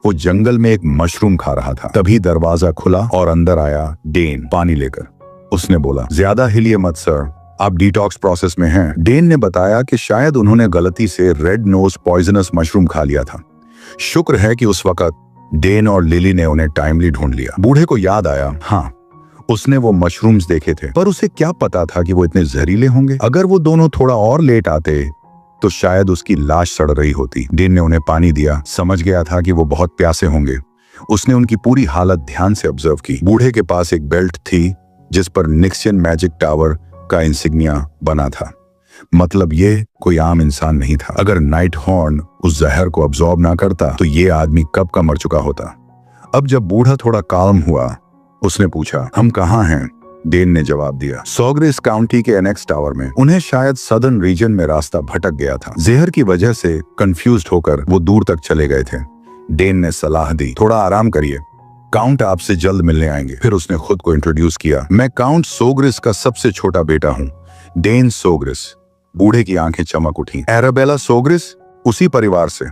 वो जंगल में एक मशरूम खा रहा था। तभी दरवाजा खुला और अंदर आया डेन पानी लेकर। उसने बोला, ज्यादा हिलिए मत सर, आप डिटॉक्स प्रोसेस में हैं। डेन ने बताया कि शायद उन्होंने गलती से रेड नोज पॉइजनस मशरूम खा लिया था। शुक्र है कि उस वक्त डेन और लिली ने उन्हें टाइमली ढूंढ लिया। बूढ़े को याद आया, हाँ, उसने वो मशरूम्स देखे थे, पर उसे क्या पता था कि वो इतने जहरीले होंगे। अगर वो दोनों थोड़ा और लेट आते तो शायद उसकी लाश सड़ रही होती। डेन ने उन्हें पानी दिया, समझ गया था कि वो बहुत प्यासे होंगे। उसने उनकी पूरी हालत ध्यान से ऑब्जर्व की। बूढ़े के पास एक बेल्ट थी जिस पर निक्सियन मैजिक टावर का इंसिग्निया बना था। मतलब ये कोई आम इंसान नहीं था। अगर नाइट हॉर्न उस जहर को अब्सॉर्ब ना करता तो ये आदमी कब का मर चुका होता। अब जब बूढ़ा थोड़ा काल्म हुआ, उसने पूछा, हम कहाँ हैं? डेन ने जवाब दिया, सॉग्रेस काउंटी के एनेक्स टावर में। उन्हें शायद सदर्न रीजन में रास्ता भटक गया था। जहर की वजह से कंफ्यूज्ड होकर वो दूर तक चले गए थे। डेन ने सलाह दी, थोड़ा आराम करिए, काउंट आपसे जल्द मिलने आएंगे। फिर उसने खुद को इंट्रोड्यूस किया, मैं काउंट सोग्रिस का सबसे छोटा बेटा हूँ, डेन सोग्रिस। बूढ़े की आंखें चमक उठी। एराबेला सोग्रिस? उसी परिवार से।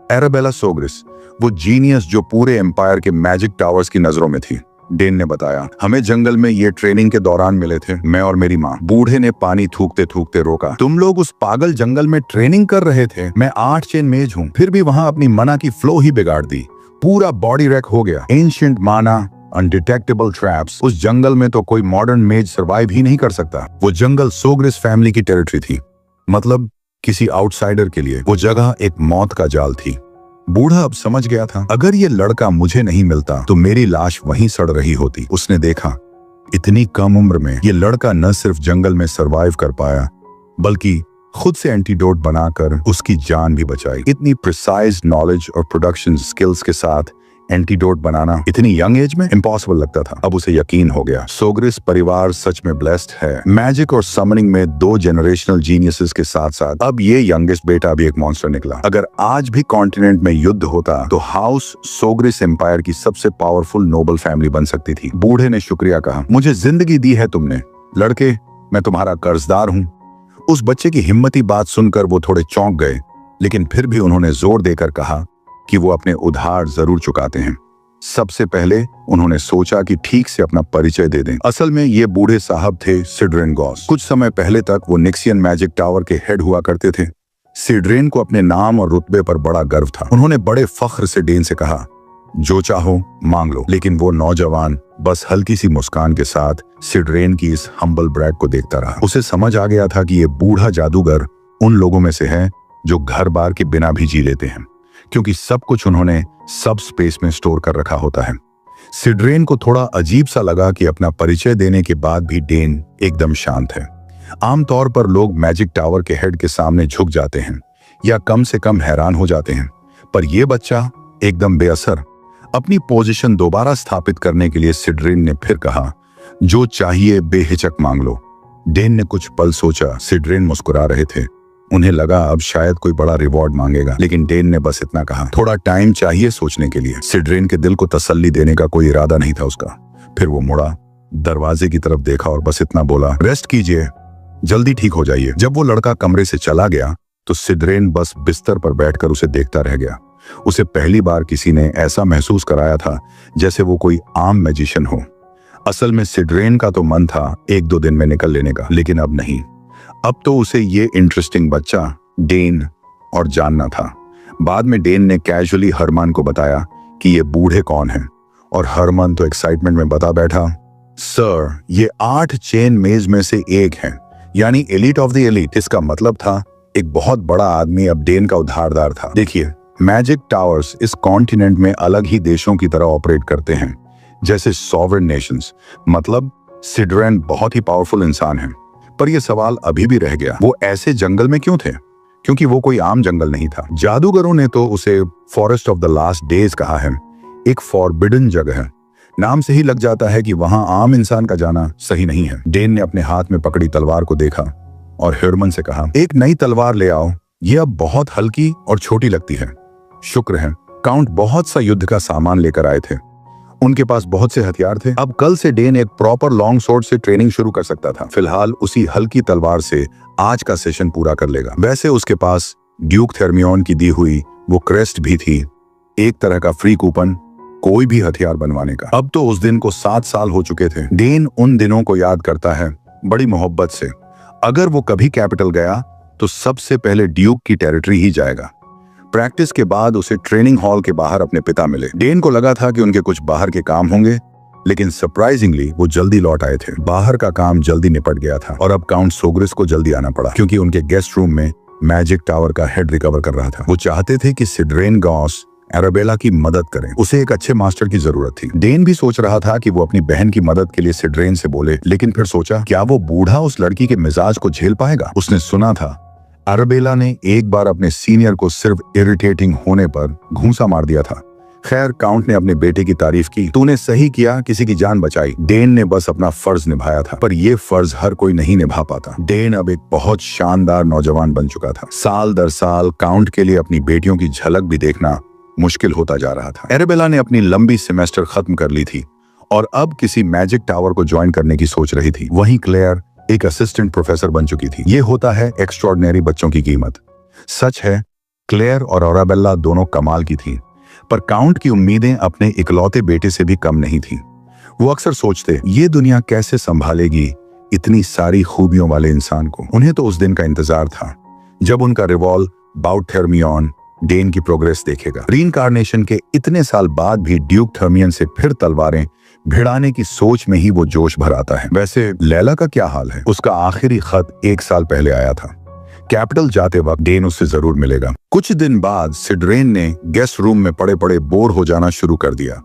एराबेला सोग्रिस, वो जीनियस जो पूरे एम्पायर के मैजिक टावर्स की नजरों में थी। डेन ने बताया, हमें जंगल में ये ट्रेनिंग के दौरान मिले थे, मैं और मेरी माँ। बूढ़े ने पानी थूकते थूकते रोका, तुम लोग उस पागल जंगल में ट्रेनिंग कर रहे थे? मैं 8 चेन मेज हूँ, फिर भी वहाँ अपनी मना की फ्लो ही बिगाड़ दी, पूरा बॉडी रैक हो गया। एंशिएंट माना, अनडिटेक्टेबल ट्रैप्स। उस जंगल में तो कोई मॉडर्न मेज सर्वाइव ही नहीं कर सकता। वो जंगल सोग्रिस फैमिली की टेरिटरी थी, मतलब किसी आउटसाइडर के लिए वो जगह एक मौत का जाल थी। बूढ़ा अब समझ गया था, अगर ये लड़का मुझे नहीं मिलता तो मेरी लाश वहीं सड़ रही होती। उसने देखा, इतनी कम उम्र में ये लड़का न सिर्फ जंगल में सरवाइव कर पाया, बल्कि खुद से एंटीडोट बनाकर उसकी जान भी बचाई। इतनी प्रिसाइज नॉलेज और प्रोडक्शन स्किल्स के साथ एंटीडोट बनाना इतनी यंग एज में इम्पॉसिबल लगता था। अब उसे यकीन हो गया, सोग्रिस परिवार सच में ब्लेस्ड है। मैजिक और समनिंग में 2 जनरेशनल जीनियसेस के साथ साथ अब ये यंगेस्ट बेटा भी एक मॉन्स्टर निकला। अगर आज भी कॉन्टिनेंट में युद्ध होता तो हाउस सोग्रिस एम्पायर की सबसे पावरफुल नोबल फैमिली बन सकती थी। बूढ़े ने शुक्रिया कहा, मुझे जिंदगी दी है तुमने लड़के, मैं तुम्हारा कर्जदार हूँ। उस बच्चे की हिम्मती बात सुनकर वो थोड़े चौंक गए, लेकिन फिर भी उन्होंने जोर देकर कहा कि वो अपने उधार जरूर चुकाते हैं। सबसे पहले उन्होंने सोचा कि ठीक से अपना परिचय दे दें। असल में ये बूढ़े साहब थे सिड्रेन गॉस। कुछ समय पहले तक वो निक्सियन मैजिक टावर के हेड हुआ करते थे। सिड्रेन को अपने नाम और रुतबे पर बड़ा गर्व था। उन्होंने बड़े फख्र से डेन से कहा, जो चाहो मांग लो। लेकिन वो नौजवान बस हल्की सी मुस्कान के साथ सिड्रेन की इस हम्बल ब्रैग को देखता रहा। उसे समझ आ गया था कि ये बूढ़ा जादूगर उन लोगों में से है जो घर बार के बिना भी जी लेते हैं, क्योंकि सब कुछ उन्होंने सब स्पेस में स्टोर कर रखा होता है। सिड्रेन को थोड़ा अजीब सा लगा कि अपना परिचय देने के बाद भी डेन एकदम शांत है। आमतौर पर लोग मैजिक टावर के हेड के सामने झुक जाते हैं या कम से कम हैरान हो जाते हैं, पर यह बच्चा एकदम बेअसर। अपनी पोजीशन दोबारा स्थापित करने के लिए सिड्रेन ने फिर कहा, जो चाहिए बेहिचक मांग लो। डेन ने कुछ पल सोचा। सिड्रेन मुस्कुरा रहे थे। उन्हें लगा अब शायद कोई बड़ा रिवॉर्ड मांगेगा, लेकिन डेन ने बस इतना कहा, थोड़ा टाइम चाहिए सोचने के लिए। सिड्रेन के दिल को तसल्ली देने का कोई इरादा नहीं था उसका। फिर वो मुड़ा, दरवाजे की तरफ देखा और बस इतना बोला, रेस्ट कीजिए, जल्दी ठीक हो जाइए। जब वो लड़का कमरे से चला गया तो सिड्रेन बस बिस्तर पर बैठकर उसे देखता रह गया। उसे पहली बार किसी ने ऐसा महसूस कराया था जैसे वो कोई आम मैजिशियन हो। असल में सिड्रेन का तो मन था 1-2 दिन में निकल लेने का, लेकिन अब नहीं। अब तो उसे ये इंटरेस्टिंग बच्चा डेन और जानना था। बाद में डेन ने कैजुअली हरमान को बताया कि ये बूढ़े कौन हैं, और हरमान तो एक्साइटमेंट में बता बैठा, सर ये 8 चेन मेज में से एक हैं, यानी एलीट ऑफ द एलीट। इसका मतलब था एक बहुत बड़ा आदमी अब डेन का उधारदार था। देखिए, मैजिक टावर्स इस कॉन्टिनेंट में अलग ही देशों की तरह ऑपरेट करते हैं, जैसे सॉवरेन नेशंस। मतलब सिड्रेन बहुत ही पावरफुल इंसान है। पर यह सवाल अभी भी रह गया, वो ऐसे जंगल में क्यों थे? क्योंकि वो कोई आम जंगल नहीं था। जादूगरों ने तो उसे forest of the last days कहा है, एक फॉरबिडन जगह है। नाम से ही लग जाता है कि वहां आम इंसान का जाना सही नहीं है। डेन ने अपने हाथ में पकड़ी तलवार को देखा और हरमन से कहा, एक नई तलवार ले आओ, ये अब बहुत हल्की और छोटी लगती है। शुक्र है, काउंट बहुत सा युद्ध का सामान लेकर आए थे। उनके पास बहुत से हथियार थे। अब कल से डेन एक प्रॉपर लॉन्ग स्वॉर्ड से ट्रेनिंग शुरू कर सकता था। फिलहाल उसी हल्की तलवार से आज का सेशन पूरा कर लेगा। वैसे उसके पास ड्यूक थर्मियोन की दी हुई वो क्रेस्ट भी थी, एक तरह का फ्री कूपन कोई भी हथियार बनवाने का। अब तो उस दिन को 7 साल हो चुके थे। डेन उन दिनों को याद करता है बड़ी मोहब्बत से। अगर वो कभी कैपिटल गया तो सबसे पहले ड्यूक की टेरिटरी ही जाएगा। प्रैक्टिस के बाद उसे ट्रेनिंग हॉल के बाहर अपने पिता मिले। डेन को लगा था कि उनके कुछ बाहर के काम होंगे, लेकिन सरप्राइजिंगली वो जल्दी लौट आए थे। बाहर का काम जल्दी निपट गया था और अब काउंट सोग्रिस को जल्दी आना पड़ा, क्योंकि उनके गेस्ट रूम में मैजिक टावर का हेड रिकवर कर रहा था। वो चाहते थे कि सिड्रेन गॉस एराबेला की मदद करें। उसे एक अच्छे मास्टर की जरूरत थी। डेन भी सोच रहा था कि वो अपनी बहन की मदद के लिए सिड्रेन से बोले, लेकिन फिर सोचा, क्या वो बूढ़ा उस लड़की के मिजाज को झेल पाएगा? उसने सुना था एराबेला ने एक बार अपने सीनियर को सिर्फ इरिटेटिंग होने पर घूंसा मार दिया था। खैर, काउंट ने अपने बेटे की तारीफ की, तूने सही किया, किसी की जान बचाई। डेन ने बस अपना फर्ज निभाया था, पर यह फर्ज हर कोई नहीं निभा पाता। डेन अब एक बहुत शानदार नौजवान बन चुका था। साल दर साल काउंट के लिए अपनी बेटियों की झलक भी देखना मुश्किल होता जा रहा था। एराबेला ने अपनी लंबी सेमेस्टर खत्म कर ली थी और अब किसी मैजिक टावर को ज्वाइन करने की सोच रही थी। वहीं क्लेयर एक असिस्टेंट प्रोफेसर बन चुकी थी। ये होता है एक्स्ट्रॉर्डिनरी बच्चों की कीमत। सच है, क्लेयर और एराबेला दोनों कमाल की थीं, पर काउंट की उम्मीदें अपने इकलौते बेटे से भी कम नहीं थीं। वो अक्सर सोचते, ये दुनिया कैसे संभालेगी इतनी सारी खूबियों वाले इंसान को। उन्हें तो उस दिन का इंतजार था जब उनका रिवॉल्व बाउट थर्मियोन डेन की प्रोग्रेस देखेगा। रीइंकार्नेशन के इतने साल बाद भी ड्यूक थर्मियन से फिर तलवारें भिड़ाने की सोच में ही वो जोश भर आता है। वैसे लैला का क्या हाल है? उसका आखिरी खत 1 साल पहले आया था। कैपिटल जाते वक्त डेन उससे जरूर मिलेगा। कुछ दिन बाद सिड्रेन ने गेस्ट रूम में पड़े पड़े बोर हो जाना शुरू कर दिया।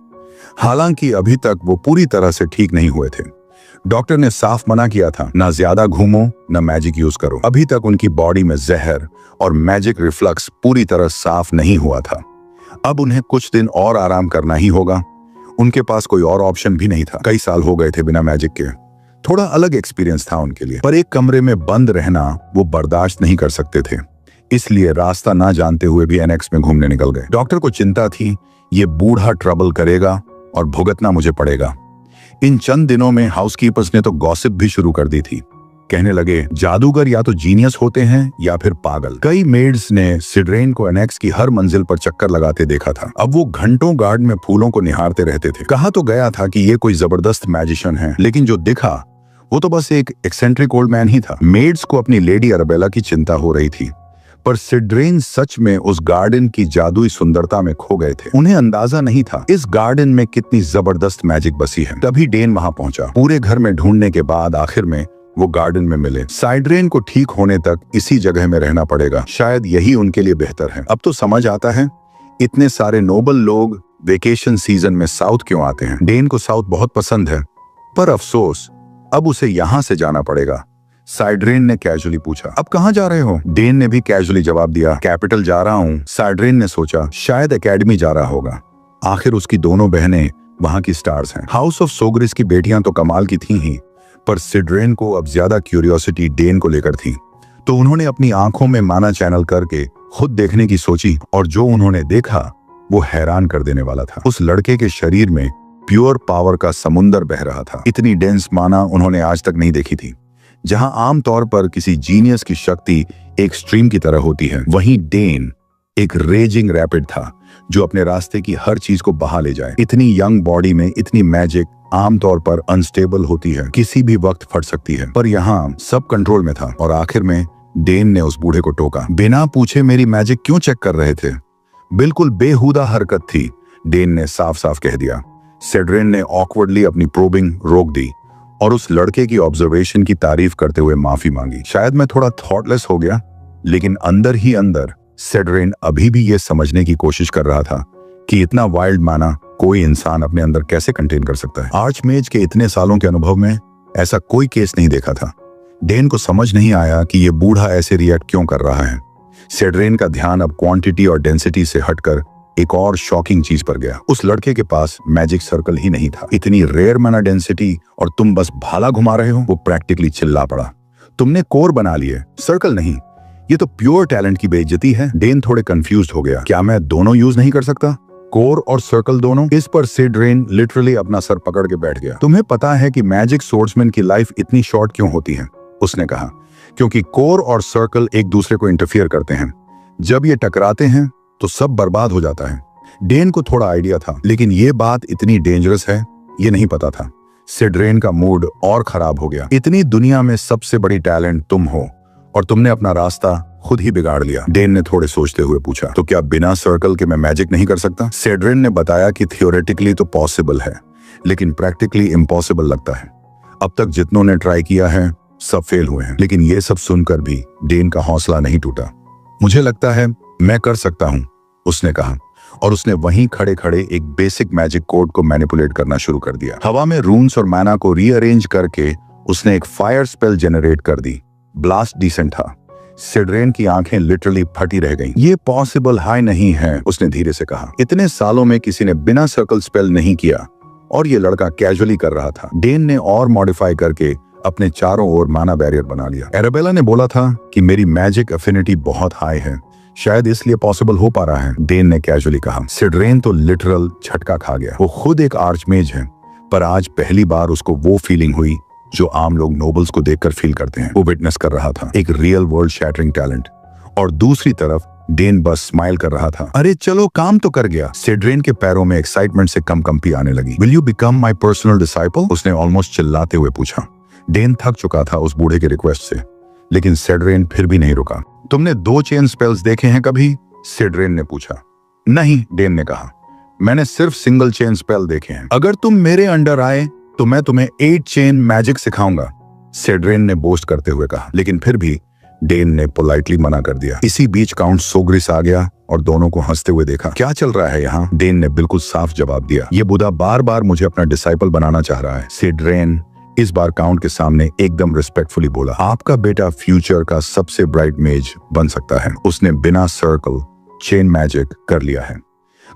हालांकि अभी तक वो पूरी तरह से ठीक नहीं हुए थे। डॉक्टर ने साफ मना किया था, ना ज्यादा घूमो, ना मैजिक यूज करो। अभी तक उनकी बॉडी में जहर और मैजिक रिफ्लक्स पूरी तरह साफ नहीं हुआ था। अब उन्हें कुछ दिन और आराम करना ही होगा। उनके पास कोई और ऑप्शन भी नहीं था। कई साल हो गए थे बिना मैजिक के। थोड़ा अलग एक्सपीरियंस था उनके लिए, पर एक कमरे में बंद रहना वो बर्दाश्त नहीं कर सकते थे। इसलिए रास्ता ना जानते हुए भी एनेक्स में घूमने निकल गए। डॉक्टर को चिंता थी, ये बूढ़ा ट्रबल करेगा और भुगतना मुझे पड़ेगा। इन चंद दिनों में हाउसकीपर्स ने तो गॉसिप भी शुरू कर दी थी। कहने लगे जादूगर या तो जीनियस होते हैं या फिर पागल। कई मेड्स ने सिड्रेन को एनेक्स की हर मंजिल पर चक्कर लगाते देखा था। अब वो घंटों गार्डन में फूलों को निहारते रहते थे। कहा तो गया था कि ये कोई जबरदस्त मैजिशियन है, लेकिन जो दिखा वो तो बस एक एक्सेंट्रिक ओल्ड मैन ही था। मेड्स को अपनी लेडी अरबेला की चिंता हो रही थी, पर सिड्रेन सच में उस गार्डन की जादुई सुंदरता में खो गए थे। उन्हें अंदाजा नहीं था इस गार्डन में कितनी जबरदस्त मैजिक बसी है। तभी डेन वहां पहुंचा। पूरे घर में ढूंढने के बाद आखिर में वो गार्डन में मिले। सिड्रेन को ठीक होने तक इसी जगह में रहना पड़ेगा, शायद यही उनके लिए बेहतर है। अब तो समझ आता है इतने सारे नोबल लोग वेकेशन सीजन में साउथ क्यों आते हैं। डेन को साउथ बहुत पसंद है, पर अफसोस अब उसे यहां से जाना पड़ेगा। सिड्रेन ने कैजुअली पूछा, अब कहाँ जा रहे हो? डेन ने भी कैजुअली जवाब दिया, कैपिटल जा रहा हूँ। सिड्रेन ने सोचा शायद एकेडमी जा रहा होगा। आखिर उसकी दोनों बहनें वहां की स्टार्स हैं। हाउस ऑफ सोग्रिस की बेटियां तो कमाल की थी ही, पर सिड्रेन को अब ज्यादा क्यूरियोसिटी डेन को लेकर थी। तो उन्होंने अपनी आंखों में माना चैनल करके खुद देखने की सोची, और जो उन्होंने देखा वो हैरान कर देने वाला था। उस लड़के के शरीर में प्योर पावर का समुंदर बह रहा था। इतनी डेंस माना उन्होंने आज तक नहीं देखी थी। जहां आमतौर पर किसी जीनियस की शक्ति एक स्ट्रीम की तरह होती है, वहीं डेन एक रेजिंग रैपिड था जो अपने रास्ते की हर चीज को बहा ले जाए। इतनी यंग बॉडी में इतनी मैजिक आमतौर पर अनस्टेबल होती है, किसी भी वक्त फट सकती है, पर यहाँ सब कंट्रोल में था। और आखिर में डेन ने उस बूढ़े को टोका, बिना पूछे मेरी मैजिक क्यों चेक कर रहे थे? बिल्कुल बेहुदा हरकत थी, डेन ने साफ साफ कह दिया। सिड्रेन ने ऑकवर्डली अपनी प्रोबिंग रोक दी और उस लड़के की ऑब्जर्वेशन की तारीफ करते हुए माफी मांगी। शायद मैं थोड़ा थॉटलेस हो गया, लेकिन अंदर ही अंदर सिड्रेन अभी भी ये समझने की कोशिश कर रहा था कि इतना वाइल्ड माना कोई इंसान अपने अंदर कैसे कंटेन कर सकता है। आर्चमेज के इतने सालों के अनुभव में ऐसा कोई केस नहीं देखा था। डेन को समझ नहीं आया कि ये बूढ़ा ऐसे रिएक्ट क्यों कर रहा है। सिड्रेन का ध्यान अब क्वांटिटी और डेंसिटी से हटकर एक और शॉकिंग चीज पर गया। उस लड़के के पास मैजिक सर्कल ही नहीं था। इतनी रेयर माना डेंसिटी और तुम बस भाला घुमा रहे हो? वो प्रैक्टिकली चिल्ला पड़ा, तुमने कोर बना लिए, सर्कल नहीं। ये तो प्योर टैलेंट की बेइज्जती है। डेन थोड़े कंफ्यूज्ड हो गया, क्या मैं दोनों यूज नहीं कर सकता, कोर और सर्कल दोनों? इस पर सिड्रेन लिटरली अपना सर पकड़ के बैठ गया। तुम्हें पता है कि मैजिक सोर्समैन की लाइफ इतनी शॉर्ट क्यों होती है? उसने कहा, क्योंकि कोर और सर्कल एक दूसरे को इंटरफियर करते हैं। जब ये टकराते हैं तो सब बर्बाद हो जाता है। डेन को थोड़ा आइडिया था, लेकिन ये बात इतनी डेंजरस है ये नहीं पता था। सिड्रेन का मूड और खराब हो गया। इतनी दुनिया में सबसे बड़ी टैलेंट तुम हो और तुमने अपना रास्ता खुद ही बिगाड़ लिया। डेन ने थोड़े सोचते हुए पूछा, तो क्या बिना सर्कल के मैं मैजिक नहीं कर सकता? सिड्रेन ने बताया कि थियोरेटिकली तो पॉसिबल है, लेकिन प्रैक्टिकली इम्पॉसिबल लगता है। अब तक जितनों ने ट्राई किया है सब फेल हुए हैं। लेकिन ये सब सुनकर भी डेन का हौसला नहीं टूटा। मुझे लगता है मैं कर सकता हूं, उसने कहा, और उसने वहीं खड़े खड़े एक बेसिक मैजिक कोड को मैनिपुलेट करना शुरू कर दिया। हवा में रून्स और मैना को रीअरेंज करके उसने एक फायर स्पेल जनरेट कर दी। ब्लास्ट डिसेंट था। सिड्रेन की आंखें लिटरली फटी रह गईं। ये पॉसिबल हाई नहीं है, उसने धीरे से कहा। इतने सालों में किसी ने बिना सर्कल स्पेल नहीं किया और ये लड़का कैजुअली कर रहा था। डेन ने और मॉडिफाई करके अपने चारों ओर माना बैरियर बना लिया। एराबेला ने बोला था कि मेरी मैजिक एफिनिटी बहुत हाई है, शायद इसलिए पॉसिबल हो पा रहा है, डेन ने कैजुअली कहा। सिड्रेन तो लिटरल झटका खा गया। वो खुद एक आर्चमेज है, पर आज पहली बार उसको वो फीलिंग हुई जो आम लोग नोबल्स को देखकर फील करते हैं। वो विटनेस कर रहा था एक रियल वर्ल्ड शैटरिंग टैलेंट, और दूसरी तरफ डेन बस स्माइल कर रहा था। अरे चलो काम तो कर गया। सिड्रेन के पैरों में एक्साइटमेंट से कंपी आने लगी। Will you become my personal disciple? उसने ऑलमोस्ट चिल्लाते हुए पूछा। डेन थक चुका था उस बूढ़े के रिक्वेस्ट से, लेकिन सिड्रेन फिर भी नहीं रुका। तुमने 2 चेन स्पेल्स देखे हैं कभी? सिड्रेन ने पूछा। नहीं, डेन ने कहा, मैंने सिर्फ सिंगल चेन स्पेल देखे हैं। अगर तुम मेरे अंडर आए तो मैं तुम्हें 8 चेन मैजिक सिखाऊंगा, सिड्रेन ने बोस्ट करते हुए कहा। लेकिन फिर भी डेन ने पोलाइटली मना कर दिया। इसी बीच काउंट सोग्रिस आ गया और दोनों को हंसते हुए देखा। क्या चल रहा है यहाँ? डेन ने बिल्कुल साफ जवाब दिया, ये बुढ़ा बार बार मुझे अपना डिसाइपल बनाना चाह रहा है। सिड्रेन इस बार काउंट के सामने एकदम रिस्पेक्टफुली बोला, आपका बेटा फ्यूचर का सबसे ब्राइट मेज बन सकता है। उसने बिना सर्कल चेन मैजिक कर लिया है।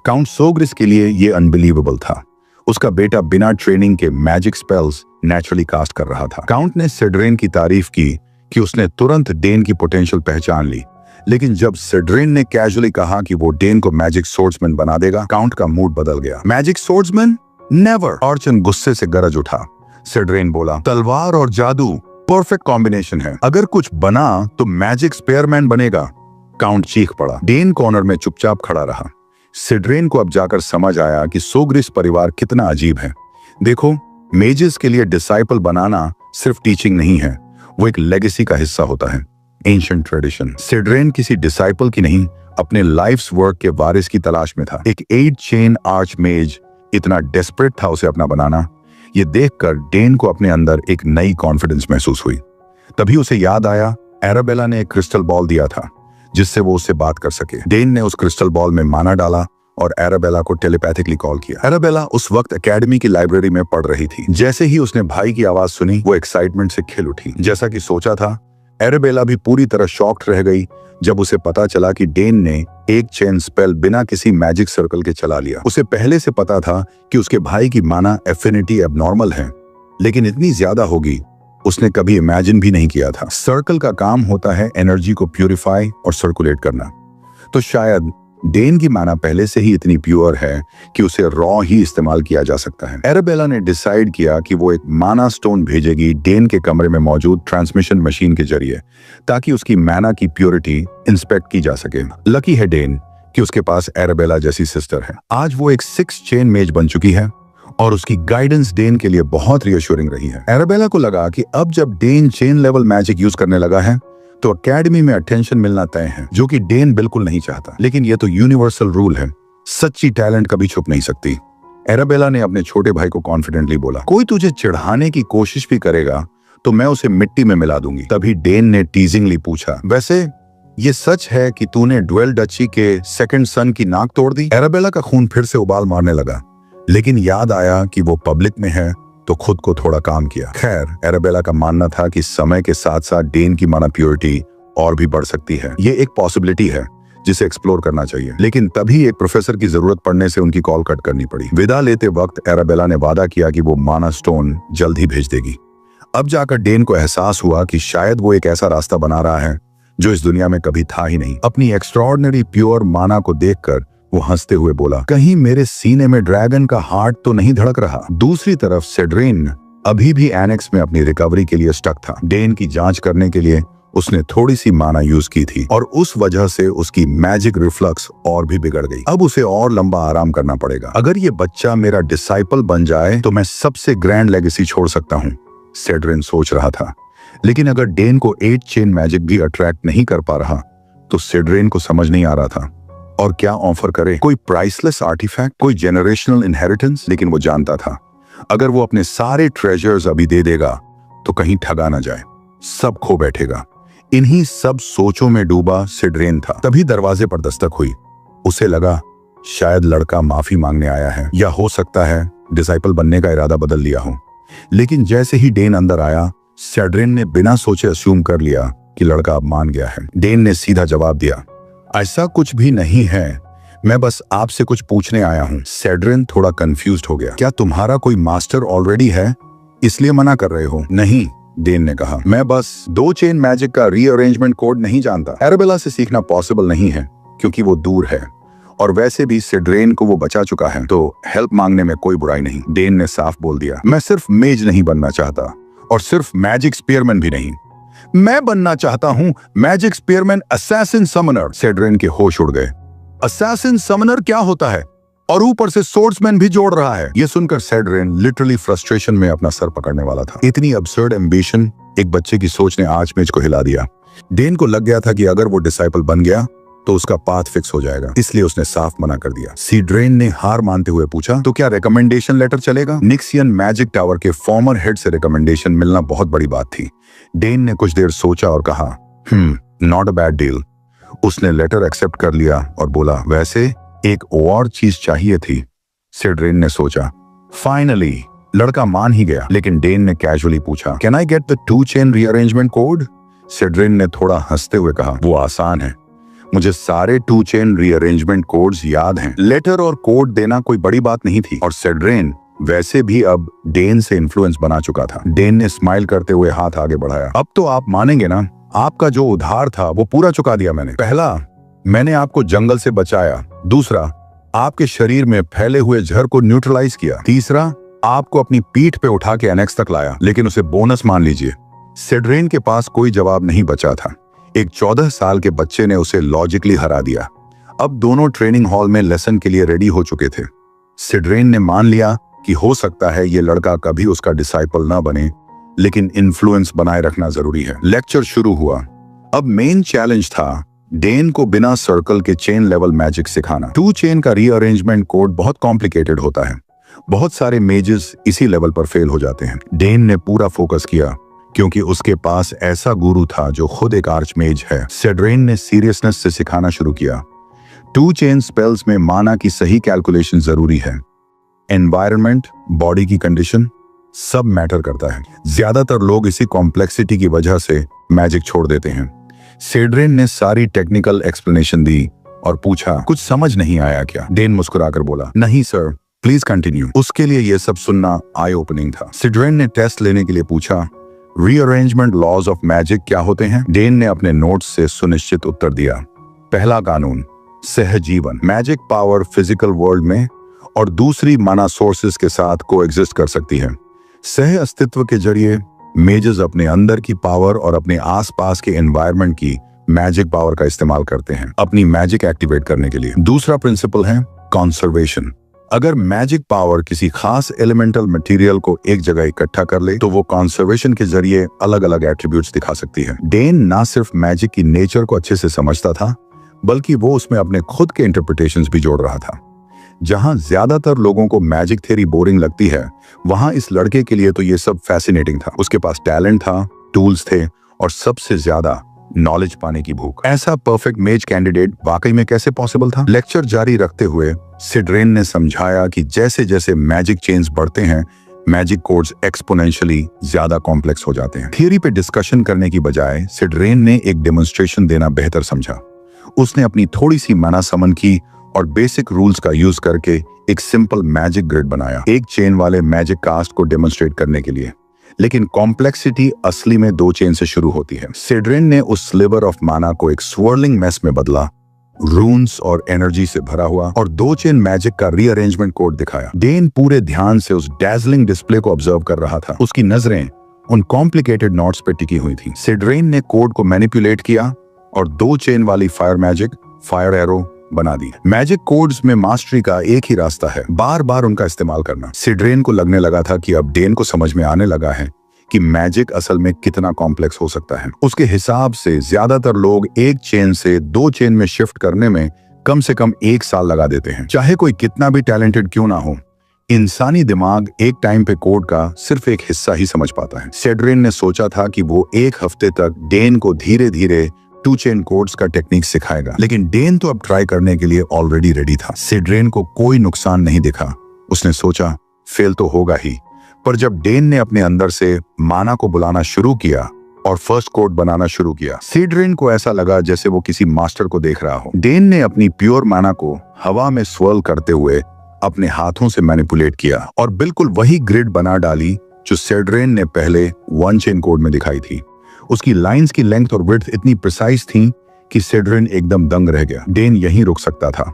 काउंट सोग्रिस के लिए ये अनबिलीवेबल था। उसका बेटा बिना ट्रेनिंग के मैजिक स्पेल्स नेचुरली कास्ट कर रहा था। काउंट ने सिड्रेन की तारीफ की कि उसने तुरंत डेन की पोटेंशियल पहचान ली, लेकिन जब सिड्रेन ने कैजुअली कहा कि वो डेन को मैजिक सोर्ड्समैन बना देगा, काउंट का मूड बदल गया। Magic swordsman? नेवर! ऑर्चन गुस्से से गरज उठा। सिड्रेन बोला, तलवार और जादू परफेक्ट कॉम्बिनेशन है। अगर कुछ बना तो मैजिक स्पेयरमैन बनेगा। काउंट चीख पड़ा। डेन कॉर्नर में चुपचाप खड़ा रहा। सिड्रेन को अब जाकर समझ आया कि सोग्रिस परिवार कितना अजीब है। देखो, मेजेस के लिए डिसाइपल बनाना सिर्फ टीचिंग नहीं है, वो एक लेगेसी का हिस्सा होता है, एंशिएंट ट्रेडिशन। सिड्रेन किसी डिसाइपल की नहीं, अपने लाइफ्स वर्क के वारिस की तलाश में था। एक 8 चेन आर्च मेज इतना डेस्परेट था उसे अपना बनाना। ये देखकर डेन को अपने अंदर एक नई कॉन्फिडेंस महसूस हुई। तभी उसे याद आया, एराबेला ने एक क्रिस्टल बॉल दिया था जिससे वो उससे बात कर सके। डेन ने उस क्रिस्टल बॉल में माना डाला और एराबेला को टेलीपैथिकली कॉल किया। एराबेला उस वक्त एकेडमी की लाइब्रेरी में पढ़ रही थी। जैसे ही उसने भाई की आवाज सुनी, वो एक्साइटमेंट से खिल उठी। जैसा कि सोचा था, एराबेला भी पूरी तरह शॉक्ड रह गई जब उसे पता चला कि डेन ने एक चेन स्पेल बिना किसी मैजिक सर्कल के चला लिया। उसे पहले से पता था कि उसके भाई की माना एफिनिटी एबनॉर्मल है, लेकिन इतनी ज्यादा होगी उसने कभी इमेजिन भी नहीं किया था। सर्कल का काम होता है एनर्जी को प्यूरिफाई और सर्कुलेट करना। तो शायद डेन की माना पहले से ही इतनी प्योर है कि उसे रॉ ही इस्तेमाल किया जा सकता है। एराबेला ने डिसाइड किया कि वो एक माना स्टोन भेजेगी डेन के कमरे में मौजूद ट्रांसमिशन मशीन के जरिए, ताकि उसकी माना की प्योरिटी इंस्पेक्ट की जा सके। लकी है डेन कि उसके पास एराबेला जैसी सिस्टर है। आज वो एक 6 चेन मेज बन चुकी है और उसकी गाइडेंस डेन के लिए बहुत रियश्योरिंग रही है। एराबेला को लगा कि अब जब Den chain level magic use करने लगा है तो एकेडमी में अटेंशन मिलना तय है, जो कि डेन बिल्कुल नहीं चाहता। लेकिन ये तो यूनिवर्सल रूल है, सच्ची टैलेंट कभी छुप नहीं सकती। एराबेला ने अपने छोटे भाई को कॉन्फिडेंटली बोला, कोई तुझे चिढ़ाने की कोशिश भी करेगा तो मैं उसे मिट्टी में मिला दूंगी। तभी डेन ने टीजिंगली पूछा, वैसे ये सच है कि तूने ड्वेल डची के सेकंड सन की नाक तोड़ दी? एराबेला का खून फिर से उबाल मारने लगा, लेकिन याद आया कि वो पब्लिक में है तो खुद को थोड़ा काम किया। खैर, एराबेला का मानना था कि समय के साथ साथ डेन की माना प्योरिटी और भी बढ़ सकती है। ये एक पॉसिबिलिटी है जिसे एक्सप्लोर करना चाहिए। लेकिन तभी एक प्रोफेसर की जरूरत पड़ने से उनकी कॉल कट करनी पड़ी। विदा लेते वक्त एराबेला ने वादा किया कि वो माना स्टोन जल्द ही भेज देगी। अब जाकर डेन को एहसास हुआ कि शायद वो एक ऐसा रास्ता बना रहा है जो इस दुनिया में कभी था ही नहीं। अपनी एक्स्ट्रॉर्डिनरी प्योर माना को देखकर वो हंसते हुए बोला, कहीं मेरे सीने में ड्रैगन का हार्ट तो नहीं धड़क रहा। दूसरी तरफ सिड्रेन अभी भी एनेक्स में अपनी रिकवरी के लिए स्टक था। डेन की जांच करने के लिए उसने थोड़ी सी माना यूज की थी और उस वजह से उसकी मैजिक रिफ्लक्स और भी बिगड़ गई। अब उसे और लंबा आराम करना पड़ेगा। अगर ये बच्चा मेरा डिसाइपल बन जाए तो मैं सबसे ग्रैंड लेगेसी छोड़ सकता हूँ, सिड्रेन सोच रहा था। लेकिन अगर डेन को 8 चेन मैजिक भी अट्रैक्ट नहीं कर पा रहा तो सिड्रेन को समझ नहीं आ रहा था और क्या ऑफर करे। कोई प्राइसलेस आर्टिफैक्ट, कोई जेनरेशनल इनहेरिटेंस? लेकिन वो जानता था अगर वो अपने सारे ट्रेजर्स अभी दे देगा तो कहीं ठगा ना जाए, सब खो बैठेगा। इन्हीं सब सोचों में डूबा सिड्रेन था। तभी दरवाजे पर दस्तक हुई। उसे लगा शायद लड़का माफी मांगने आया है, या हो सकता है डिसाइपल बनने का इरादा बदल लिया हो। लेकिन जैसे ही डेन अंदर आया, सिड्रेन ने बिना सोचे अस्यूम कर लिया कि लड़का अब मान गया है। डेन ने सीधा जवाब दिया, ऐसा कुछ भी नहीं है, मैं बस आपसे कुछ पूछने आया हूँ। सिड्रेन थोड़ा कंफ्यूज्ड हो गया, क्या तुम्हारा कोई मास्टर ऑलरेडी है इसलिए मना कर रहे हो? नहीं, डेन ने कहा, मैं बस 2 चेन मैजिक का रीअरेंजमेंट कोड नहीं जानता। एराबेला से सीखना पॉसिबल नहीं है क्योंकि वो दूर है और वैसे भी सिड्रेन को वो बचा चुका है, तो हेल्प मांगने में कोई बुराई नहीं। डेन ने साफ बोल दिया, मैं सिर्फ मेज नहीं बनना चाहता और सिर्फ मैजिक स्पीयरमैन भी नहीं, मैं बनना चाहता हूँ मैजिक स्पीयरमैन असैसिन समनर। सिड्रेन के होश उड़ गए। असैसिन समनर क्या होता है? और ऊपर से सोर्ड्समैन भी जोड़ रहा है। ये सुनकर सिड्रेन लिटरली फ्रस्ट्रेशन में अपना सर पकड़ने वाला था। इतनी अब्सर्ड एम्बिशन एक बच्चे की सोच ने आर्चमेज को हिला दिया। डेन को लग गया था कि अगर वो डिसाइपल बन गया तो उसका पाथ फिक्स हो जाएगा, इसलिए उसने साफ मना कर दिया। सिड्रेन ने हार मानते हुए पूछा, तो क्या रिकमेंडेशन लेटर चलेगा? निक्सियन मैजिक टावर के फॉर्मर हेड से रिकमेंडेशन मिलना बहुत बड़ी बात थी। डेन ने कुछ देर सोचा और कहा, नॉट अ बैड डील। उसने लेटर एक्सेप्ट कर लिया और बोला, वैसे एक और चीज चाहिए थी। सिड्रेन ने सोचा, फाइनली लड़का मान ही गया। लेकिन डेन ने कैजुअली पूछा, can I get the 2 chain rearrangement code? Sidren ने थोड़ा हंसते हुए कहा, वो आसान है, मुझे सारे 2 चेन रीअरेंजमेंट कोड्स याद हैं। लेटर और कोड देना कोई बड़ी बात नहीं थी और सिड्रेन वैसे भी अब डेन से इन्फ्लुएंस बना चुका था। डेन ने स्माइल करते हुए हाथ आगे बढ़ाया, अब तो आप मानेंगे ना, आपका जो उधार था वो पूरा चुका दिया मैंने। पहला, मैंने आपको जंगल से बचाया। दूसरा, आपके शरीर में फैले हुए जहर को न्यूट्रलाइज किया। तीसरा, आपको अपनी पीठ पे उठा के एनेक्स तक लाया, लेकिन उसे बोनस मान लीजिए, सेड्रेन के पास कोई जवाब नहीं बचा था। एक 14 साल के बच्चे ने उसे लॉजिकली हरा दिया। अब दोनों ट्रेनिंग हॉल में लेसन के लिए रेडी हो चुके थे। सेड्रेन ने मान लिया कि हो सकता है ये लड़का कभी उसका डिसाइपल ना बने, लेकिन इन्फ्लुएंस बनाए रखना जरूरी है। लेक्चर शुरू हुआ। अब मेन चैलेंज था डेन को बिना सर्कल के चेन लेवल मैजिक सिखाना। 2 चेन का रीअरेंजमेंट कोड बहुत कॉम्प्लिकेटेड होता है। बहुत सारे मेजेस इसी लेवल पर फेल हो जाते हैं। डेन ने पूरा फोकस किया क्योंकि उसके पास ऐसा गुरु था जो खुद एक आर्च मेज है। सेड्रेन ने सीरियसनेस से सिखाना शुरू किया। 2 चेन स्पेल्स में माना की सही कैलकुलेशन जरूरी है। एनवायरनमेंट, बॉडी की कंडीशन सब मैटर करता है। ज्यादातर लोग इसी कॉम्प्लेक्सिटी की वजह से मैजिक छोड़ देते हैं। सेड्रेन ने सारी टेक्निकल एक्सप्लेनेशन दी और पूछा, कुछ समझ नहीं आया क्या? डेन मुस्कुराकर बोला, नहीं सर, प्लीज कंटिन्यू। उसके लिए यह सब सुनना आई ओपनिंग था। सेड्रेन ने टेस्ट लेने के लिए पूछा, रीअरेंजमेंट लॉज ऑफ मैजिक क्या होते हैं? डेन ने अपने नोट्स से सुनिश्चित उत्तर दिया, पहला कानून, सहजीवन। मैजिक पावर फिजिकल वर्ल्ड में और दूसरी माना सोर्सेस के साथ कोएग्जिस्ट कर सकती है। सह अस्तित्व के जरिए मेजेस अपने अंदर की पावर और अपने आसपास के एनवायरनमेंट की मैजिक पावर का इस्तेमाल करते हैं अपनी मैजिक एक्टिवेट करने के लिए। दूसरा प्रिंसिपल है कंजर्वेशन। अगर मैजिक पावर किसी खास एलिमेंटल मटेरियल को एक जगह इकट्ठा कर ले तो वो कंजर्वेशन के जरिए अलग अलग एट्रीब्यूट्स दिखा सकती है। डेन ना सिर्फ मैजिक की नेचर को अच्छे से समझता था, बल्कि वो उसमें अपने खुद के इंटरप्रिटेशंस भी जोड़ रहा था। जहां ज्यादातर लोगों को मैजिक थ्योरी बोरिंग लगती है, वहां इस लड़के के लिए तो ये सब फैसिनेटिंग था। उसके पास टैलेंट था, टूल्स थे और सबसे ज्यादा नॉलेज पाने की भूख। ऐसा परफेक्ट मेज कैंडिडेट वाकई में कैसे पॉसिबल था? लेक्चर जारी रखते हुए सेड्रेन ने समझाया कि जैसे जैसे मैजिक चेन्स बढ़ते हैं, मैजिक कोड्स एक्सपोनेंशियली ज्यादा कॉम्प्लेक्स हो जाते हैं। थियरी पे डिस्कशन करने की बजाय सेड्रेन ने एक डेमोन्स्ट्रेशन देना बेहतर समझा। उसने अपनी थोड़ी सी माना समन की और बेसिक रूल्स का यूज करके एक सिंपल मैजिक ग्रिड बनाया, एक चेन वाले मैजिक कास्ट को डेमोन्स्ट्रेट करने के लिए। लेकिन कॉम्प्लेक्सिटी असली में 2 चेन से शुरू होती है। सेड्रेन ने उस स्लिवर ऑफ माना को एक स्वर्लिंग मेस में बदला, रून्स और एनर्जी से भरा हुआ, और 2 चेन मैजिक का रीअरेंजमेंट कोड दिखाया। डेन पूरे ध्यान से उस डैजलिंग डिस्प्ले को ऑब्जर्व कर रहा था। उसकी नजरें उन कॉम्प्लिकेटेड नॉट्स पे टिकी हुई थी। सेड्रेन ने कोड को मैनिपुलेट किया और 2 चेन वाली फायर मैजिक, फायर एरो बना दी। मैजिक कोड्स में मास्टरी का एक ही रास्ता है, बार बार उनका इस्तेमाल करना। सेड्रेन को लगने लगा था कि अब डेन को समझ में आने लगा है कि मैजिक असल में कितना कॉम्प्लेक्स हो सकता है। उसके हिसाब से ज्यादातर लोग एक चेन से 2 चेन में शिफ्ट करने में कम से कम 1 साल लगा देते हैं, चाहे कोई कितना भी टैलेंटेड क्यों ना हो। इंसानी दिमाग एक टाइम पे कोड का सिर्फ एक हिस्सा ही समझ पाता है। सेड्रेन ने सोचा था कि वो 1 हफ्ते तक डेन को धीरे धीरे 2 चेन कोड्स का टेक्निक सिखाएगा, लेकिन डेन तो अब ट्राई करने के लिए ऑलरेडी रेडी था। सेड्रेन को कोई नुकसान नहीं दिखा। उसने सोचा फेल तो होगा ही, पर जब डेन ने अपने अंदर से माना को बुलाना शुरू किया और फर्स्ट कोड बनाना शुरू किया, सेड्रेन को ऐसा लगा जैसे वो किसी मास्टर को देख रहा हो। डेन ने अपनी प्योर माना को हवा में स्वर्ल करते हुए अपने हाथों से मैनिपुलेट किया और बिल्कुल वही ग्रिड बना डाली जो सेड्रेन ने पहले 1 चेन कोड में दिखाई थी। उसकी लाइंस की लेंथ और विड्थ इतनी प्रिसाइज थी कि सेड्रेन एकदम दंग रह गया। डेन यहीं रुक सकता था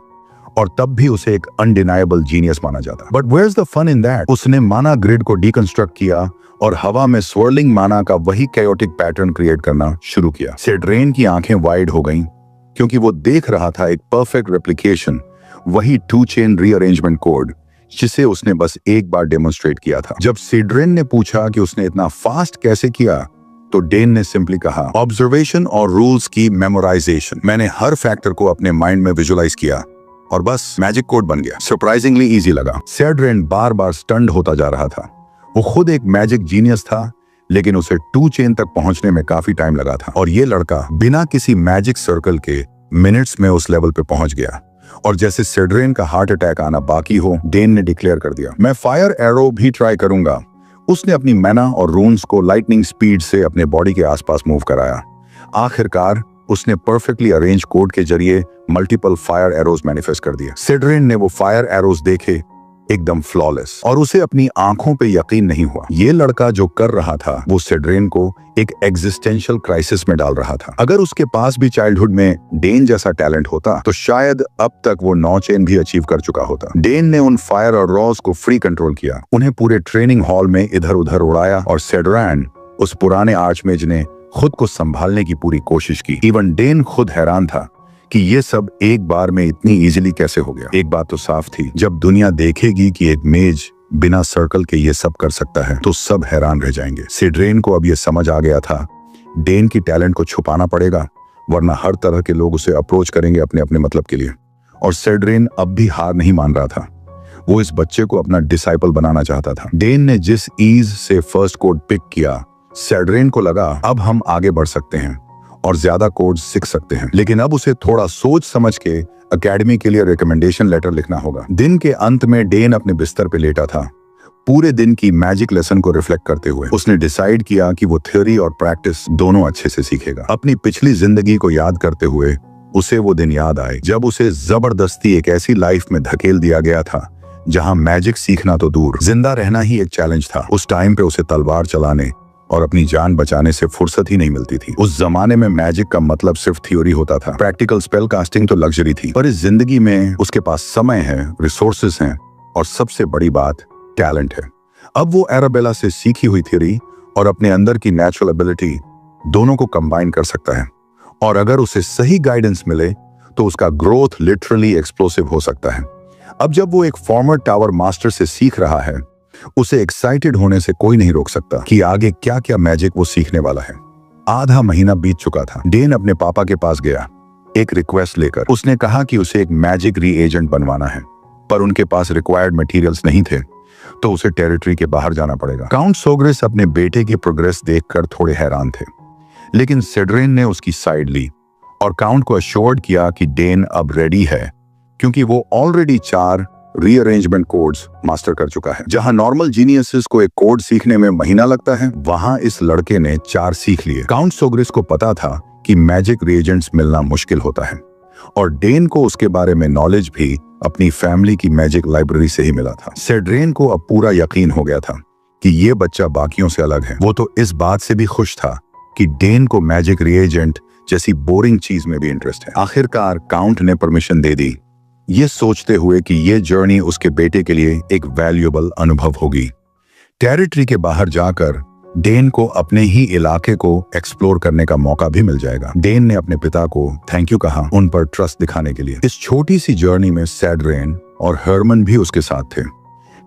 और तब भी उसे एक अनडिनाइबल जीनियस माना जाता। But where is the fun in that? उसने माना ग्रिड को डिकंस्ट्रक्ट किया और हवा में स्वर्लिंग माना का वही कैओटिक पैटर्न क्रिएट करना शुरू किया। सेड्रेन की आंखें वाइड हो गईं क्योंकि वो देख रहा था एक परफेक्ट रेप्लिकेशन, वही 2 चेन रीअरेंजमेंट कोड जिसे उसने बस एक बार डेमोन्स्ट्रेट किया था। जब सेड्रेन ने पूछा कि उसने इतना फास्ट कैसे किया, तो डेन ने सिंपली कहा, ऑब्जर्वेशन और रूल्स की मेमोराइजेशन। मैंने हर फैक्टर को अपने माइंड में विजुअलाइज किया और बस मैजिक कोड बन गया। सरप्राइजिंगली इजी लगा। सेड्रेन बार बार स्टन्ड होता जा रहा था। वो खुद एक मैजिक जीनियस था, लेकिन उसे 2 चेन तक पहुंचने में काफी टाइम लगा था। और ये लड़का बिना किसी मैजिक सर्कल के मिनट्स में उस लेवल पे पहुंच गया। और जैसे सेड्रेन का हार्ट अटैक आना बाकी हो, डेन ने डिक्लेयर कर दिया, मैं फायर एरो भी ट्राई करूंगा। उसने अपनी मैना और रून्स को लाइटनिंग स्पीड से अपने बॉडी के आसपास मूव कराया। आखिरकार उसने परफेक्टली अरेंज कोड के जरिए मल्टीपल फायर एरोज मैनिफेस्ट कर दिए। सेड्रेन ने वो फायर एरोज देखे, एकदम फ्लॉलेस, और उसे अपनी आंखों पे यकीन नहीं हुआ। ये लड़का जो कर रहा था वो सेड्रेन को एक एग्जिस्टेंशियल क्राइसिस में डाल रहा था। अगर उसके पास भी चाइल्डहुड में डेन जैसा टैलेंट होता तो शायद अब तक वो 9 चेन भी अचीव कर चुका होता। डेन ने उन फायर और रॉज को फ्री कंट्रोल किया, उन्हें पूरे ट्रेनिंग हॉल में इधर उधर उड़ाया और सेड्रेन उस पुराने आर्चमेज ने खुद को संभालने की पूरी कोशिश की। इवन डेन खुद हैरान था कि ये सब एक बार में इतनी इजीली कैसे हो गया। एक बात तो साफ थी, जब दुनिया देखेगी कि एक मेज बिना सर्कल के ये सब कर सकता है तो सब हैरान रह जाएंगे। सिड्रेन को अब ये समझ आ गया था, डेन की टैलेंट को छुपाना पड़ेगा, वरना हर तरह के लोग उसे अप्रोच करेंगे अपने अपने मतलब के लिए। और सिड्रेन अब भी हार नहीं मान रहा था। वो इस बच्चे को अपना डिसाइपल बनाना चाहता था। डेन ने जिस ईज से फर्स्ट कोड पिक किया, सिड्रेन को लगा अब हम आगे बढ़ सकते हैं और ज्यादा कोड सीख सकते हैं। लेकिन अब उसे थोड़ा सोच समझ के एकेडमी के लिए रिकमेंडेशन लेटर लिखना होगा। दिन के अंत में डेन अपने बिस्तर पे लेटा था, पूरे दिन की मैजिक लेसन को रिफ्लेक्ट करते हुए। उसने डिसाइड किया कि वो थ्योरी और प्रैक्टिस दोनों अच्छे से सीखेगा। अपनी पिछली जिंदगी को याद करते हुए उसे वो दिन याद आए जब उसे जबरदस्ती एक ऐसी लाइफ में धकेल दिया गया था जहां मैजिक सीखना तो दूर, जिंदा रहना ही एक चैलेंज था। उस टाइम पे उसे तलवार चलाने और अपनी जान बचाने से फुर्सत ही नहीं मिलती थी। उस जमाने में मैजिक का मतलब सिर्फ थ्योरी होता था, प्रैक्टिकल स्पेल कास्टिंग तो लग्जरी थी। पर इस जिंदगी में उसके पास समय है, रिसोर्सेस हैं और सबसे बड़ी बात टैलेंट है। अब वो एराबेला से सीखी हुई थ्योरी और अपने अंदर की नेचुरल एबिलिटी दोनों को कंबाइन कर सकता है। और अगर उसे सही गाइडेंस मिले तो उसका ग्रोथ लिटरली एक्सप्लोसिव हो सकता है। अब जब वो एक फॉर्मर टावर मास्टर से सीख रहा है, उसे एक्साइटेड होने से कोई नहीं रोक सकता कि आगे क्या क्या मैजिक वो सीखने वाला है। आधा महीना बीत चुका था। डेन अपने पापा के पास गया एक रिक्वेस्ट लेकर। उसने कहा कि उसे एक मैजिक रीएजेंट बनवाना है, पर उनके पास रिक्वायर्ड मटेरियल्स नहीं थे, तो उसे टेरिटरी के बाहर जाना पड़ेगा। काउंट सोग्रेस अपने बेटे की प्रोग्रेस देखकर थोड़े हैरान थे, लेकिन सिड्रेन ने उसकी साइड ली और काउंट को अश्योर्ड किया कि डेन अब रेडी है, क्योंकि वो ऑलरेडी 4 रीअरेंजमेंट कोड्स मास्टर कर चुका है। जहां नॉर्मल जीनियसेस को एक कोड सीखने में महीना लगता है, वहां इस लड़के ने 4 सीख लिए। काउंट सोग्रेस को पता था कि मैजिक रिएजेंट्स मिलना मुश्किल होता है और डेन को उसके बारे में नॉलेज भी अपनी फैमिली की मैजिक लाइब्रेरी से ही मिला था। सिड्रेन को अब पूरा यकीन हो गया था कि ये बच्चा बाकियों से अलग है। वो तो इस बात से भी खुश था कि डेन को मैजिक रिएजेंट जैसी बोरिंग चीज में भी इंटरेस्ट है। आखिरकार काउंट ने परमिशन दे दी, ये सोचते हुए कि ये जर्नी उसके बेटे के लिए एक वैल्यूएबल अनुभव होगी। टेरिटरी के बाहर जाकर डेन को अपने ही इलाके को एक्सप्लोर करने का मौका भी मिल जाएगा। डेन ने अपने पिता को थैंक यू कहा उन पर ट्रस्ट दिखाने के लिए। इस छोटी सी जर्नी में सिड्रेन और हरमन भी उसके साथ थे।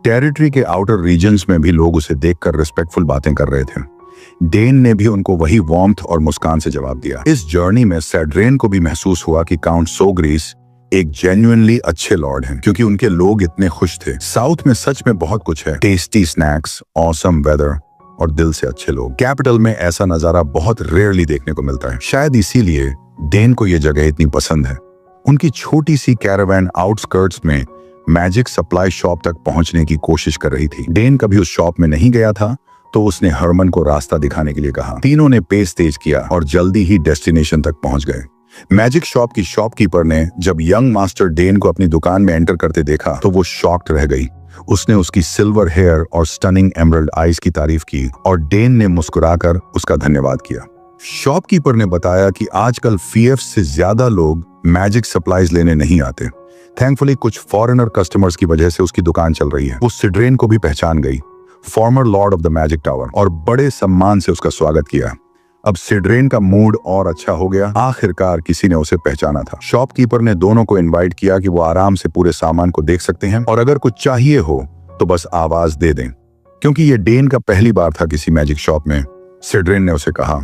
टेरिटरी के आउटर रीजन्स में भी लोग उसे देखकर रिस्पेक्टफुल बातें कर रहे थे। डेन ने भी उनको वही वार्मथ और मुस्कान से जवाब दिया। इस जर्नी में सिड्रेन को भी महसूस हुआ कि काउंट सोग्रेस एक जेन्युइनली अच्छे लॉर्ड हैं, क्योंकि उनके लोग इतने खुश थे। साउथ में सच में बहुत कुछ है, टेस्टी स्नैक्स, ऑसम वेदर और दिल से अच्छे लोग। कैपिटल में ऐसा नजारा बहुत रेयरली देखने को मिलता है। शायद इसीलिए डेन को ये जगह इतनी पसंद है। उनकी छोटी सी कैरावैन आउटस्कर्ट्स में मैजिक सप्लाई शॉप तक पहुंचने की कोशिश कर रही थी। डेन कभी उस शॉप में नहीं गया था, तो उसने हरमन को रास्ता दिखाने के लिए कहा। तीनों ने पेस तेज किया और जल्दी ही डेस्टिनेशन तक पहुंच गए। मैजिक शॉप की शॉपकीपर ने जब यंग मास्टर डेन को अपनी दुकान में एंटर करते देखा तो वो शॉक्ड रह गई। उसने उसकी सिल्वर हेयर और स्टनिंग एमरल्ड आईज की तारीफ की और डेन ने मुस्कुराकर उसका धन्यवाद किया। शॉपकीपर ने बताया कि आजकल फीएफ से ज्यादा लोग मैजिक सप्लाईज लेने नहीं आते। थैंकफुली कुछ फॉरेनर कस्टमर्स की वजह से उसकी दुकान चल रही है। वो सिड्रेन को भी पहचान गई, farmer Lord of the magic tower, और बड़े सम्मान से उसका स्वागत किया। अब सिड्रेन का मूड और अच्छा हो गया। आखिरकार किसी ने उसे पहचाना था। शॉपकीपर ने दोनों को इनवाइट किया कि वो आराम से पूरे सामान को देख सकते हैं और अगर कुछ चाहिए हो तो बस आवाज दे दें। क्योंकि ये डेन का पहली बार था किसी मैजिक शॉप में, सिड्रेन ने उसे कहा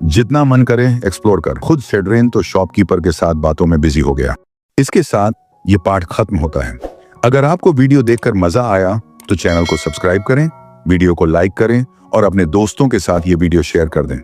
जितना मन करे एक्सप्लोर कर। खुद सिड्रेन तो शॉपकीपर के साथ बातों में बिजी हो गया। इसके साथ ये पार्ट खत्म होता है। अगर आपको वीडियो देखकर मजा आया तो चैनल को सब्सक्राइब करें, वीडियो को लाइक करें और अपने दोस्तों के साथ ये वीडियो शेयर कर दें।